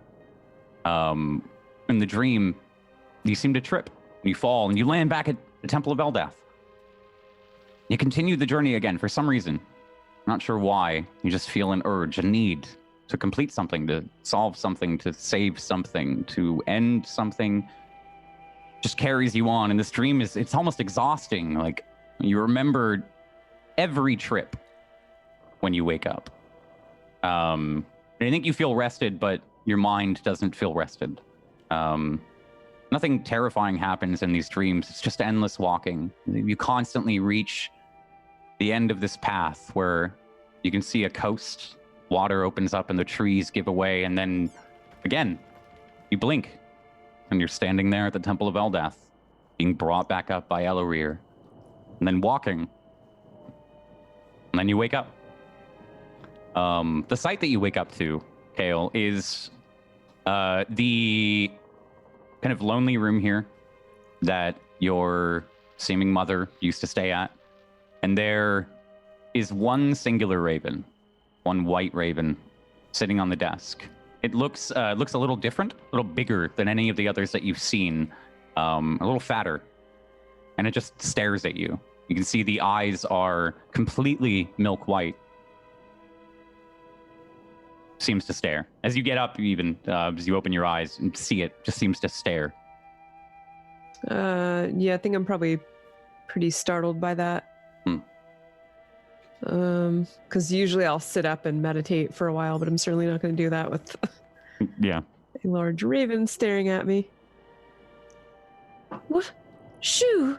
In the dream, you seem to trip, you fall, and you land back at the Temple of Eldath. You continue the journey again for some reason. Not sure why. You just feel an urge, a need to complete something, to solve something, to save something, to end something. Just carries you on, and this dream it's almost exhausting. Like, you remember every trip when you wake up. I think you feel rested, but your mind doesn't feel rested. Nothing terrifying happens in these dreams. It's just endless walking. You constantly reach the end of this path where you can see a coast. Water opens up and the trees give away. And then again, you blink and you're standing there at the Temple of Eldath, being brought back up by Elorir, and then walking. And then you wake up. The site that you wake up to, Kael, is the kind of lonely room here that your seeming mother used to stay at. And there is one singular raven, one white raven, sitting on the desk. It looks a little different, a little bigger than any of the others that you've seen, a little fatter. And it just stares at you. You can see the eyes are completely milk white. Seems to stare. As you get up, even as you open your eyes and see it, just seems to stare. Yeah, I think I'm probably pretty startled by that. Because usually I'll sit up and meditate for a while, but I'm certainly not going to do that with Yeah. a large raven staring at me. What? Shoo!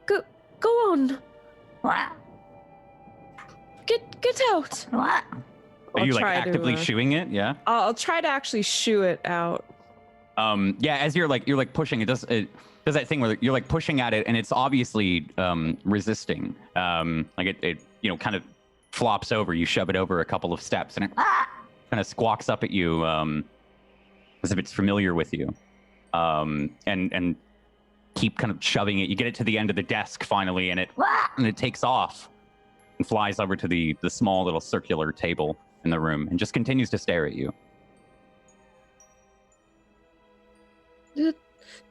Go on! Get out! Are you like try to, actively shooing it? Yeah. I'll try to actually shoo it out. Yeah, as you're like pushing, it does that thing where you're like pushing at it and it's obviously resisting. Like it kind of flops over. You shove it over a couple of steps and it kind of squawks up at you as if it's familiar with you. And keep kind of shoving it. You get it to the end of the desk finally and it takes off and flies over to the small little circular table in the room and just continues to stare at you.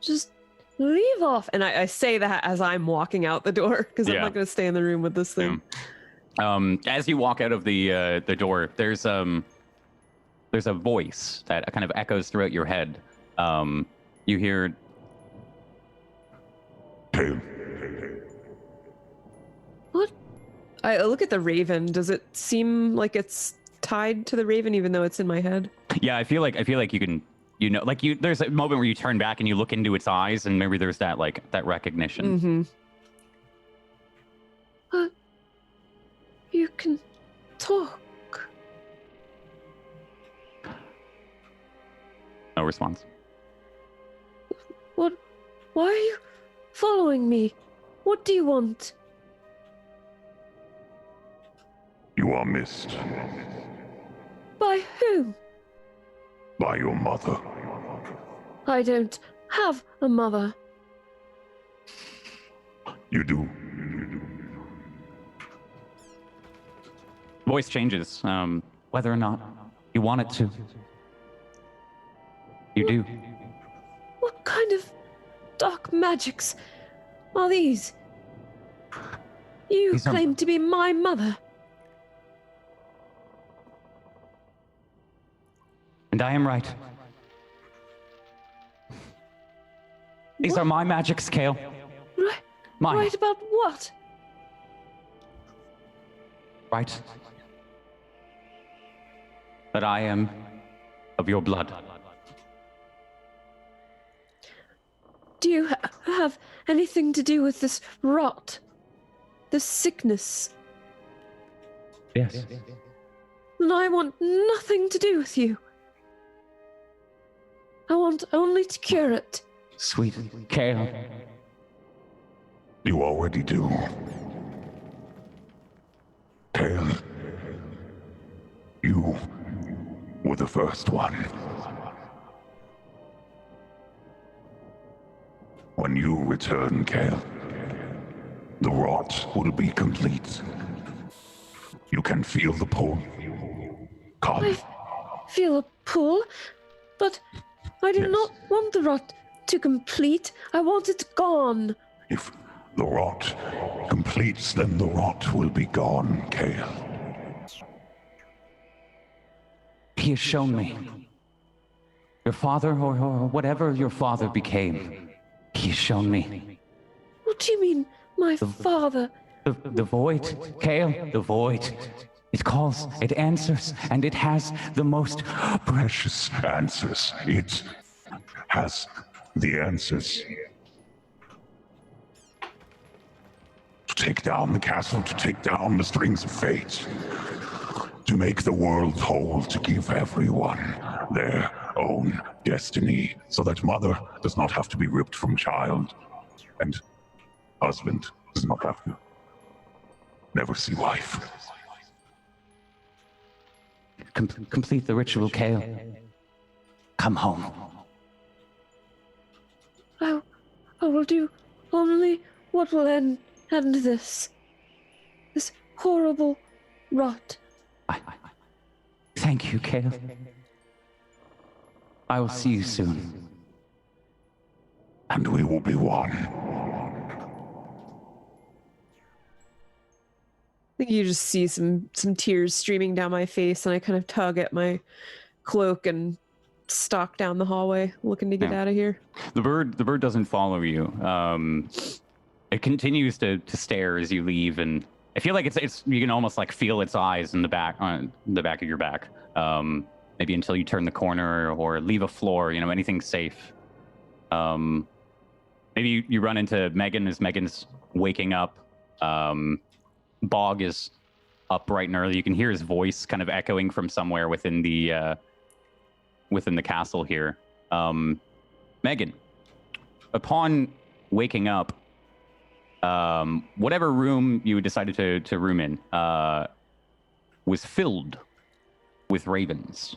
Just Leave off. And I say that as I'm walking out the door because I'm Yeah. not going to stay in the room with this thing. As you walk out of the door, there's a voice that kind of echoes throughout your head. You hear, Kael, what? I look at the raven. Does it seem like it's tied to the raven even though it's in my head? yeah, I feel like you can, there's a moment where you turn back and you look into its eyes and maybe there's that recognition. Mm-hmm. You can talk. No response. What? Why are you following me? What do you want? you are missed By whom? by your mother. I don't have a mother. You do. Voice changes, whether or not you want it to. You do. What kind of dark magics are these? You These are- claim to be my mother. And I am right. These are my magics, Kael. Right, Mine. right about what? Right. That I am of your blood. Do you have anything to do with this rot? This sickness? Yes. Then I want nothing to do with you. I want only to cure it. Sweet Kael. You already do. Kael, you were the first one. When you return, Kael, the rot will be complete. You can feel the pull. Come. I feel a pull, but I do Yes. not want the rot to complete. I want it gone. If the rot completes, then the rot will be gone, Kael. He has shown me. Your father, or whatever your father became, he has shown me. What do you mean, my father? The void, Kael, the void. It calls, it answers, and it has the most Precious answers. It has the answers. To take down the castle, to take down the strings of fate. To make the world whole, to give everyone their own destiny, so that mother does not have to be ripped from child, and husband does not have to never see wife. complete the ritual, Kael. Come home. I will do only what will end this. This horrible rot. Thank you, Kael. I will see you soon. And we will be one. I think you just see some tears streaming down my face, and I kind of tug at my cloak and stalk down the hallway, looking to get out of here. The bird doesn't follow you. It continues to stare as you leave, and I feel like it's you can almost like feel its eyes in the back on the back of your back. maybe until you turn the corner or leave a floor, you know, anything safe. Maybe you run into Megan as Megan's waking up. Bog is up bright and early. You can hear his voice kind of echoing from somewhere within the castle here. Megan, upon waking up, whatever room you decided to room in was filled with ravens.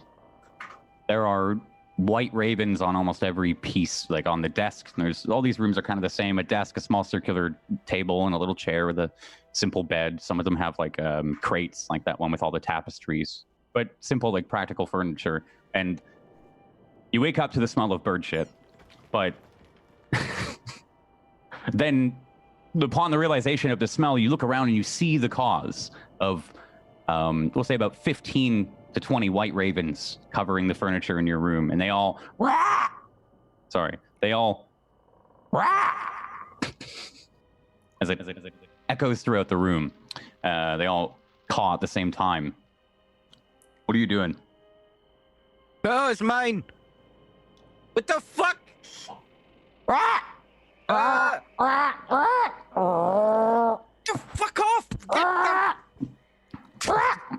There are white ravens on almost every piece, like on the desk. There's all these rooms are kind of the same: a desk, a small circular table, and a little chair with a simple bed. Some of them have like crates, like that one with all the tapestries, but simple, like practical furniture. And you wake up to the smell of bird shit, but then upon the realization of the smell, you look around and you see the cause of, we'll say about 15 to 20 white ravens covering the furniture in your room, and they all as it echoes throughout the room. They all caw at the same time. What are you doing? Oh, it's mine. What the fuck? Fuck off!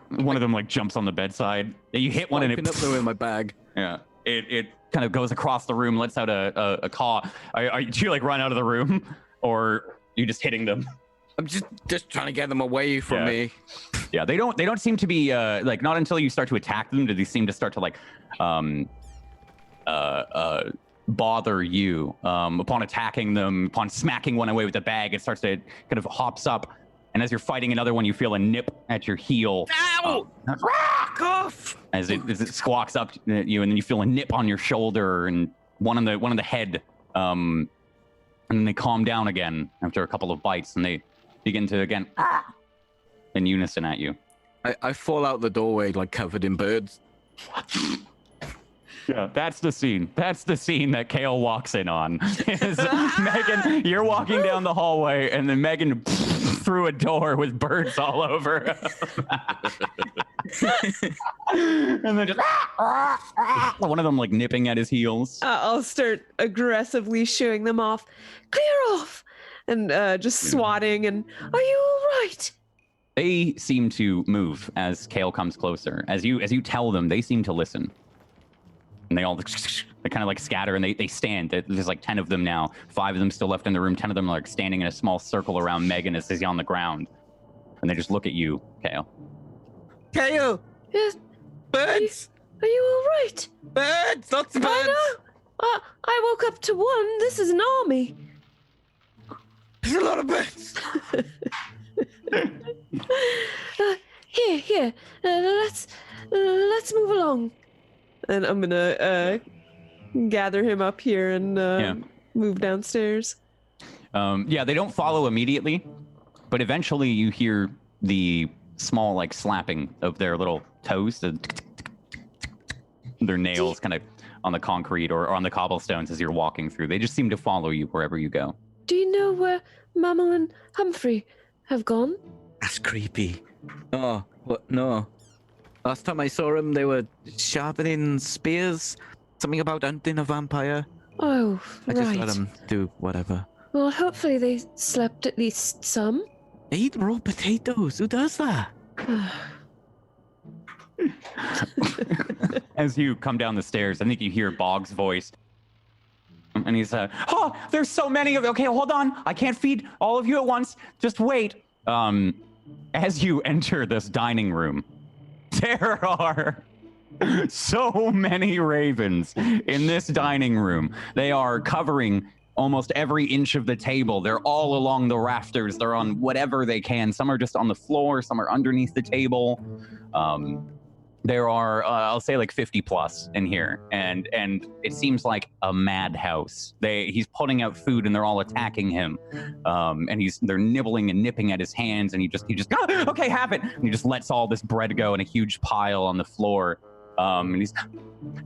One of them like jumps on the bedside. You hit one and it up there in my bag. Yeah, it kind of goes across the room, lets out a caw. Do you like run out of the room, or you just hitting them? I'm just trying to get them away from me. Yeah, they don't seem to be like, not until you start to attack them do they seem to start to like bother you. Upon attacking them, upon smacking one away with the bag, it starts to kind of hops up, and as you're fighting another one, you feel a nip at your heel. Ow! Fuck off! As it squawks up at you, and then you feel a nip on your shoulder and one on the head. And then they calm down again after a couple of bites, and they begin to again in unison at you. I fall out the doorway like covered in birds. Yeah, that's the scene. That's the scene that Kael walks in on. Is Megan, you're walking down the hallway, and then Megan through a door with birds all over. And then just one of them like nipping at his heels. I'll start aggressively shooing them off. Clear off! And just swatting and, are you all right? They seem to move as Kael comes closer. As you tell them, they seem to listen. And they all they kind of like scatter, and they stand. There's like 10 of them now. 5 of them still left in the room. 10 of them are like standing in a small circle around Megan as she's on the ground. And they just look at you, Kael. Kael! Yes. Birds! Are you all right? Birds! Lots of birds! I know. I woke up to one. This is an army. There's a lot of birds! Here. Let's move along. And I'm gonna gather him up here and move downstairs. They don't follow immediately, but eventually you hear the small like slapping of their little toes, their nails kind of on the concrete or on the cobblestones as you're walking through. They just seem to follow you wherever you go. Do you know where Mammal and Humphrey have gone? That's creepy. Oh, what? No. Last time I saw them, they were sharpening spears. Something about hunting a vampire. Oh, I right. just let them do whatever. Well, hopefully they slept at least some. They eat raw potatoes. Who does that? As you come down the stairs, I think you hear Bog's voice. And he's, oh, there's so many of you. Okay, hold on. I can't feed all of you at once. Just wait. As you enter this dining room, there are so many ravens in this dining room. They are covering almost every inch of the table. They're all along the rafters. They're on whatever they can. Some are just on the floor. Some are underneath the table. There are, I'll say like 50 plus in here. And it seems like a madhouse. He's putting out food and they're all attacking him. And they're nibbling and nipping at his hands, and he just okay, have it. And he just lets all this bread go in a huge pile on the floor. And he's,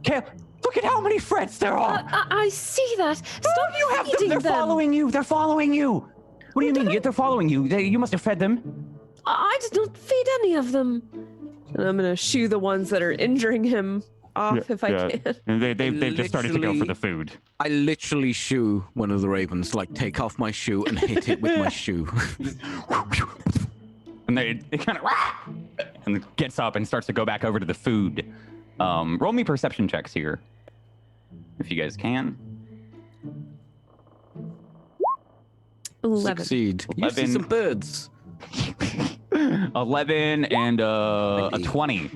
Kael, look at how many frets there are. I see that. Stop you have them. They're following you. They're following you. What do you mean? They're following you. You must have fed them. I did not feed any of them. And I'm gonna shoo the ones that are injuring him off if I can. And they've just started to go for the food. I literally shoo one of the ravens, like take off my shoe and hit it with my shoe. And they kind of and gets up and starts to go back over to the food. Roll me perception checks here, if you guys can. 11. Succeed. You see some birds. 11 and a 20.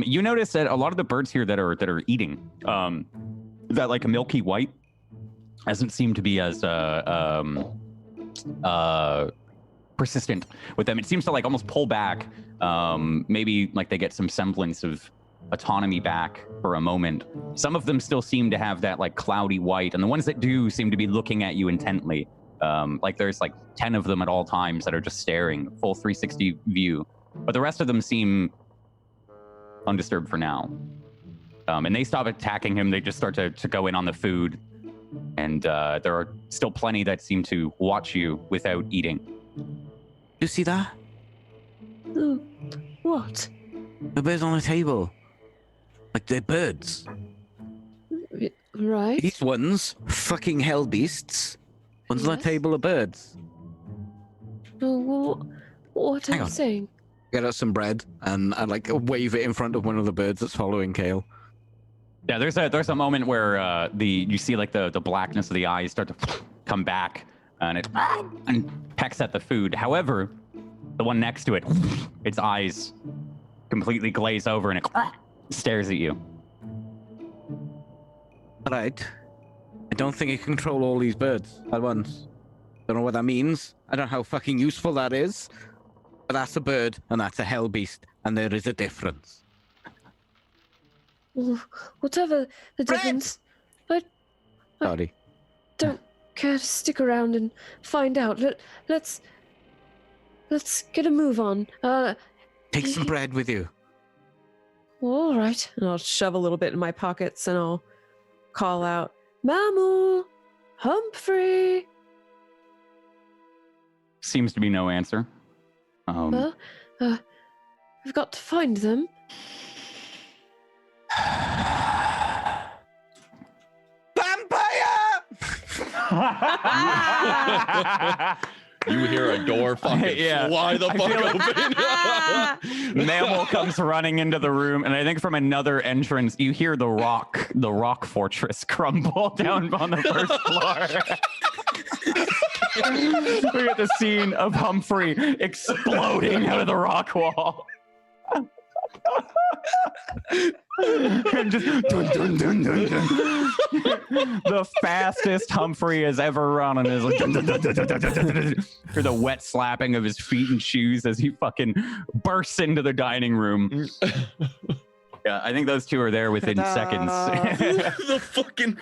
You notice that a lot of the birds here that are eating, that like a milky white doesn't seem to be as persistent with them. It seems to like almost pull back. Maybe like they get some semblance of autonomy back for a moment. Some of them still seem to have that like cloudy white, and the ones that do seem to be looking at you intently. Like there's like 10 of them at all times that are just staring, full 360 view. But the rest of them seem undisturbed for now. And they stop attacking him. They just start to go in on the food. And there are still plenty that seem to watch you without eating. You see that? What? The birds on the table. Like they're birds. Right. These ones, fucking hell beasts. Ones on the Yes. table are birds. Oh, well, what are Hang you on. saying? Get us some bread and I like wave it in front of one of the birds that's following Kael. Yeah, there's a moment where you see like the blackness of the eyes start to come back, and it and pecks at the food. However, the one next to it, its eyes completely glaze over and it stares at you. Alright. I don't think I can control all these birds at once. Don't know what that means. I don't know how fucking useful that is. But that's a bird and that's a hell beast. And there is a difference. Well, whatever the difference, Sorry. don't care to stick around and find out. Let's get a move on. Take some bread with you. All right. And I'll shove a little bit in my pockets and I'll call out, Mammal, Humphrey. Seems to be no answer. Well, we've got to find them. Vampire! You hear a door fucking fly the fuck open. Mammal comes running into the room, and I think from another entrance, you hear the rock fortress crumble down on the first floor. We get the scene of Humphrey exploding out of the rock wall. And just dun, dun, dun, dun, dun. The fastest Humphrey has ever run, and is like dun, dun, dun, dun, dun, dun, dun, dun, for the wet slapping of his feet and shoes as he fucking bursts into the dining room. Yeah, I think those two are there within seconds. The fucking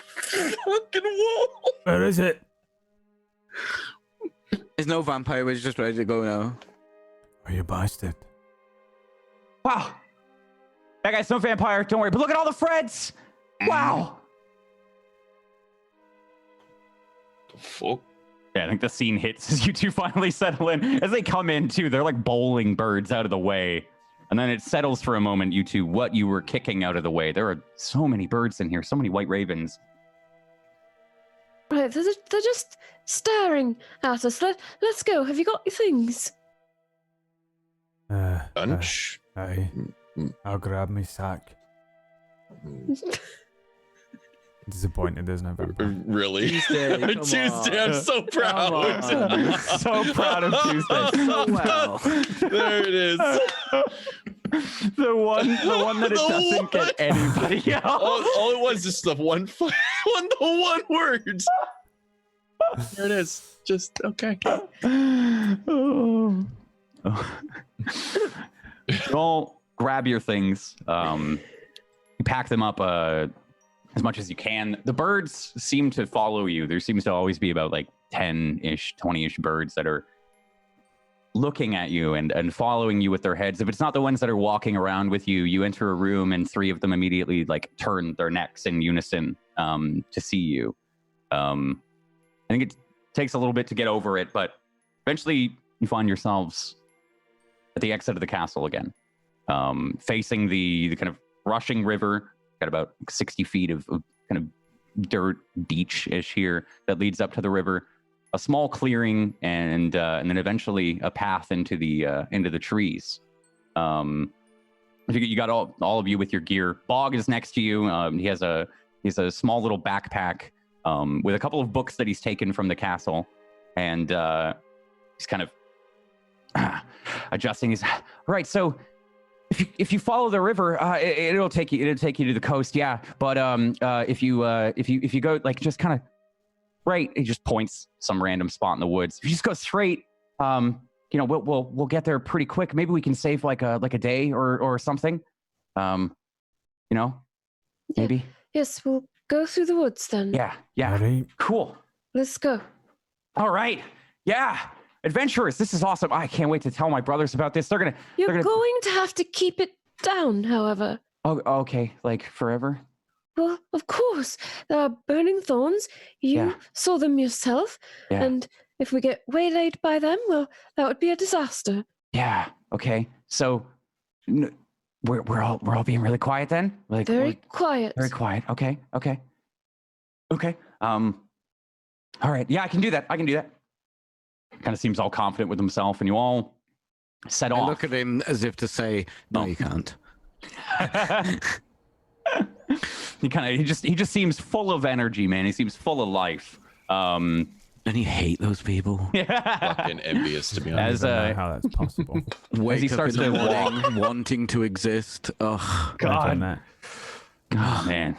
wall. Where is it? There's no vampire, we're just ready to go now. Oh, you bastard. Wow. That guy's no vampire, don't worry. But look at all the Freds. Wow. The fuck? Yeah, I think the scene hits as you two finally settle in. As they come in, too, they're like bowling birds out of the way. And then it settles for a moment, you two, what you were kicking out of the way. There are so many birds in here, so many white ravens. Right, they're just staring at us. Let's go. Have you got your things? Lunch? Aye. I'll grab my sack. Disappointed, isn't it, vampire? Really? Tuesday, come Tuesday, I'm on. so proud. So proud of Tuesday. So well. There it is. The one that it The doesn't one. get anybody else. All it was just the one word. There it is. Just okay. Oh. Don't grab your things. You pack them up as much as you can. The birds seem to follow you. There seems to always be about like 10-ish, 20-ish birds that are looking at you and following you with their heads. If it's not the ones that are walking around with you, you enter a room and 3 of them immediately like turn their necks in unison to see you. I think it takes a little bit to get over it, but eventually you find yourselves at the exit of the castle again, facing the kind of rushing river got about 60 feet of kind of dirt beach-ish here that leads up to the river. A small clearing, and then eventually a path into the trees. You got all of you with your gear. Bog is next to you. He has a small little backpack with a couple of books that he's taken from the castle, and he's kind of adjusting. He's right. So if you follow the river, it'll take you to the coast. Yeah, but if you go like just kind of right, he just points some random spot in the woods. If you just go straight, we'll get there pretty quick. Maybe we can save like a day or something. Maybe. Yes, we'll go through the woods then. Yeah. Ready? Cool. Let's go. All right. Yeah. Adventurers, this is awesome. I can't wait to tell my brothers about this. You're going to have to keep it down, however. Oh, okay. Like forever? Well, of course. There are burning thorns. You saw them yourself. Yeah. And if we get waylaid by them, well, that would be a disaster. Yeah. Okay. So we're all being really quiet then? Very quiet. Very quiet. Okay. All right. Yeah, I can do that. Kind of seems all confident with himself, and you all set off. I look at him as if to say, "No, you can't." He just seems full of energy, man. He seems full of life. And you hate those people. Fucking envious, to be honest. I don't know how that's possible. Wake he up starts in the to morning wanting to exist. Oh, God. Oh, man.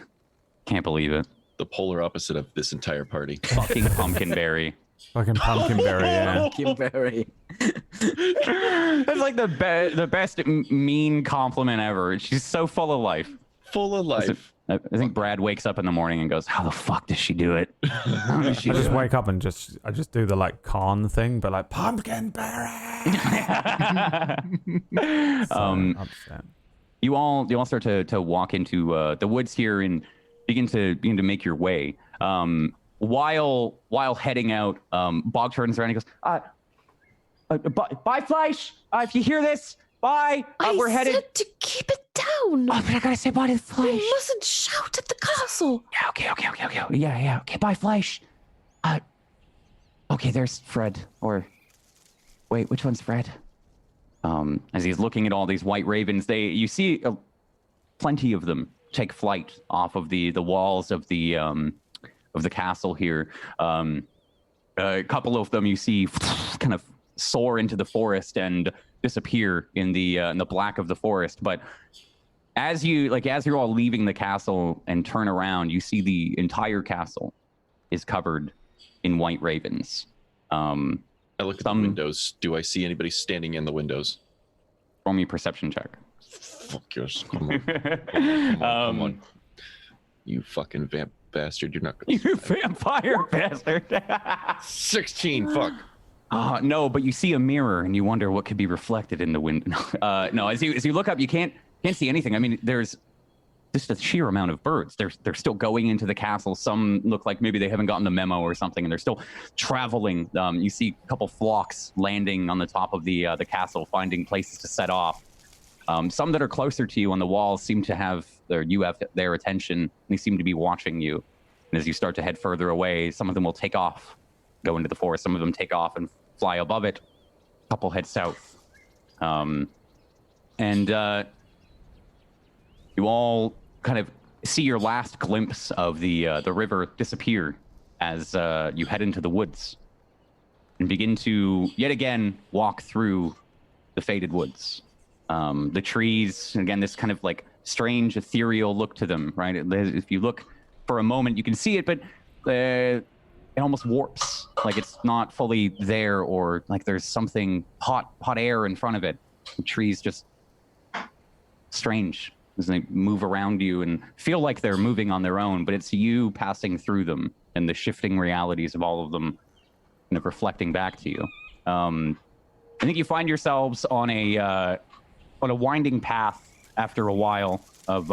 Can't believe it. The polar opposite of this entire party. Fucking pumpkinberry. Fucking pumpkinberry, yeah. Pumpkinberry. That's like the best mean compliment ever. She's so full of life. Full of life. I think Brad wakes up in the morning and goes, "How the fuck does she do it?" I just wake up and I just do the like con thing, but like pumpkinberry. Upset. You all start to walk into the woods here and begin to make your way. While heading out, Bog turns around and goes, "Bye, Fleisch. If you hear this, bye. We're headed." I said to keep it down. Oh, but I gotta say bye to the Fleisch. You mustn't shout at the castle. Yeah, okay. Yeah. Okay, bye, Fleisch. Okay, there's Fred. Or wait, which one's Fred? As he's looking at all these white ravens, you see plenty of them take flight off of the walls of the castle here. A couple of them you see kind of soar into the forest and disappear in the black of the forest. But as you're all leaving the castle and turn around, you see the entire castle is covered in white ravens. I look at the windows. Do I see anybody standing in the windows? Roll me a perception check. Fuck yours. Come on. You fucking vamp bastard. You're not gonna You vampire bastard. 16, fuck. No, but you see a mirror and you wonder what could be reflected in the window. No, as you look up, you can't see anything. I mean, there's just a sheer amount of birds. They're still going into the castle. Some look like maybe they haven't gotten the memo or something, and they're still traveling. You see a couple flocks landing on the top of the castle, finding places to set off. Some that are closer to you on the walls seem to have their attention, and they seem to be watching you. And as you start to head further away, some of them will take off, go into the forest. Some of them take off and fly above it. A couple head south. You all kind of see your last glimpse of the river disappear as you head into the woods and begin to yet again walk through the faded woods. The trees, again, this kind of like strange ethereal look to them, right? If you look for a moment, you can see it, but it almost warps, like it's not fully there, or like there's something hot air in front of it. The trees just strange as they move around you and feel like they're moving on their own, but it's you passing through them and the shifting realities of all of them kind of reflecting back to you. I think you find yourselves on a winding path after a while of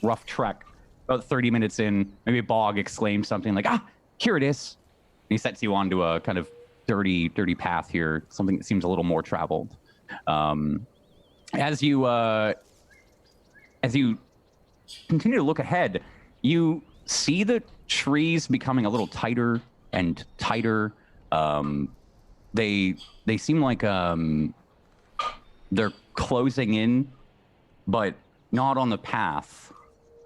rough trek. About 30 minutes in, maybe Bog exclaims something like, here it is. And he sets you onto a kind of dirty path here, something that seems a little more traveled. As you continue to look ahead, you see the trees becoming a little tighter and tighter. They seem like they're closing in, but not on the path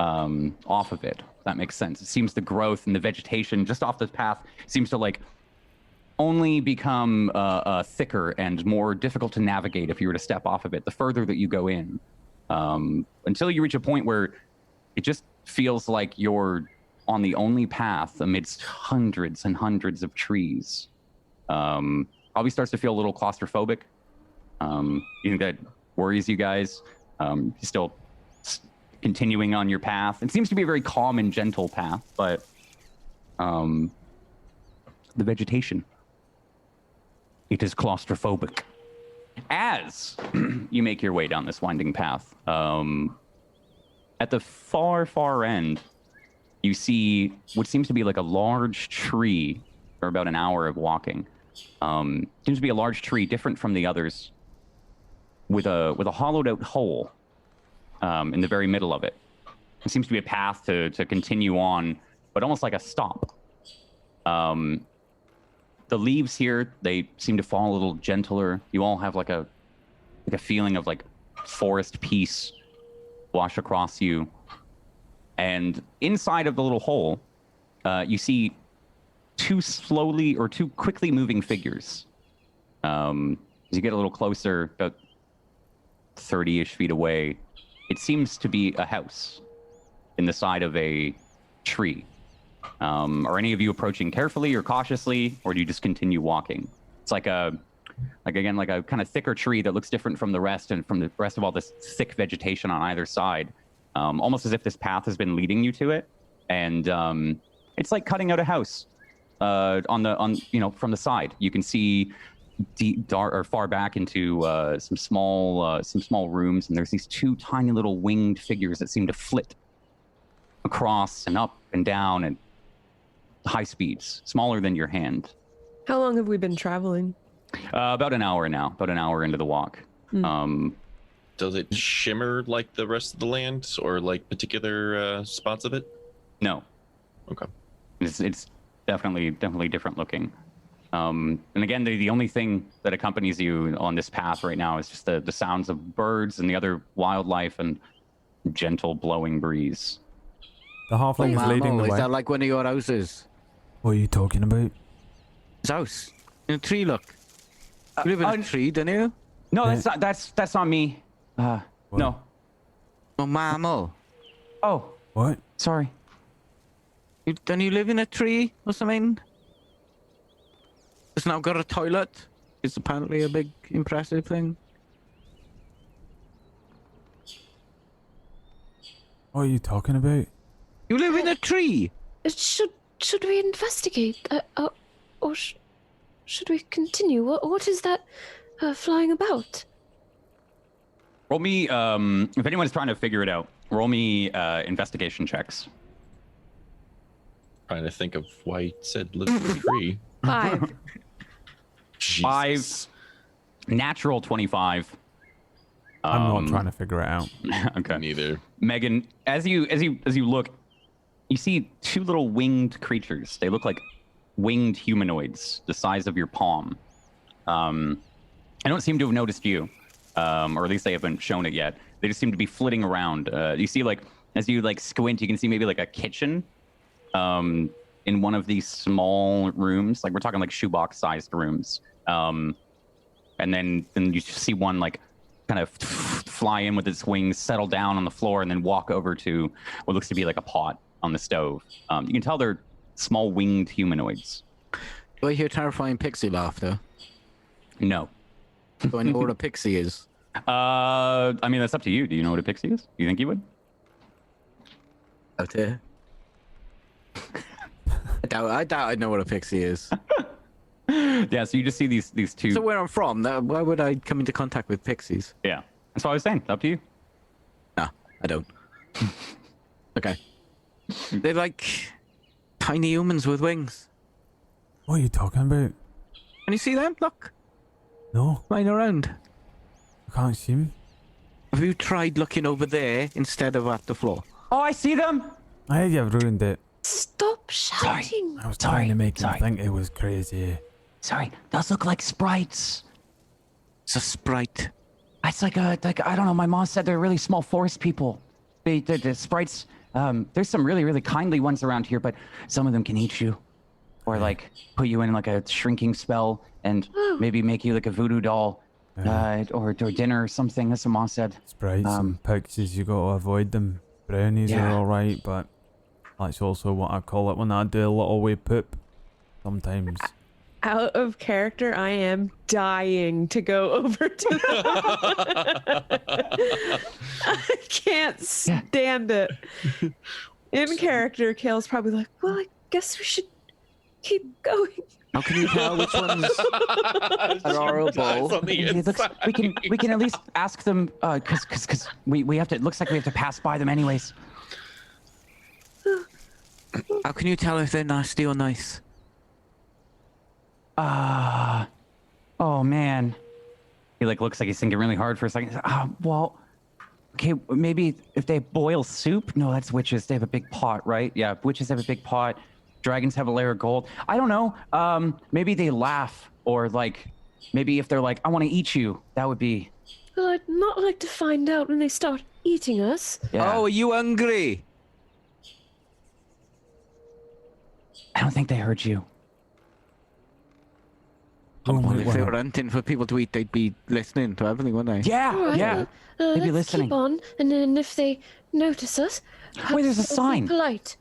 off of it. If that makes sense. It seems the growth and the vegetation just off the path seems to like only become thicker and more difficult to navigate if you were to step off of it the further that you go in, until you reach a point where it just feels like you're on the only path amidst hundreds and hundreds of trees. Probably starts to feel a little claustrophobic. You think that worries you guys? You're still continuing on your path. It seems to be a very calm and gentle path, but the vegetation, it is claustrophobic. As you make your way down this winding path, at the far, far end, you see what seems to be like a large tree for about an hour of walking. Seems to be a large tree, different from the others, with a hollowed out hole in the very middle of it. It seems to be a path to continue on, but almost like a stop. The leaves here, they seem to fall a little gentler. You all have like a feeling of like forest peace wash across you. And inside of the little hole, you see two quickly moving figures. As you get a little closer, about 30-ish feet away, it seems to be a house in the side of a tree. Are any of you approaching carefully or cautiously, or do you just continue walking? It's like a kind of thicker tree that looks different from the rest and from the rest of all this thick vegetation on either side. Almost as if this path has been leading you to it. And it's like cutting out a house from the side. You can see deep, dark, or far back into some small rooms, and there's these two tiny little winged figures that seem to flit across and up and down at high speeds, smaller than your hand. How long have we been traveling? About an hour now. About an hour into the walk. Does it shimmer like the rest of the land, or like particular spots of it? No. Okay. It's definitely different looking. And again, the only thing that accompanies you on this path right now is just the sounds of birds and the other wildlife and gentle blowing breeze. The halfling is leading the way. Is that like one of your houses? What are you talking about? His house. In a tree, look. You live in a tree, don't you? No, that's not me. No. Oh, mammal. Oh, What? sorry. Don't you live in a tree or something? It's now got a toilet. It's apparently a big, impressive thing. What are you talking about? You live in a tree. Should we investigate? Or should we continue? What is that flying about? Roll me, if anyone's trying to figure it out, roll me investigation checks. Trying to think of why he said live in a tree. 5. Jesus. 5, natural 25. I'm not trying to figure it out. Okay. Neither. Megan, as you look, you see two little winged creatures. They look like winged humanoids, the size of your palm. I don't seem to have noticed you, or at least they haven't shown it yet. They just seem to be flitting around. You see, like, as you like squint, you can see maybe like a kitchen in one of these small rooms. Like, we're talking like shoebox-sized rooms. And then you see one like kind of fly in with its wings, settle down on the floor, and then walk over to what looks to be like a pot on the stove. You can tell they're small winged humanoids. Do I hear terrifying pixie laughter? No. Do I know what a pixie is? I mean, that's up to you. Do you know what a pixie is? Do you think you would? Out here. I doubt I know what a pixie is. Yeah, so you just see these two. So where I'm from, why would I come into contact with pixies? Yeah, that's what I was saying. Up to you. Nah, I don't. Okay. They're like tiny humans with wings. What are you talking about? Can you see them? Look, No, flying around. I can't see him. Have you tried looking over there instead of at the floor? Oh, I see them. Hey, you've ruined it. Stop shouting. I was trying to make him think it was crazy. Sorry, those look like sprites. It's a sprite. It's like I don't know. My mom said they're really small forest people. The sprites. There's some really, really kindly ones around here, but some of them can eat you, or like put you in like a shrinking spell and maybe make you like a voodoo doll, or dinner or something. That's what mom said. Sprites and pixies, you got to avoid them. Brownies are alright, but that's also what I call it when I do a little wee poop. Sometimes. Out of character, I am dying to go over to them. I can't stand it. In character, Kael's probably like, well, I guess we should keep going. How can you tell which one's adorable? We can at least ask them, because we have to. It looks like we have to pass by them anyways. How can you tell if they're nasty or nice? Oh man. He like looks like he's thinking really hard for a second. Well, okay, maybe if they boil soup. No, that's witches. They have a big pot, right? Yeah, witches have a big pot. Dragons have a layer of gold. I don't know. Maybe they laugh, or like, maybe if they're like, I want to eat you. That would be. Well, I'd not like to find out when they start eating us. Yeah. Oh, are you hungry? I don't think they heard you. Well, if they were hunting for people to eat, they'd be listening to everything, wouldn't they? Yeah, All right, yeah. They'd be let's listening. keep on, and then if they notice us, Wait, there's a perhaps they'll be sign. Polite.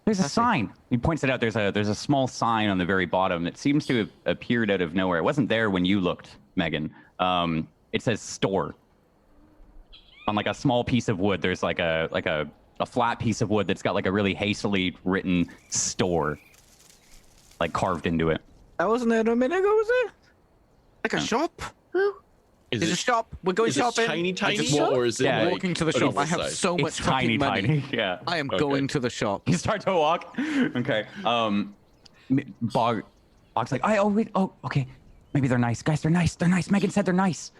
There's a sign. He points it out. There's a small sign on the very bottom that seems to have appeared out of nowhere. It wasn't there when you looked, Megan. It says store. On like a small piece of wood, there's like a flat piece of wood that's got like a really hastily written store, like carved into it. That wasn't there a minute ago, was it? Like a shop? Oh, It's a shop. We're going Is shopping. it tiny, shop? or is it Yeah, like walking to the an shop. I have oversized? so much It's tiny, fucking money. tiny. Yeah. I am Okay. going to the shop. You start to walk. Okay. Bog's like, okay. Maybe they're nice, guys. They're nice. They're nice. Megan said they're nice.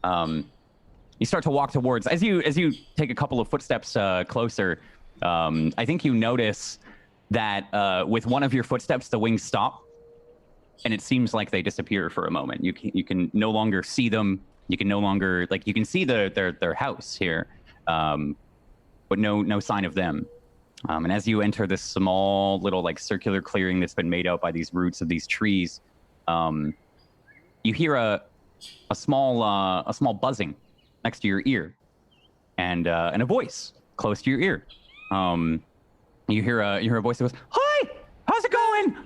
You start to walk towards. As you take a couple of footsteps closer, I think you notice that with one of your footsteps, the wings stop, and it seems like they disappear for a moment. You can no longer see them. You can no longer you can see their house here, but no sign of them. And as you enter this small little circular clearing that's been made out by these roots of these trees, you hear a small buzzing next to your ear, and a voice close to your ear. You hear a voice that goes, "Hi, how's it going?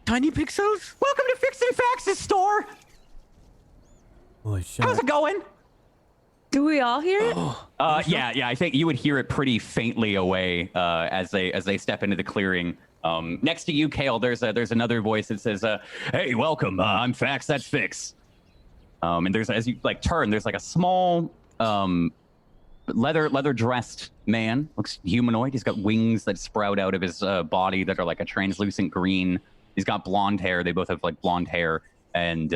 Tiny pixels? Welcome to Fix and Fax's store. Holy shit. How's it going?" Do we all hear it? Yeah. I think you would hear it pretty faintly away as they step into the clearing. Next to you, Kael, there's another voice that says, "Hey, welcome. I'm Fax. That's Fix." And there's, as you turn, there's a small leather dressed man. Looks humanoid. He's got wings that sprout out of his body that are like a translucent green. He's got blonde hair. They both have blonde hair, and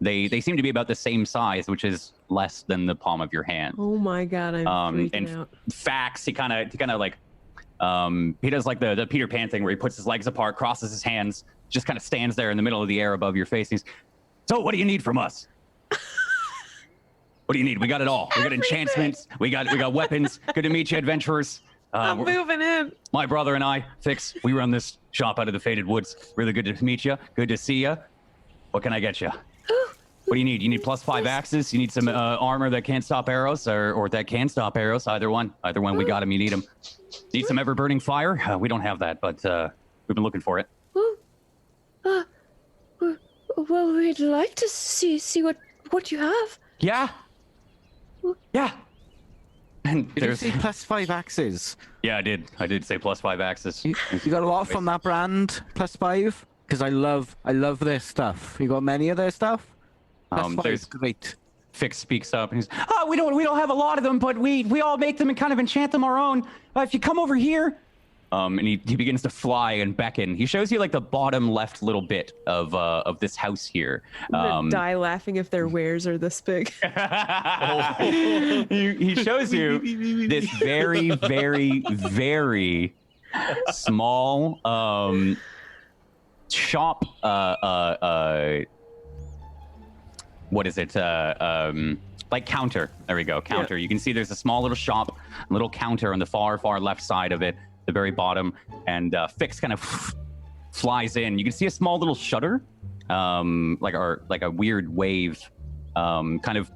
they seem to be about the same size, which is less than the palm of your hand. Oh my god, I'm freaking out. Fax, he kind of he does the Peter Pan thing where he puts his legs apart, crosses his hands, just kind of stands there in the middle of the air above your face. He's, "So what do you need from us? What do you need? We got it all. We got enchantments. We got weapons. Good to meet you, adventurers. I'm moving in. My brother and I, Fix, we run this shop out of the Faded Woods. Really good to meet you. Good to see you. What can I get you? What do you need? You need +5 axes? You need some armor that can't stop arrows, or that can stop arrows? Either one. We got them. You need them. Need some ever-burning fire? We don't have that, but we've been looking for it. well, we'd like to see what you have. Yeah. Yeah. And Did you say +5 axes? Yeah, I did say +5 axes. You got a lot from that brand, +5? Because I love their stuff. You got many of their stuff? +5 is great. Fix speaks up and he's, we don't have a lot of them, but we all make them and kind of enchant them our own. If you come over here, And he begins to fly and beckon. He shows you like the bottom left little bit of this house here. I'm gonna die laughing if their wares are this big. He shows you this very, very, very small shop. What is it? Like counter. There we go. Counter. Yeah. You can see there's a small little shop, little counter on the far left side of it, the very bottom. And Fix kind of flies in. You can see a small little shutter, like a weird wave, kind of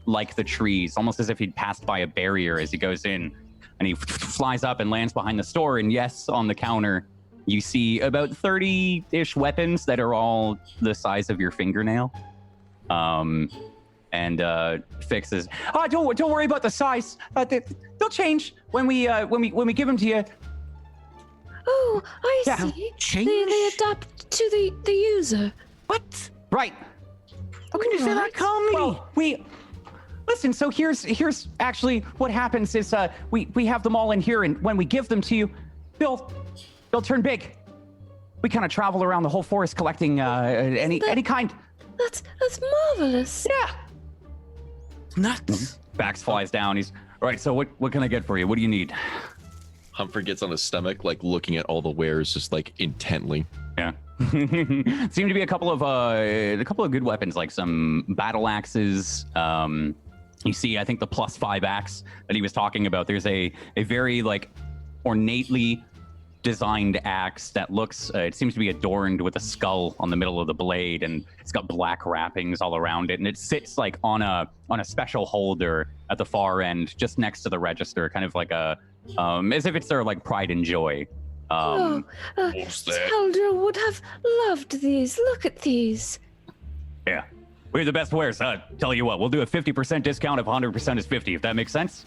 like the trees, almost as if he'd passed by a barrier as he goes in. And he flies up and lands behind the store. And yes, on the counter, you see about 30-ish weapons that are all the size of your fingernail. And Fix is, don't worry about the size. They'll change when we give them to you. Oh, I see. Change? They adapt to the user. What? Right. How can you say that calmly? Well, listen. So here's actually what happens is we have them all in here, and when we give them to you, they'll turn big. We kind of travel around the whole forest collecting any kind. That's marvelous. Yeah. Nuts. Bax flies down. He's all right. So what can I get for you? What do you need? Humphrey gets on his stomach, like looking at all the wares, just like intently. Yeah. Seem to be a couple of good weapons, like some battle axes. You see, I think the +5 axe that he was talking about. There's a very like ornately designed axe that looks it seems to be adorned with a skull on the middle of the blade, and it's got black wrappings all around it, and it sits like on a special holder at the far end just next to the register, kind of like a as if it's their like pride and joy. Teldra would have loved these. Look at these. Yeah, we're the best wares. Tell you what, we'll do a 50% discount if 100% is 50, if that makes sense.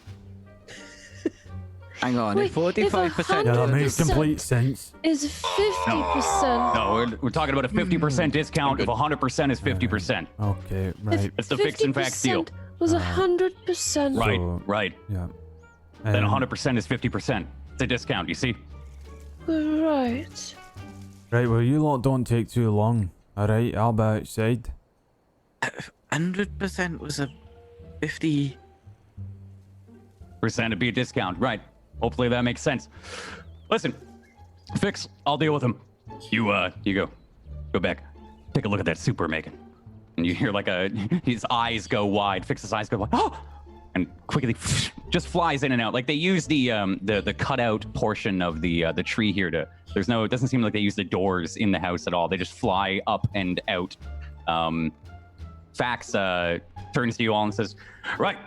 Hang on, Wait, 45%. Yeah, that makes complete sense. Is 50%. No, we're talking about a 50% discount if 100% is 50%. Okay, right. It's the fix and fact deal. Was 100%. Right, So, right. Yeah. Then 100% is 50%. It's a discount, you see? Right. Right, well, you lot don't take too long. Alright, I'll be outside. 100% was a 50. % to be a discount, right? Hopefully that makes sense. Listen, Fix, I'll deal with him. You go back. Take a look at that soup we're making. And you hear like his eyes go wide. Fix's eyes go wide. Oh! And quickly just flies in and out. Like they use the cutout portion of the tree here to. It doesn't seem like they use the doors in the house at all. They just fly up and out. Fax turns to you all and says, "Right,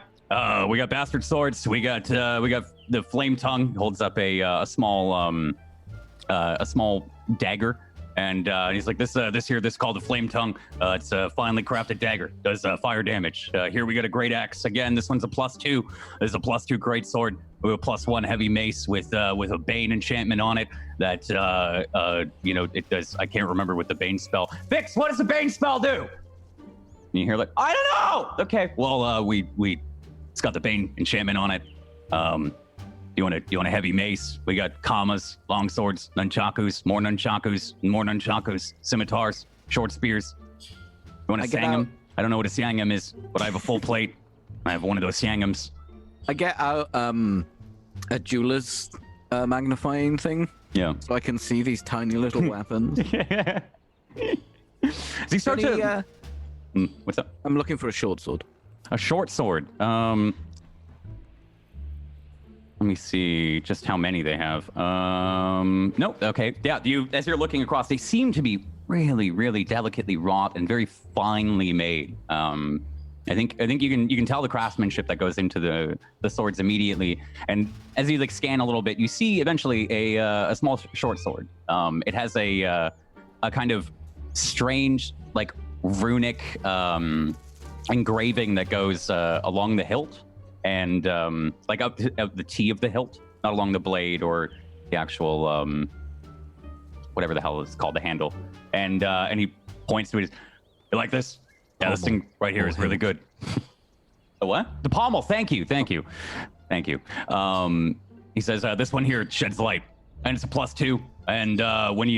we got bastard swords. We got the flame tongue." Holds up a small dagger. And he's like, this is called the flame tongue. It's a finely crafted dagger. Does fire damage. Here we got a great axe. Again, this one's a +2. This is a +2 great sword. We have a +1 heavy mace with a bane enchantment on it. That it does. I can't remember what the bane spell. Fix, what does the bane spell do? And you hear like, I don't know. Okay, well it's got the bane enchantment on it. You want a heavy mace? We got kamas, long swords, nunchakus, more nunchakus, scimitars, short spears. You want a sangam? I don't know what a sangam is, but I have a full plate. I have one of those sangams. I get out a jeweler's magnifying thing. Yeah. So I can see these tiny little weapons. Yeah. He starts to... what's up? I'm looking for a short sword. A short sword. Let me see just how many they have. Nope. Okay. Yeah. As you're looking across, they seem to be really, really delicately wrought and very finely made. I think you can tell the craftsmanship that goes into the swords immediately. And as you like scan a little bit, you see eventually a small short sword. It has a kind of strange like runic engraving that goes along the hilt. And like up the T of the hilt, not along the blade or the actual whatever the hell is called, the handle. And he points to it. You like this? Yeah, this thing right here is really good. The what? The pommel. Thank you. He says this one here sheds light. and it's a +2. And when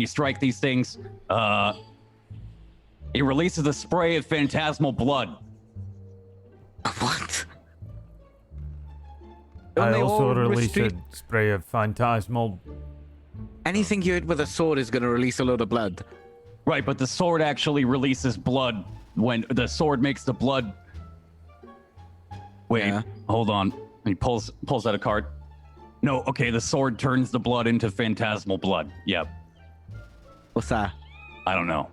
you strike these things, it releases a spray of phantasmal blood. What? I Don't they also all release a restrict- spray of phantasmal. Anything you hit with a sword is going to release a load of blood. Right, but the sword actually releases blood when the sword makes the blood. Wait, Yeah. hold on. He pulls out a card. No, okay, the sword turns the blood into phantasmal blood. Yep. What's that? I don't know.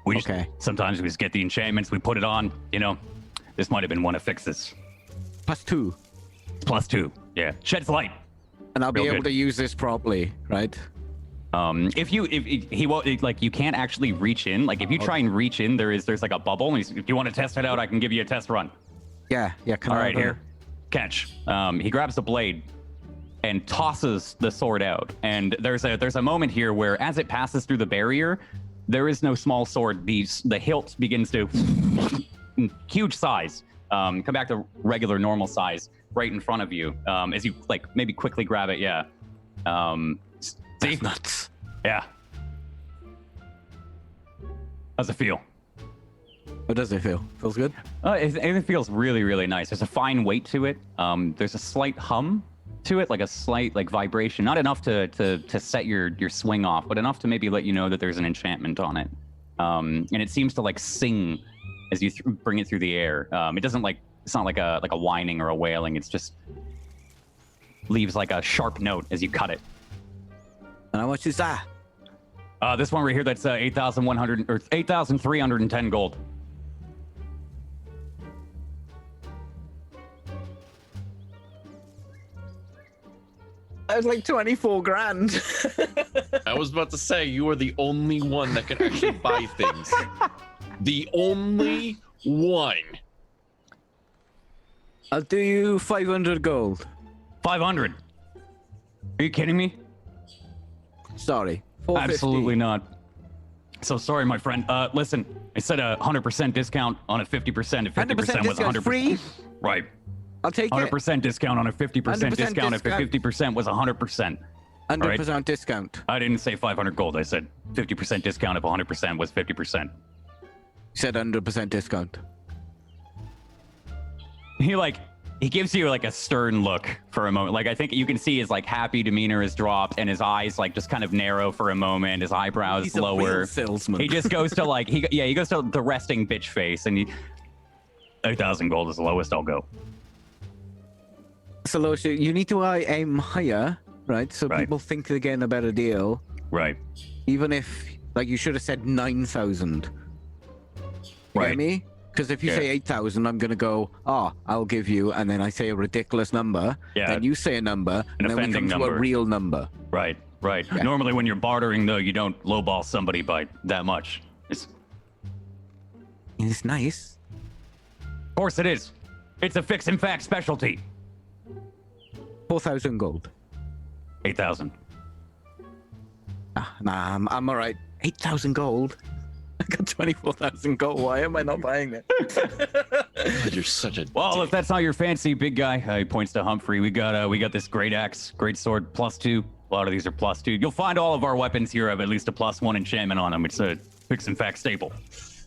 Okay. Sometimes we just get the enchantments, we put it on. You know, this might have been one of fixes. +2. +2. Yeah, sheds light. And I'll be Real able good. to use this properly, right? If he won't, like, you can't actually reach in. Like, if you try and reach in, there's like a bubble. And if you want to test it out, I can give you a test run. Yeah. Can All I right, have a- here, catch. He grabs the blade and tosses the sword out. And there's a moment here where, as it passes through the barrier, there is no small sword. The hilt begins to huge size. Come back to regular normal size right in front of you. As you like maybe quickly grab it. Yeah. See? That's nuts. Yeah. How's it feel? How does it feel? Feels good? It feels really, really nice. There's a fine weight to it. There's a slight hum to it, like a slight like vibration. Not enough to set your swing off, but enough to maybe let you know that there's an enchantment on it. And it seems to like sing as you bring it through the air. It doesn't like, it's not like a whining or a wailing. It's just leaves like a sharp note as you cut it. And how much is that? This one right here, that's 8,100 or 8,310 gold. That was like 24 grand. I was about to say, you are the only one that can actually buy things. The only one. I'll do you 500 gold. 500. Are you kidding me? Sorry. 450. Absolutely not. So sorry, my friend. Listen, I said a 100% discount on a 50% if 50% 100% was discount 100%. free? Right. I'll take it. 100% discount on a 50% 100% discount if discount. 50% was 100%. 100% discount. I didn't say 500 gold. I said 50% discount if 100% was 50%. You said 100% discount. He gives you like a stern look for a moment. Like, I think you can see his like happy demeanor is dropped and his eyes like just kind of narrow for a moment. His eyebrows He's a lower. real salesman. He just goes to like, he goes to the resting bitch face and 8,000 gold is the lowest I'll go. So, Loshu, you need to aim higher, right? So Right. people think they're getting a better deal. Right. Even if, like, you should have said 9,000. You Right. get me? Because if you Yeah. say 8,000, I'm going to go, I'll give you, and then I say a ridiculous number. Yeah. Then you say a number, and then we offending come to a number. real number. Right. Yeah. Normally when you're bartering though, you don't lowball somebody by that much. Of It's nice. course it is. It's a fix and fact specialty. 4,000 gold. 8,000. Nah, I'm all right. 8,000 gold? I got 24,000 gold. Why am I not buying it? God, you're such a. Well, dick. if that's not your fancy, big guy, he points to Humphrey. We got this great axe, great sword, +2. A lot of these are +2. You'll find all of our weapons here have at least a +1 enchantment on them. It's a fix and fact staple.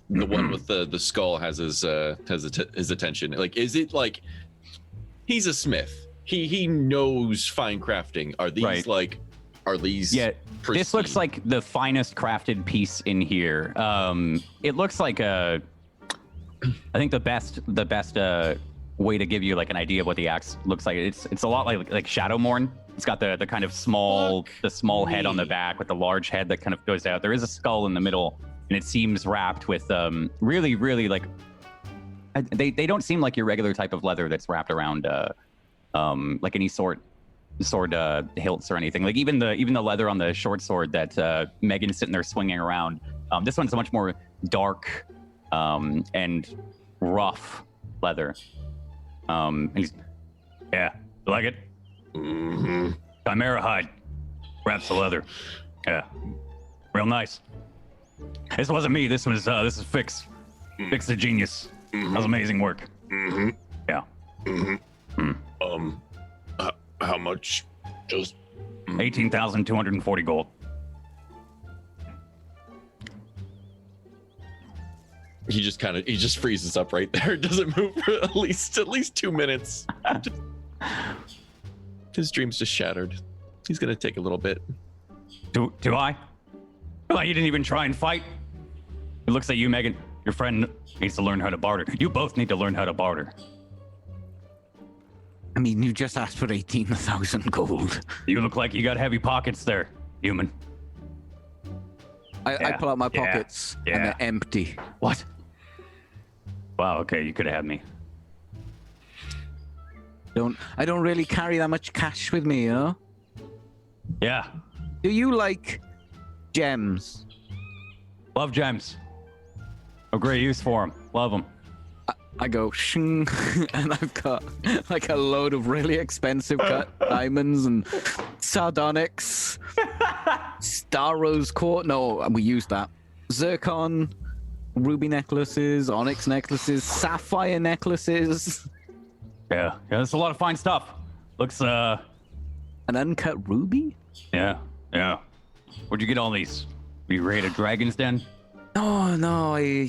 The one with the skull has his attention. Like, is it like he's a smith? He knows fine crafting. Are these Right. like? Are these? Yeah, this looks pristine? like the finest crafted piece in here. It looks like I think the best way to give you like an idea of what the axe looks like. It's a lot like Shadowmourne. It's got the kind of small head on the back with the large head that kind of goes out. There is a skull in the middle, and it seems wrapped with really like they don't seem like your regular type of leather that's wrapped around like any sword hilts or anything. Like even the leather on the short sword that Megan's sitting there swinging around. This one's a much more dark and rough leather. And he's, yeah, you like it? Mhm. Chimera hide wraps the leather. Yeah, real nice. This wasn't me. This is Fix. Fix the genius. That was amazing work. Mhm. Yeah. Mhm. Mm. How much does 18,240 gold. He just freezes up right there. Doesn't move for at least 2 minutes. His dream's just shattered. He's gonna take a little bit. Do I? Well, you didn't even try and fight. It looks like you, Megan. Your friend needs to learn how to barter. You both need to learn how to barter. I mean, you just asked for 18,000 gold. You look like you got heavy pockets there, human. I pull out my pockets and they're empty. What? Wow, okay, you could have had me. I don't really carry that much cash with me, you know? Yeah. Do you like gems? Love gems. A great use for them. Love them. I go shing, and I've got like a load of really expensive cut diamonds and sardonyx, star rose quartz. No, we used that. Zircon, ruby necklaces, onyx necklaces, sapphire necklaces. Yeah, that's a lot of fine stuff. Looks, An uncut ruby? Yeah. Where'd you get all these? Were you raided Dragon's Den? No, I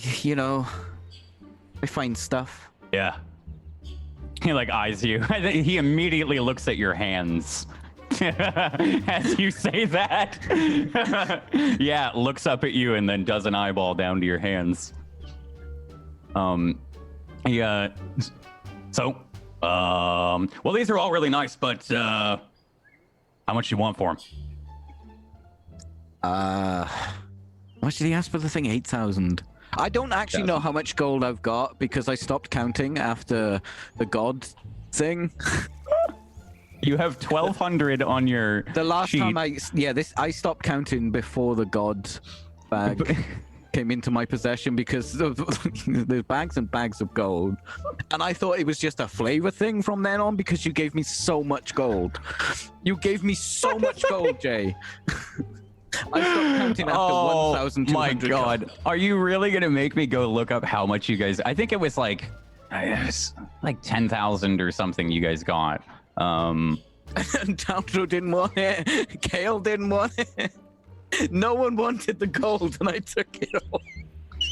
find stuff. Yeah. He like eyes you. He immediately looks at your hands as you say that. Yeah, looks up at you and then does an eyeball down to your hands. Well, these are all really nice, but how much do you want for them? How much did he ask for the thing? 8,000. I don't actually know how much gold I've got because I stopped counting after the god thing. You have 1,200 on your The last sheet. time I stopped counting before the god bag came into my possession because there's bags and bags of gold. And I thought it was just a flavor thing from then on because you gave me so much gold. You gave me so much gold, Jay. I stopped counting after 1,200. My God. Are you really going to make me go look up how much you guys... I think it was like 10,000 or something you guys got. And Downthrow didn't want it. Kael didn't want it. No one wanted the gold and I took it all.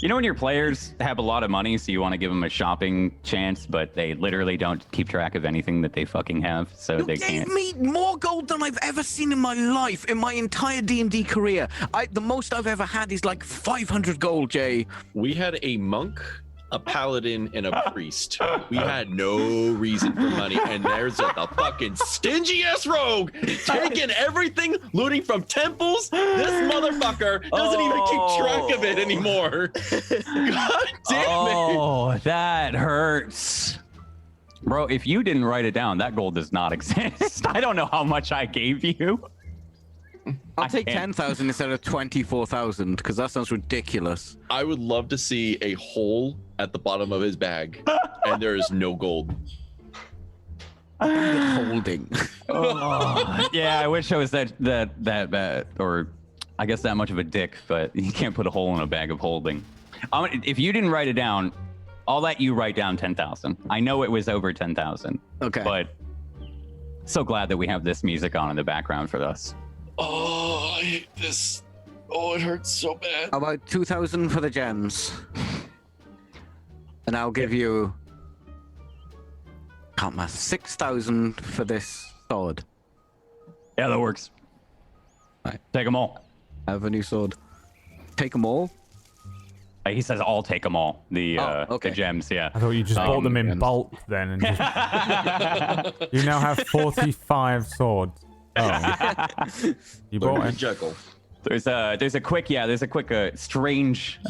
You know when your players have a lot of money, so you want to give them a shopping chance, but they literally don't keep track of anything that they fucking have, so they can't. You gave me more gold than I've ever seen in my life, in my entire D&D career. The most I've ever had is like 500 gold, Jay. We had a monk, a paladin, and a priest. We had no reason for money, and there's the fucking stingy-ass rogue taking everything, looting from temples. This motherfucker doesn't even keep track of it anymore. God damn it. Oh, that hurts. Bro, if you didn't write it down, that gold does not exist. I don't know how much I gave you. I'll take 10,000 instead of 24,000 because that sounds ridiculous. I would love to see a hole at the bottom of his bag, and there is no gold. Holding. Yeah, I wish I was that bad, or I guess that much of a dick, but you can't put a hole in a bag of holding. If you didn't write it down, I'll let you write down 10,000. I know it was over 10,000. Okay. But so glad that we have this music on in the background for us. Oh, I hate this. Oh, it hurts so bad. How about 2,000 for the gems? And I'll give you... Can't math. 6,000 for this sword. Yeah, that works. Right. Take them all. I have a new sword. Take them all? He says, "I'll take them all." The gems, yeah. I thought you just bought them in bulk then, and just... You now have 45 swords. Oh, you bought it. Jekyll. There's a quick strange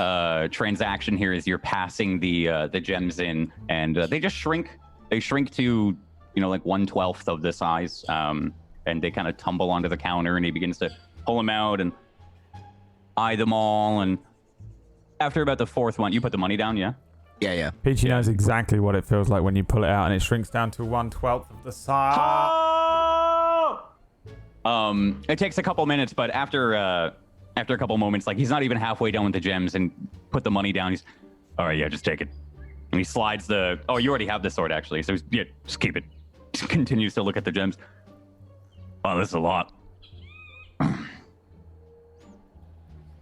transaction here as you're passing the gems in, and they just shrink. They shrink to like 1/12 of the size, and they kind of tumble onto the counter, and he begins to pull them out and eye them all. And after about the fourth one, you put the money down, yeah? Yeah. Peachy knows exactly what it feels like when you pull it out and it shrinks down to 1/12 of the size. It takes a couple minutes, but after a couple moments, like he's not even halfway done with the gems and put the money down. He's, all right, yeah, just take it. And he slides the. Oh, you already have the sword actually, so yeah, just keep it. Continues to look at the gems. Oh, this is a lot.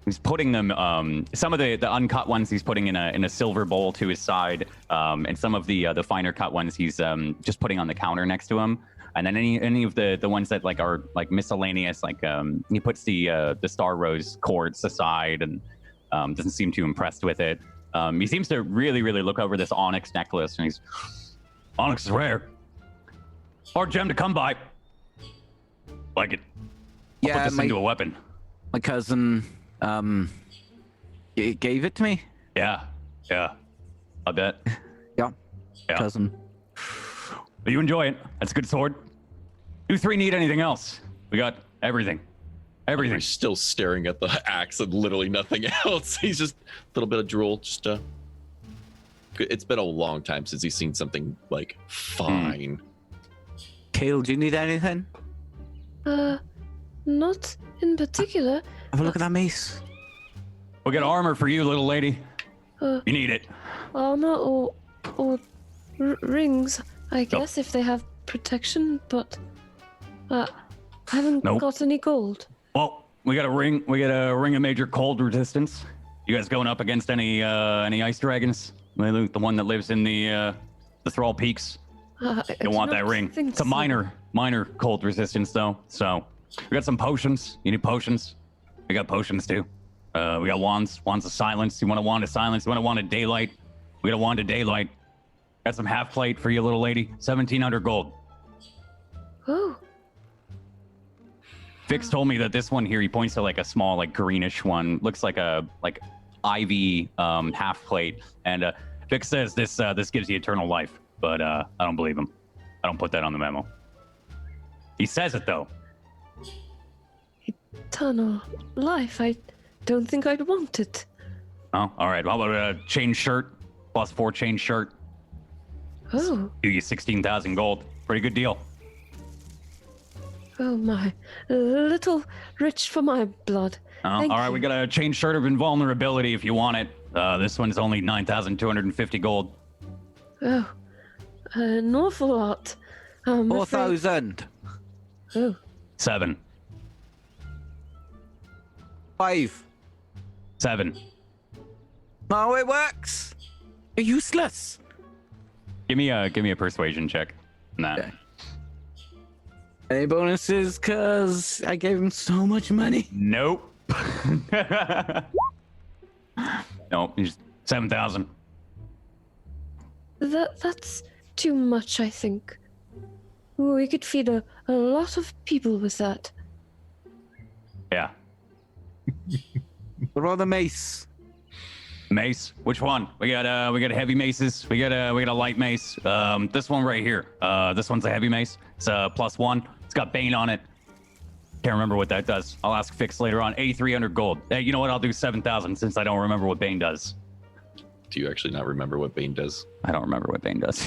He's putting them, some of the uncut ones he's putting in a silver bowl to his side, and some of the finer cut ones he's just putting on the counter next to him. And then any of the ones that like are like miscellaneous, like he puts the Star Rose cords aside and doesn't seem too impressed with it. He seems to really look over this onyx necklace, and he's, onyx is rare, hard gem to come by. Like it. I'll put this into a weapon. My cousin gave it to me. Yeah, I bet. Yeah. Cousin. But you enjoy it. That's a good sword. You three need anything else? We got everything. He's still staring at the axe and literally nothing else. He's just a little bit of drool. Just it's been a long time since he's seen something like fine. Kael, do you need anything? Not in particular. Have a look at that mace. We'll get armor for you, little lady. You need it. Armor or rings, I guess, if they have protection, but I haven't got any gold. Well, we got a ring. We got a ring of major cold resistance. You guys going up against any ice dragons? The one that lives in the Thrall Peaks. You'll want that ring. It's a minor cold resistance though. So we got some potions. You need potions? We got potions too. We got wands of silence. You want a wand of silence? You want a wand of daylight? We got a wand of daylight. Got some half plate for you, little lady. 1,700 gold. Oh. Vix told me that this one here, he points to like a small, like greenish one. Looks like a ivy half plate. And Vix says this gives you eternal life, but I don't believe him. I don't put that on the memo. He says it though. Eternal life. I don't think I'd want it. Oh, all right. How about a chain shirt? +4 chain shirt. Oh. Do you 16,000 gold. Pretty good deal. Oh my. A little rich for my blood. All right, we got a chain shirt of invulnerability if you want it. This one's only 9,250 gold. Oh. An awful lot. 4,000. Oh. 7. 5. 7. No, it works. You're useless. Give me a persuasion check. Nah. Okay. Any bonuses? Cause I gave him so much money. Nope. Nope. He's 7,000. That's too much, I think. We could feed a lot of people with that. Yeah. What about the mace? Mace? Which one? We got heavy maces. We got a light mace. This one right here. This one's a heavy mace. It's a +1. It's got Bane on it. Can't remember what that does. I'll ask Fix later on. 8,300 gold. Hey, you know what? I'll do 7,000 since I don't remember what Bane does. Do you actually not remember what Bane does? I don't remember what Bane does.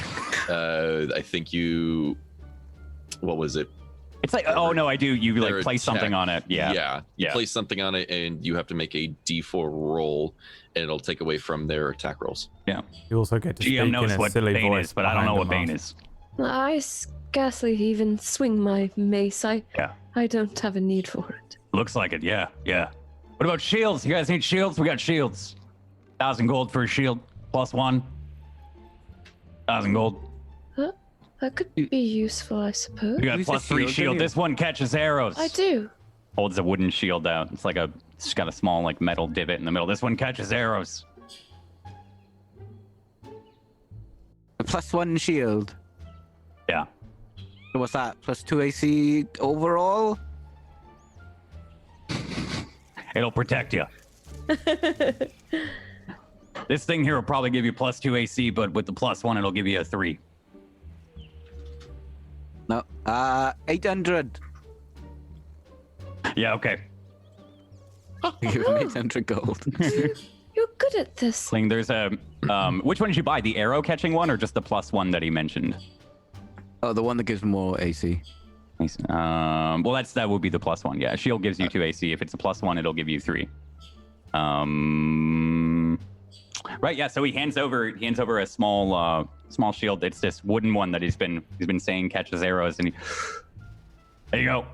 I think you. What was it? It's like, oh no, I do. You like place something on it. Yeah. You place something on it, and you have to make a D4 roll, and it'll take away from their attack rolls. Yeah. You also get to speak GM knows in a what silly Bane voice is, but I don't know what behind Bane the is. I scarcely even swing my mace. I don't have a need for it. Looks like it. Yeah. What about shields? You guys need shields? We got shields. 1,000 gold for a shield. +1. 1,000 gold. That could be useful, I suppose. We got +3 shield. This one catches arrows. I do. Holds a wooden shield out. It's got a small like metal divot in the middle. This one catches arrows. A +1 shield. Yeah. So what's that? +2 AC overall? It'll protect you. This thing here will probably give you +2 AC, but with the +1, it'll give you a 3. No. 800. Yeah, okay. Give him 800 gold. You're good at this. There's a which one did you buy? The arrow catching one or just the +1 that he mentioned? Oh, the one that gives more AC. Well, that would be the +1. Yeah, shield gives you 2 AC. If it's a +1, it'll give you 3. Right. Yeah. So he hands over a small shield. It's this wooden one that he's been saying catches arrows, and there you go.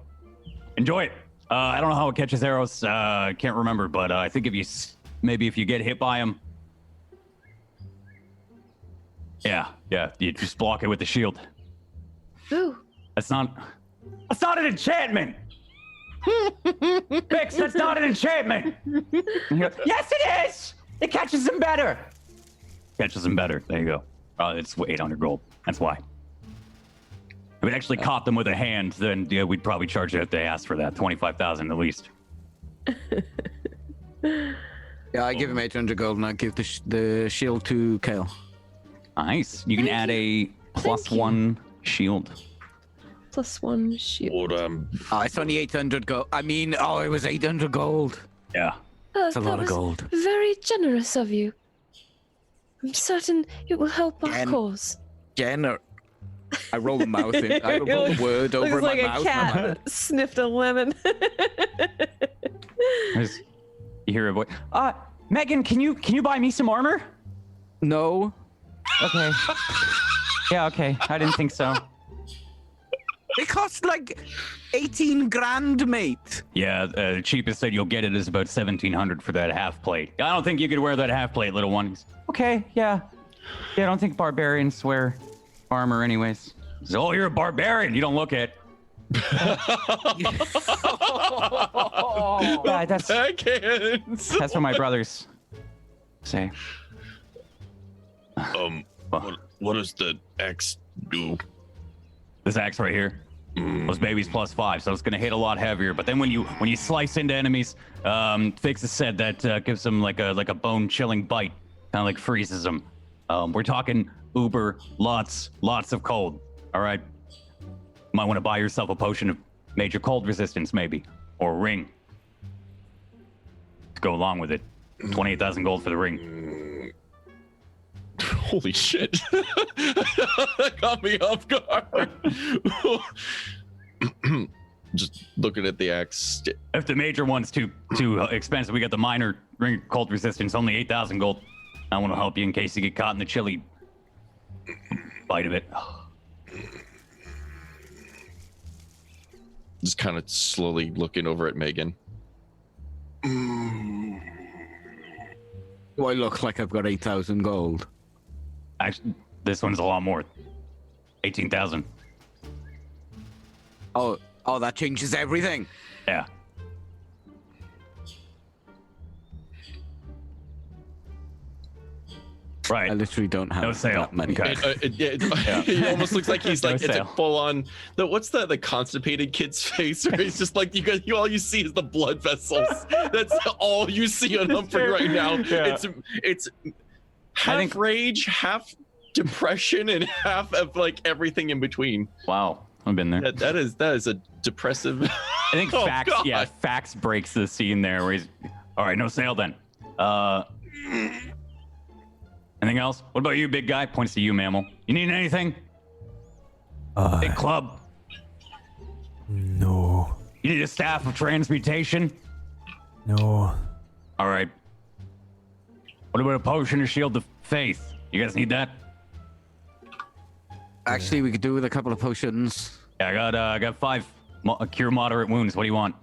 Enjoy it. I don't know how it catches arrows. Can't remember, but I think if you get hit by them. Yeah, you just block it with the shield. Ooh. That's not an enchantment. Vix, that's not an enchantment. Yes, it is. It catches them better. There you go. It's 800 gold. That's why. If we actually caught them with a hand, then yeah, we'd probably charge it if they asked for that. 25,000 at least. Yeah, I give him 800 gold, and I give the shield to Kael. Nice. You can add a +1 shield. +1 shield. Oh, it's only 800 gold. I mean, it was 800 gold. Yeah. That's a lot That of was gold. Very generous of you. I'm certain it will help our cause. Jenner. I roll the mouth in. I roll the word over Looks in my like a mouth. cat I'm like, sniffed a lemon. You hear a voice. Megan, can you buy me some armor? no. Okay. Yeah, okay. I didn't think so. It costs like 18 grand, mate. Yeah, the cheapest that you'll get it is about 1,700 for that half plate. I don't think you could wear that half plate, little one. Okay, yeah. Yeah, I don't think barbarians wear armor anyways. So, you're a barbarian. You don't look it. Yeah, that's what my brothers say. What does the axe do? This axe right here. Those babies +5, so it's gonna hit a lot heavier. But then when you slice into enemies, Fix has said that gives them like a bone chilling bite, kind of like freezes them. We're talking uber lots of cold. All right, might want to buy yourself a potion of major cold resistance, maybe, or a ring to go along with it. 28,000 gold for the ring. Holy shit. That got me off guard. Just looking at the axe. If the major one's too expensive, we got the minor ring of cold resistance, only 8,000 gold. I want to help you in case you get caught in the chilly bite of it. Just kind of slowly looking over at Megan. Do I look like I've got 8,000 gold? Actually, this one's a lot more. 18,000. Oh, that changes everything. Yeah. Right. I literally don't have No sale. that many. Okay. It almost looks like he's like No it's sale. a full on. What's the constipated kid's face? Where he's just like all you see is the blood vessels. That's all you on Humphrey right now. Yeah. It's half rage, half depression, and half of like everything in between. Wow. I've been there. That is a depressive. I think Oh, Fax, God. yeah, Fax breaks the scene there where he's, all right, no sale then. Anything else? What about you, big guy? Points to you, mammal. You need anything? Big club? No. You need a staff of transmutation? No. All right. What about a potion of shield of faith? You guys need that? Actually, we could do with a couple of potions. Yeah, I got 5 cure moderate wounds. What do you want?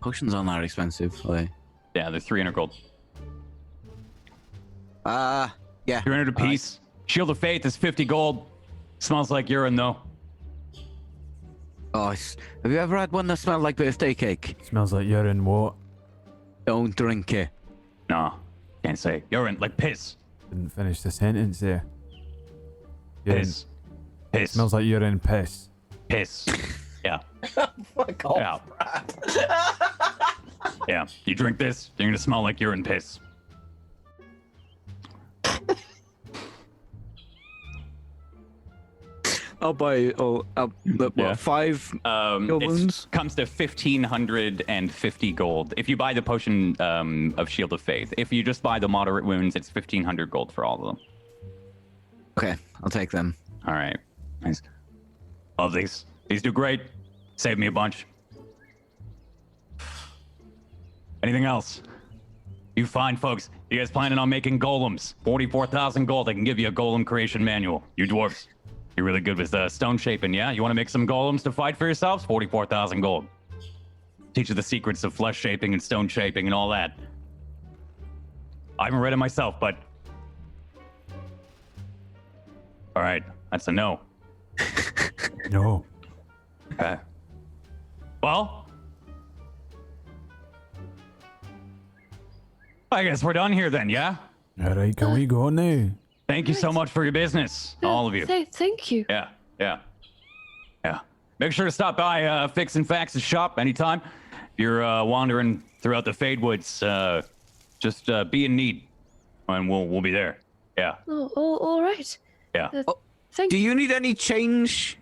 Potions aren't that expensive, are they? Yeah, they're 300 gold. Yeah. 300 a piece. Shield of faith is 50 gold. Smells like urine though. Oh, have you ever had one that smelled like birthday cake? Smells like urine. What? Don't drink it. No, can't say. Urine, like piss. Didn't finish the sentence there. Urine. Piss. Piss. Smells like urine piss. Piss. Yeah. Fuck off. Yeah. Yeah. You drink this, you're gonna smell like urine piss. I'll buy Yeah. 5 wounds? It comes to 1,550 gold. If you buy the potion of Shield of Faith. If you just buy the moderate wounds, it's 1,500 gold for all of them. Okay, I'll take them. All right. Nice. Love these. These do great. Save me a bunch. Anything else? You fine folks. You guys planning on making golems? 44,000 gold. I can give you a golem creation manual. You dwarves. You're really good with stone shaping, yeah? You want to make some golems to fight for yourselves? 44,000 gold. Teach you the secrets of flesh shaping and stone shaping and all that. I haven't read it myself, but... All right, that's a no. No. Okay. Well... I guess we're done here then, yeah? All right, can we go now? Thank you so much for your business, all of you. Thank you. Yeah. Make sure to stop by Fix and Fax's shop anytime. If you're wandering throughout the Fade Woods, just be in need, and we'll be there. Yeah. Oh, all right. Yeah. Thank Do you. you need any change?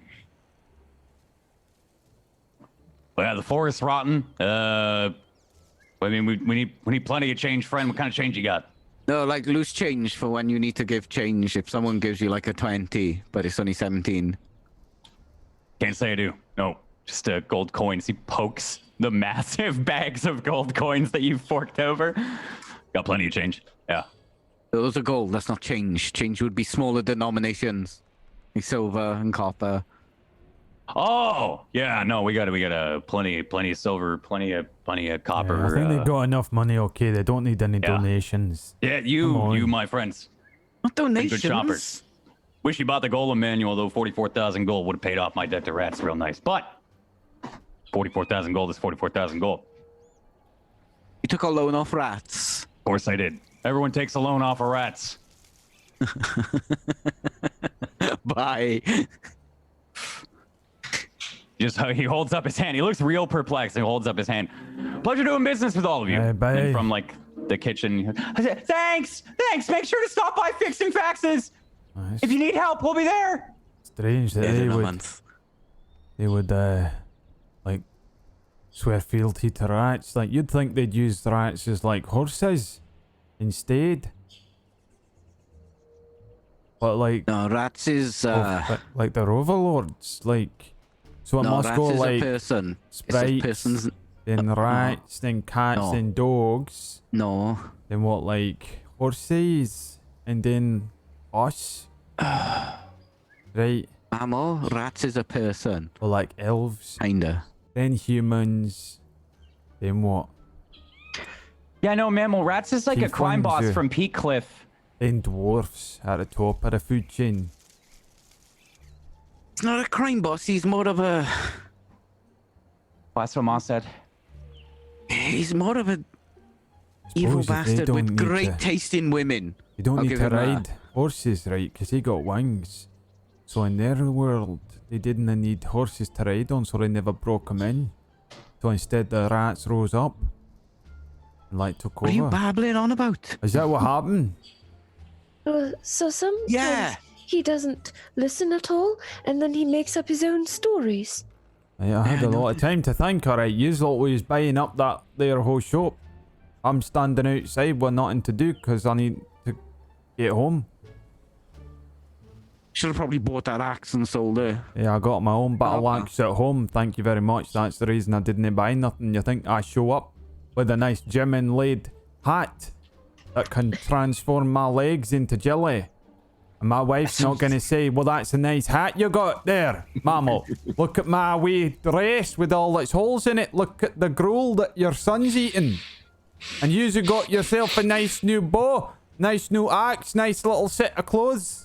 Well, yeah, the forest's rotten. I mean, we need plenty of change, friend. What kind of change you got? No, like loose change for when you need to give change. If someone gives you like a 20, but it's only 17. Can't say I do. No, just gold coins. He pokes the massive bags of gold coins that you've forked over. Got plenty of change. Yeah. Those are gold. That's not change. Change would be smaller denominations, like silver and copper. Oh, yeah. No, we got plenty of silver, plenty of copper. Yeah, I think they've got enough money. Okay, they don't need any donations. Yeah, you, my friends. Not donations. Good shoppers. Wish you bought the golem manual, though. 44,000 gold would have paid off my debt to rats real nice. But 44,000 gold is 44,000 gold. You took a loan off rats. Of course I did. Everyone takes a loan off of rats. Bye. Just how he holds up his hand. He looks real perplexed and holds up his hand. Pleasure doing business with all of you. Bye. And from like the kitchen. Thanks. Make sure to stop by Fixing Faxes. Nice. If you need help, we'll be there. Strange that they would like swear fealty to rats. Like you'd think they'd use rats as like horses instead. But like No, rats is like the overlords, like so it no, must rats go is like a person. sprites, It's a person's. then rats, then cats, No. then dogs, No. then what like horses, and then us. Right. Ammo, rats is a person. Or like elves, Kinda. then humans, then what? Yeah, no, mammal rats is like a crime boss Tieflings, from Peak Cliff. Then dwarfs at the top of the food chain. He's not a crime boss. He's more of a. That's what Ma said. He's more of a evil Suppose if they bastard don't with need great to- taste in women. You don't I'll need give to him that. ride horses, right? Because they got wings. So in their world, they didn't need horses to ride on, so they never broke them in. So instead, the rats rose up and like took What are you over. babbling on about? Is that what happened? So sometimes Yeah. he doesn't listen at all, and then he makes up his own stories. I had a lot of time to think. Alright, yous lot was buying up that there whole shop. I'm standing outside with nothing to do because I need to get home. Should have probably bought that axe and sold it. Yeah, I got my own battle axe at home. Thank you very much. That's the reason I didn't buy nothing. You think I show up with a nice gem inlaid hat that can transform my legs into jelly? And my wife's not going to say, well, that's a nice hat you got there, mammal. Look at my wee dress with all its holes in it. Look at the gruel that your son's eating. And you got yourself a nice new bow, nice new axe, nice little set of clothes.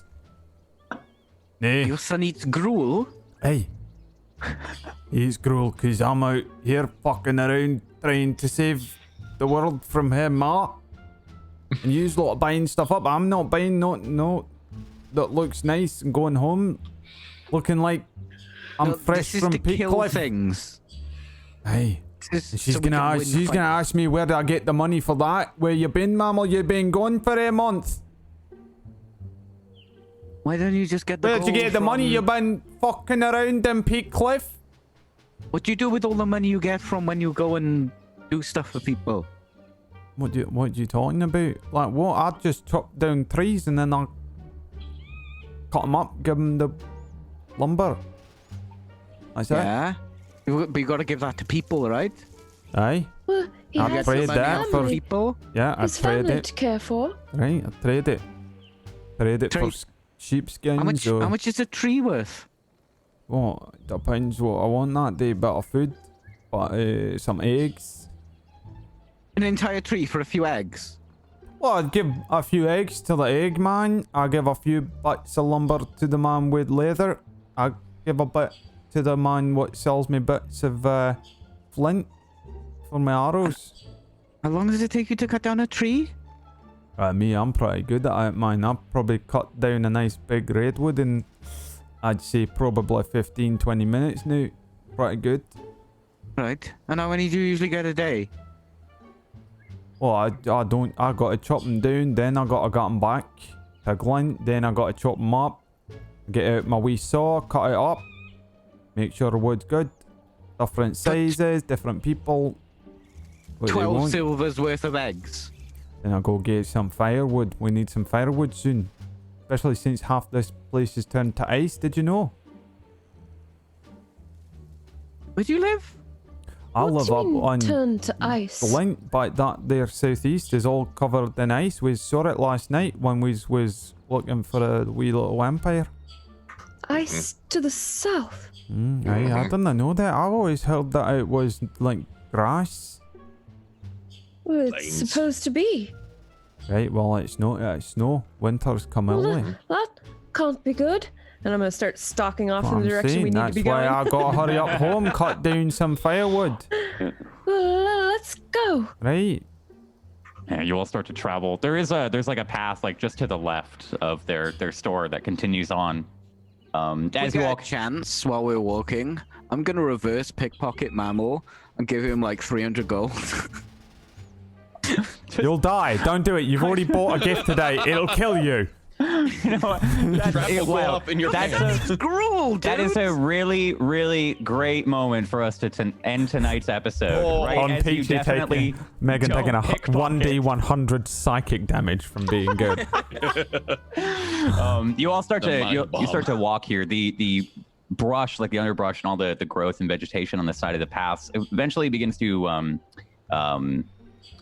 Nay. Your son eats gruel? Hey. He eats gruel because I'm out here fucking around trying to save the world from him, ma. And you's lot buying stuff up. I'm not buying no that looks nice and going home looking like I'm No, fresh this is from to Peak kill Cliff. Things. Hey. This And is she's so we gonna can ask, win the she's fight. gonna ask me where do I get the money for that? Where you been, mammal? You been gone for a month. Why don't you just get the Where'd you gold get the money? from- You been fucking around in Peak Cliff? What do you do with all the money you get from when you go and do stuff for people? What you talking about? Like what? I just chop down trees and then I cut them up, give them the lumber. That's it. Yeah. But you got to give that to people, right? Aye. Well, he I'll has trade his that for- family, People. Yeah, I his trade family it. to care for. Right, I trade it. Trade it for Trade- sheepskins. How much is a tree worth? Well, it depends what I want that day. Bit of food, but some eggs. An entire tree for a few eggs. Well, I'd give a few eggs to the egg man. I'll give a few bits of lumber to the man with leather. I'll give a bit to the man what sells me bits of flint for my arrows. How long does it take you to cut down a tree? Me, I'm pretty good at it, man. I've probably cut down a nice big redwood in, I'd say, probably 15-20 minutes now. Pretty good. Right. And how many do you usually get a day? Well, I got to chop them down, then I got to get them back to glint, then I got to chop them up, get out my wee saw, cut it up, make sure the wood's good, different sizes, different people. 12 silvers worth of eggs. Then I go get some firewood. We need some firewood soon, especially since half this place is turned to ice. Did you know? Where do you live? I live up on turn to ice. Glint, but that there southeast is all covered in ice. We saw it last night when we was looking for a wee little empire. Ice to the south. I didn't know that. I've always heard that it was like grass. Well, it's Plains. supposed to be. Right, well, it's not. It's snow. Winter's come early. That can't be good. And I'm gonna start stalking off That's in what the I'm direction saying. we need That's to be why going. I gotta hurry up home, cut down some firewood. Well, let's go. Right. Yeah, you all start to travel. There's like a path like just to the left of their store that continues on. As you a walk, chance while we're walking, I'm gonna reverse pickpocket Mammal and give him like 300 gold. You'll die. Don't do it. You've already bought a gift today. It'll kill you. you know what? Wrap blow up in your pants. Scroll, That is a really, really great moment for us to end tonight's episode. Oh, right? On As you Peachy definitely taking Megan don't taking a pickpocket. 1d100 psychic damage from being good. You all start The to mind you start to bomb. walk here. The brush, like the underbrush and all the growth and vegetation on the side of the paths, eventually begins to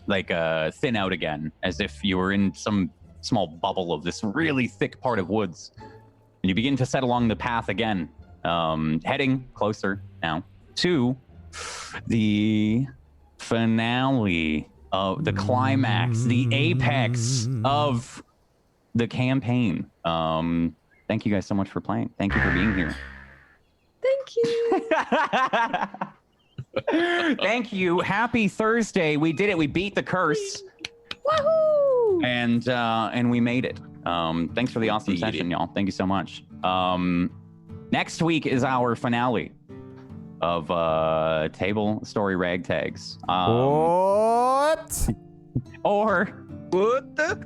thin out again, as if you were in some small bubble of this really thick part of woods. And you begin to set along the path again, heading closer now to the finale of the climax, the apex of the campaign. Thank you guys so much for playing. Thank you for being here. Thank you. Thank you. Happy Thursday. We did it. We beat the curse. Woohoo! And we made it. Thanks for the awesome Beat session, it. y'all. Thank you so much. Next week is our finale of Table Story RagTags. What? Or What the?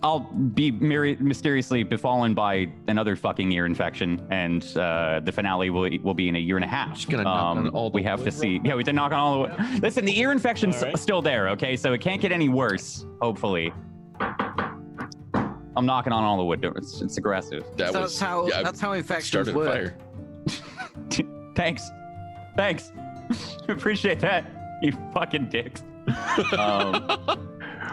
I'll be mysteriously befallen by another fucking ear infection, and the finale will be in a year and a half. Just gonna knock on all the we have to wood see. real Yeah, we did knock on all the wood. Listen, the ear infection's All right. still there, okay? So it can't get any worse, hopefully. I'm knocking on all the wood. It's aggressive. That's how infections started a work. fire. Thanks. Appreciate that, you fucking dicks.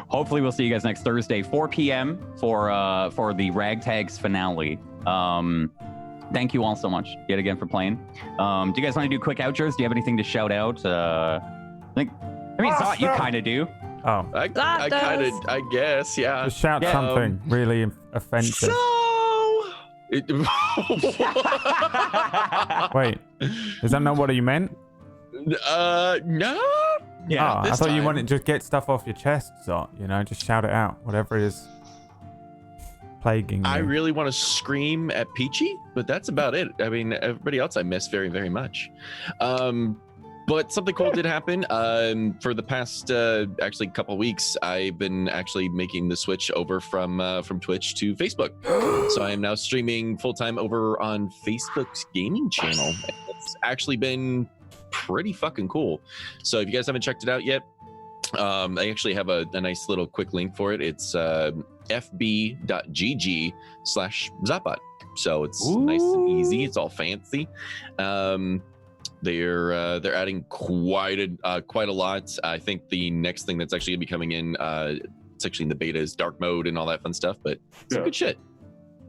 Hopefully we'll see you guys next Thursday, 4 p.m. for the RagTags finale. Thank you all so much yet again for playing. Do you guys want to do quick outros? Do you have anything to shout out? Zot, you kind of do. Oh, I That kind of, does. I guess, yeah. just shout Yeah. something really offensive. Wait, is that not what you meant? No. Yeah. Oh, I this thought you time. wanted to just get stuff off your chest, so just shout it out, whatever is plaguing you. I really want to scream at Peachy, but that's about it. I mean, everybody else I miss very, very much. But something cool did happen. For the past actually couple weeks, I've been actually making the switch over from Twitch to Facebook. So I am now streaming full time over on Facebook's gaming channel. It's actually been pretty fucking cool. So if you guys haven't checked it out yet, I actually have a nice little quick link for it. It's fb.gg/Zapbot. So it's nice and easy. It's all fancy. They're adding quite a lot. I think the next thing that's actually gonna be coming in, it's actually in the beta, is dark mode and all that fun stuff. But it's good shit.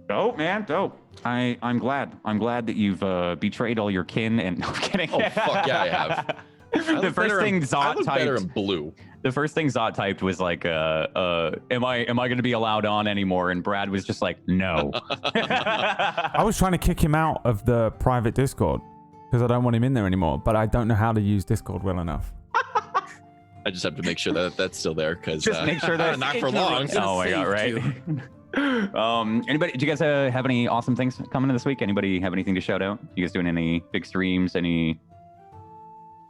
Dope, man, dope. I'm glad. I'm glad that you've betrayed all your kin. And no, I'm kidding. Oh fuck yeah, I have. The first thing I Zot look better in typed. blue. The first thing Zot typed was like, "Am I going to be allowed on anymore?" And Brad was just like, "No." I was trying to kick him out of the private Discord because I don't want him in there anymore, but I don't know how to use Discord well enough. I just have to make sure that that's still there because Just make sure that not for long. Oh my god, right? Anybody? Do you guys have any awesome things coming this week? Anybody have anything to shout out? You guys doing any big streams? Any?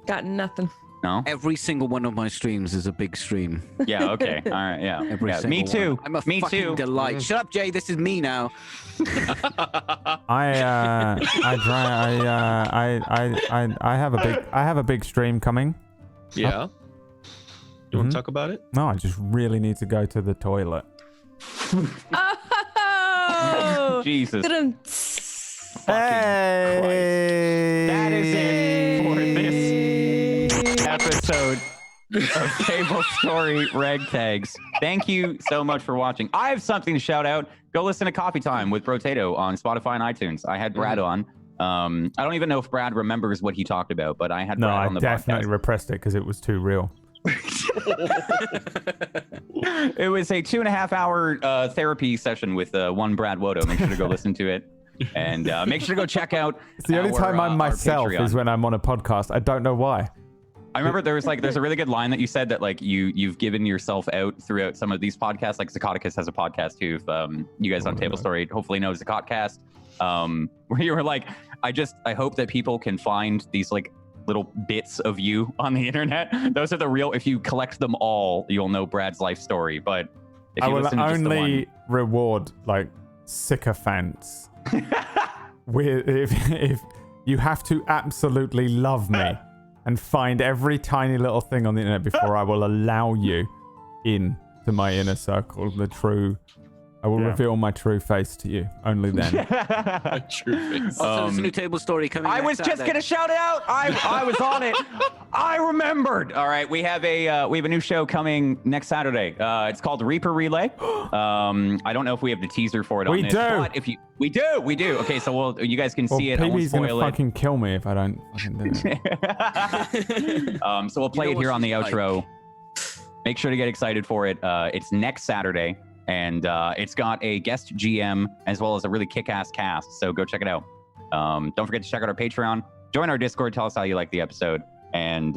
Got nothing. No. Every single one of my streams is a big stream. Yeah. Okay. All right. Yeah. Every Yeah, single me too. one. I'm a Me fucking too. delight. Shut up, Jay. This is me now. I have a big stream coming. Yeah. You want to talk about it? No, I just really need to go to the toilet. Oh, Jesus. Hey! That is it for this episode of Table Story Ragtags. Thank you so much for watching. I have something to shout out. Go listen to Coffee Time with Brotatoe on Spotify and iTunes. I had Brad on. I don't even know if Brad remembers what he talked about, but I had Brad on the definitely podcast. repressed it because it was too real. It was a 2.5-hour therapy session with one Brad Wodo. Make sure to go listen to it. And make sure to go check out. It's the only time I'm myself is when I'm on a podcast. I don't know why. I remember there's a really good line that you said that like you've given yourself out throughout some of these podcasts. Like Zakoticus has a podcast too. You guys on Table Story hopefully know Zakotcast. Where you were like, I hope that people can find these like little bits of you on the internet. Those are the real. If you collect them all, you'll know Brad's life story. But if you I will listen to just the only reward like sycophants. If you have to absolutely love me and find every tiny little thing on the internet before I will allow you in to my inner circle, I will reveal my true face to you. Only then. True face. Also, there's a new Table Story coming. I was just gonna shout it out. I was on it. I remembered. All right, we have a new show coming next Saturday. It's called Reaper Relay. I don't know if we have the teaser for it. We on this, do. But if we do. Okay, so you guys can see it. I won't PB's gonna spoil it. fucking kill me if I don't fucking do it. So we'll play it here on the outro. Make sure to get excited for it. It's next Saturday. And it's got a guest GM as well as a really kick-ass cast. So go check it out. Don't forget to check out our Patreon. Join our Discord. Tell us how you like the episode. And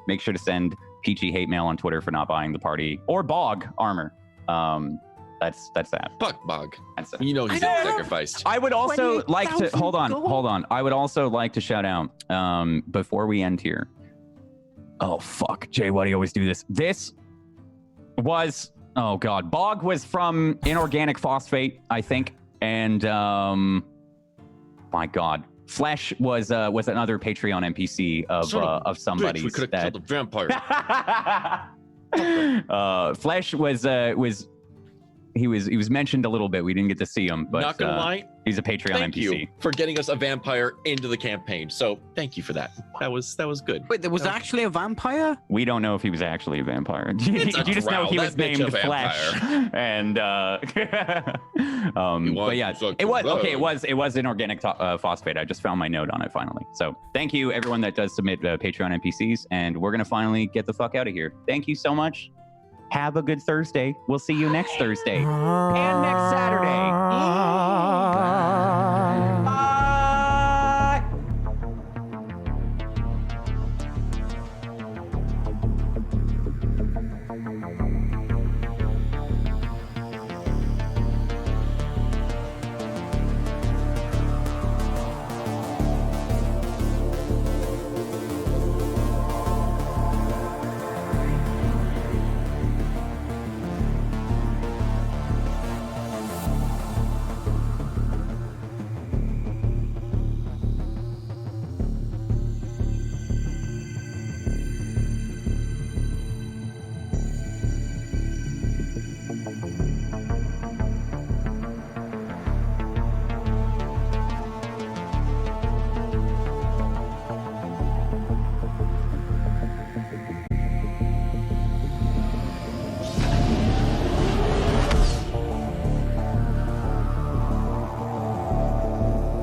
make sure to send Peachy hate mail on Twitter for not buying the party or Bog armor. That's that. Fuck Bog. That's it. You know he's sacrificed. I would also like to hold on. I would also like to shout out before we end here. Oh fuck, Jay, why do you always do this? This was. Oh God, Bog was from Inorganic Phosphate, I think, and my God, Flesh was another Patreon NPC of somebody. We could have killed the vampire. Flesh was he was mentioned a little bit. We didn't get to see him, but not gonna lie, he's a Patreon thank NPC. you for getting us a vampire into the campaign. So thank you for that. That was good. Wait, there was actually a vampire? We don't know if he was actually a vampire. You just know he was named Flesh, and but yeah, it was Inorganic Phosphate. I just found my note on it finally. So thank you everyone that does submit Patreon NPCs, and we're gonna finally get the fuck out of here. Thank you so much. Have a good Thursday. We'll see you next Thursday and next Saturday.